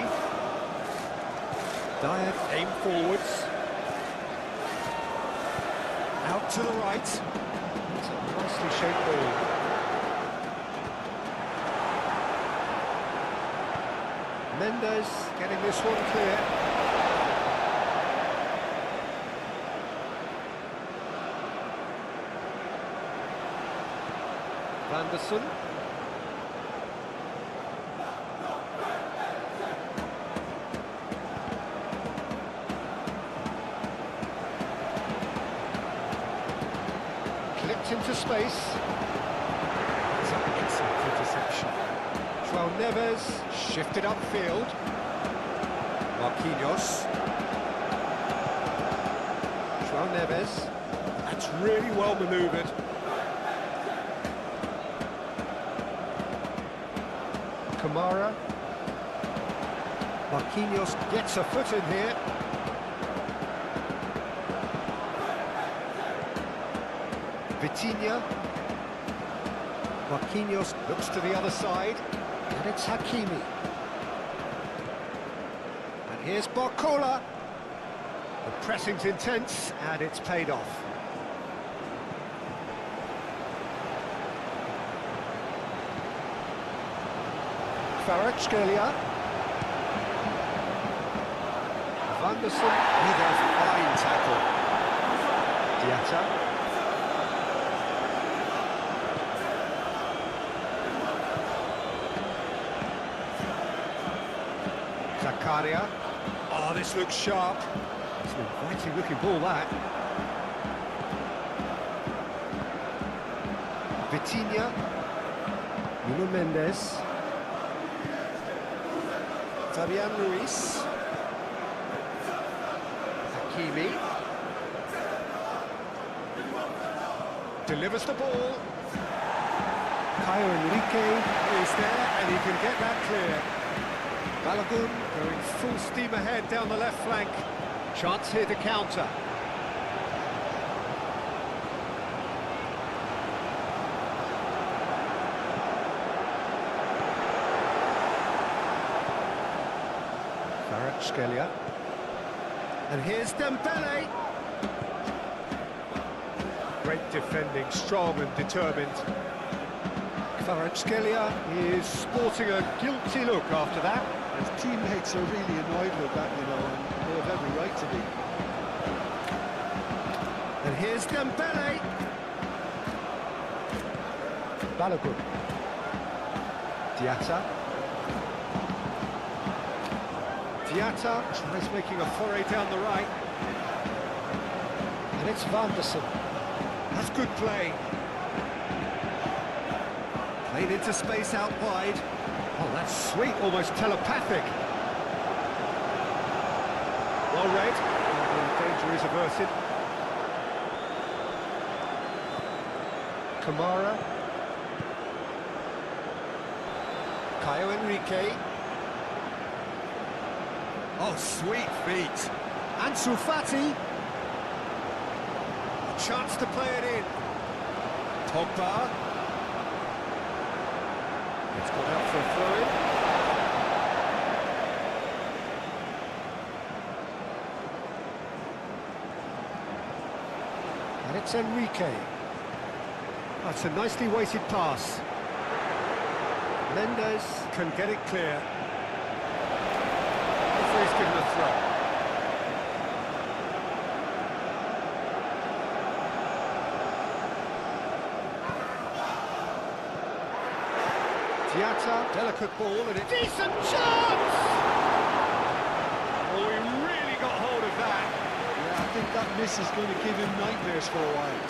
Dyer aim forwards. Out to the right. It's a nicely shaped ball. Mendes getting this one clear. Anderson. Swept into space. It's an excellent interception. João Neves shifted upfield. Marquinhos. João Neves. That's really well manoeuvred. Kamara. Marquinhos gets a foot in here. Vitinha. Marquinhos looks to the other side. And it's Hakimi. And here's Barcola. The pressing's intense, and it's paid off. Fera, Van der Sar, he does a fine tackle. Diatta. Zakaria. Oh, this looks sharp. It's an inviting looking ball, that. Vitinha. Nuno Mendes. Fabian Ruiz. Hakimi. Delivers the ball. Caio Henrique is there, and he can get that clear. Balogun going full steam ahead down the left flank. Chance here to counter. Kvaratskhelia. And here's Dembele. Great defending, strong and determined. Kvaratskhelia is sporting a guilty look after that. His teammates are really annoyed with that, you know, and they have every right to be. And here's Dembele. Balogun. Diatta. Diatta tries making a foray down the right. And it's Van der Sar. That's good play. Played into space out wide. Oh, that's sweet, almost telepathic. Well read. The danger is averted. Kamara. Caio Henrique. Oh, sweet feet. Ansu Fati. A chance to play it in. Pogba. It's gone out for a throw-in. And it's Enrique. That's a nicely weighted pass. Mendes can get it clear. Referee's given a throw. Diatta, delicate ball, and a decent chance! Oh, he really got hold of that. Yeah, I think that miss is going to give him nightmares for a while.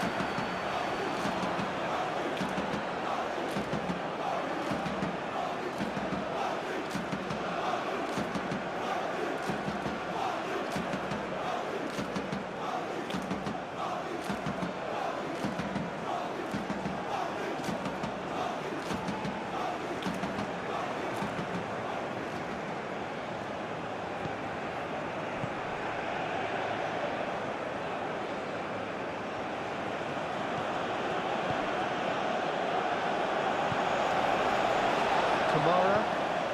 Kamara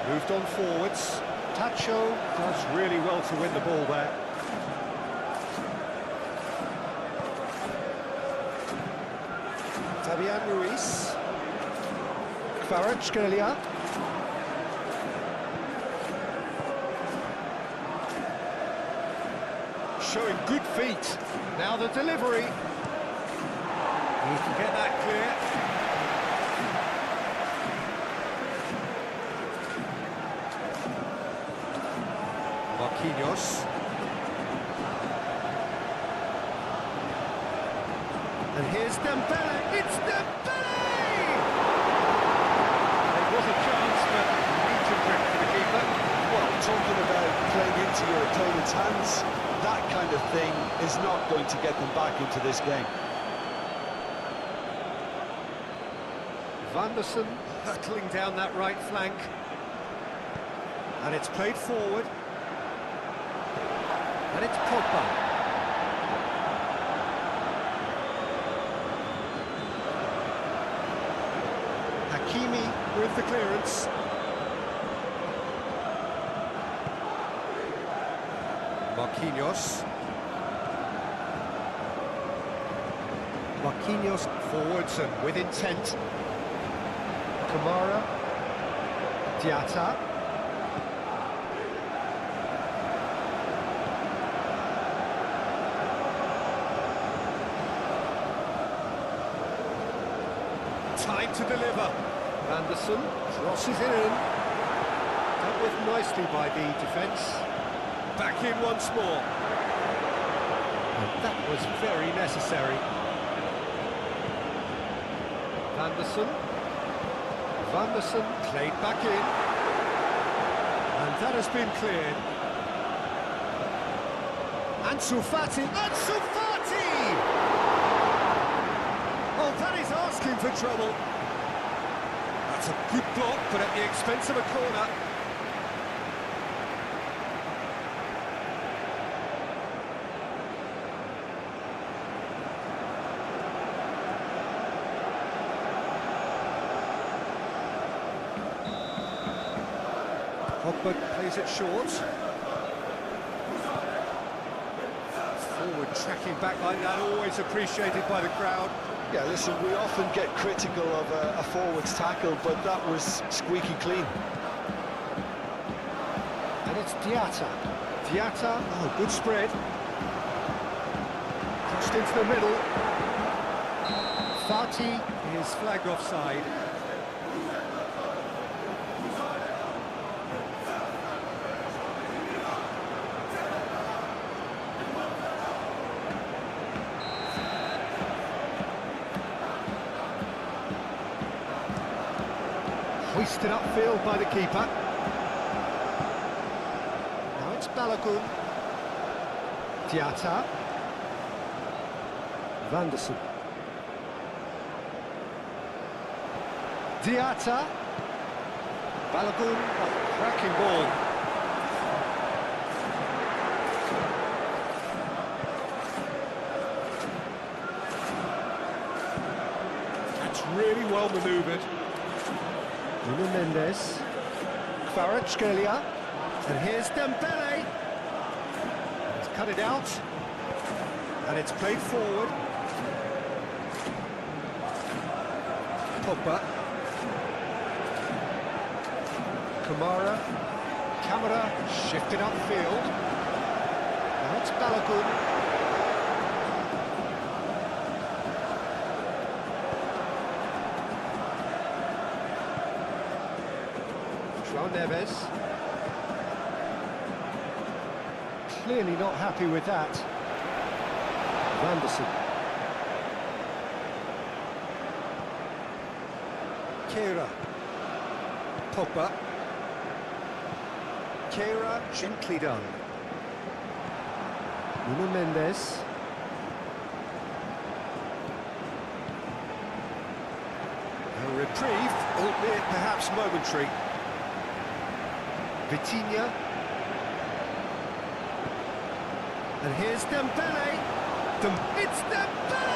moved on forwards. Tacho does really well to win the ball there. Fabian Ruiz. Kvaratskhelia. Showing good feet. Now the delivery. He can get that clear. Marquinhos. And here's Dembele. It's Dembele! There was a chance, but neat to grip for the keeper. Well, talking about playing into your opponent's hands, that kind of thing is not going to get them back into this game. Van der Sar hurtling down that right flank. And it's played forward. And it's Pogba. Hakimi with the clearance. Marquinhos forwards and with intent. Kamara. Diatta. Time to deliver. Van der Sar crosses it in. Dealt with nicely by the defence. Back in once more. And that was very necessary. Van der Sar. Van der Sar played back in. And that has been cleared. Ansu Fati. Ansu Fati! Oh, that is asking for trouble. That's a good block, but at the expense of a corner. Pogba plays it short. Forward tracking back like that, always appreciated by the crowd. Yeah, listen, we often get critical of a forward's tackle, but that was squeaky clean. And it's Diatta. Diatta, oh, good spread. Crossed into the middle. Fati is flagged offside. Hoisted upfield by the keeper. Now it's Balogun. Diatta. Van der Sar. Diatta. Balogun. Oh, cracking ball. That's really well manoeuvred. Nuno Mendes, Kvaratskhelia, and here's Dembele. He's cut it out, and it's played forward. Pogba. Camera shifted upfield. Now it's Balogun. Neves. Clearly not happy with that. Van der Sar. Kera. Pogba. Kera, gently done. Nuno Mendes. A reprieve, albeit perhaps momentary. Vitinha. And here's Dembele. It's Dembele!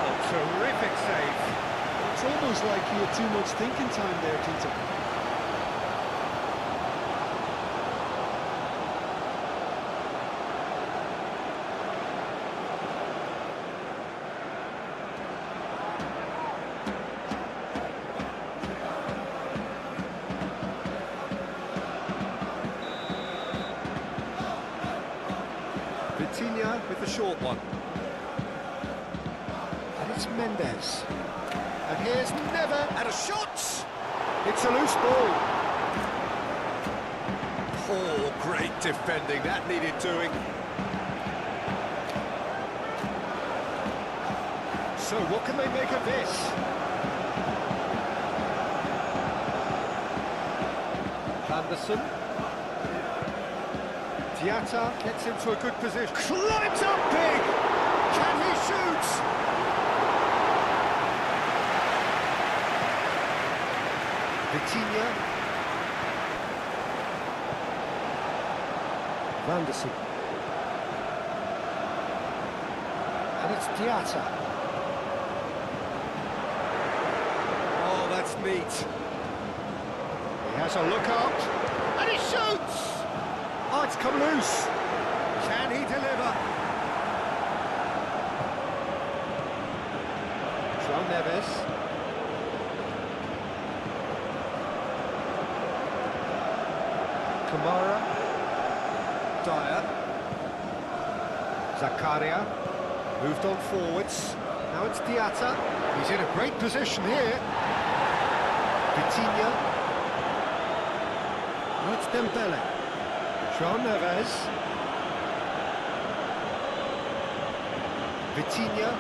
Oh, terrific save. It's almost like he had too much thinking time there, Peter. Vitinha with the short one. And it's Mendes. And here's Never, and a shot! It's a loose ball. Oh, great defending, that needed doing. So what can they make of this? Anderson. Diatta gets into a good position. Climbs up big! Can he shoot? Vitinha. Anderson. And it's Diatta. Oh, that's neat. He has a look up, and he shoots! Oh, it's come loose. Can he deliver? João Neves. Kamara. Dyer. Zakaria. Moved on forwards. Now it's Diatta. He's in a great position here. Vitinha. Now it's Dembele. João Neves. Vitinha.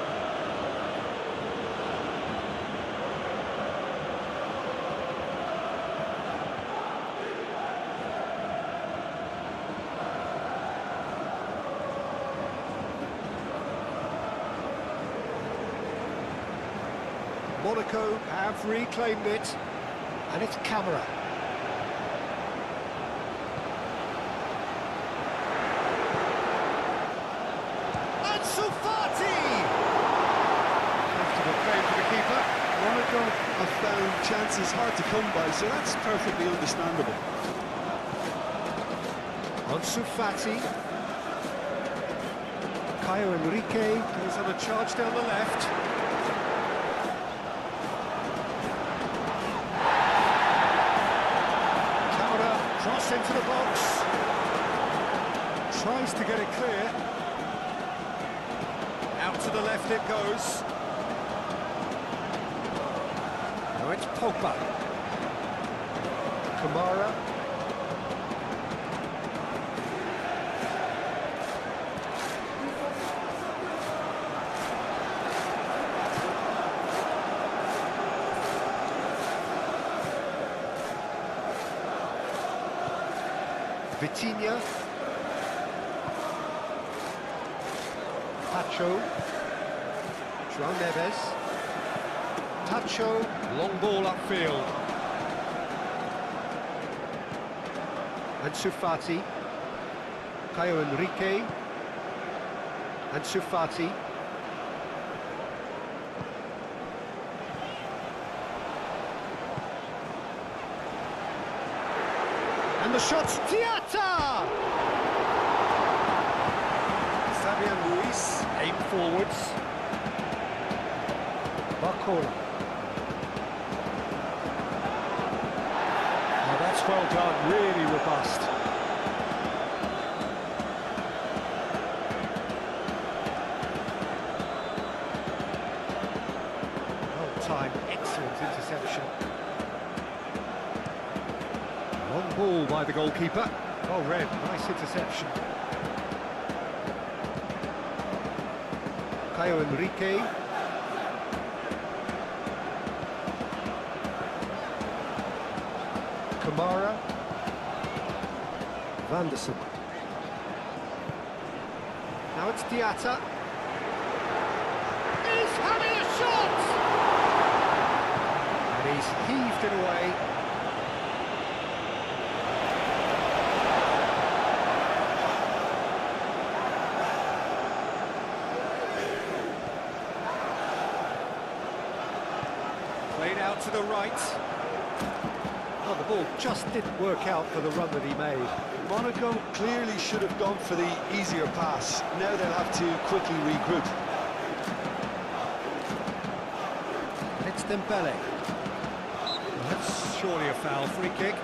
Monaco have reclaimed it, and it's Camera. Monaco have found chances hard to come by, so that's perfectly understandable. Ansu Fati. Caio Henrique goes on a charge down the left. Camera, cross into the box. Tries to get it clear. Out to the left it goes. Now it's Pogba. Kamara. Vitinha. Pacho. João Neves. Tacho, long ball upfield. Ansu Fati. Caio Henrique. Ansu Fati. And the shot's Diatta! Fabian Ruiz, aim forwards. Barcola. Well done, really robust. Well timed, excellent interception. Long ball by the goalkeeper. Well read, nice interception. Caio Henrique. Kamara. Anderson. Now it's Diatta. He's having a shot! And he's heaved it away. Played out to the right. Oh, the ball just didn't work out for the run that he made. Monaco clearly should have gone for the easier pass. Now they'll have to quickly regroup. It's Dembele. Well, that's surely a foul, free kick.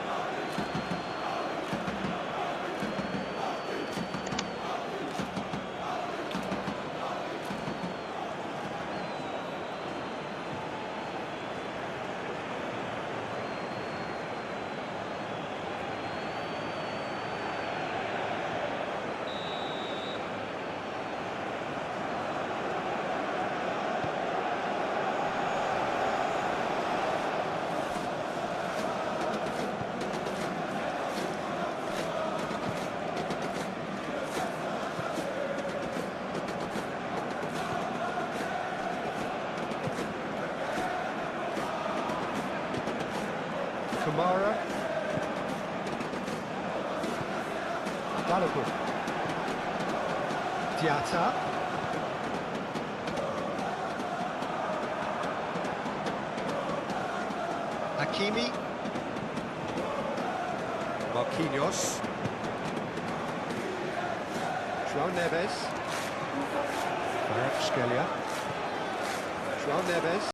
Kamara. Balogun. Diatta. Hakimi. Marquinhos. João Neves. Skelia. João Neves.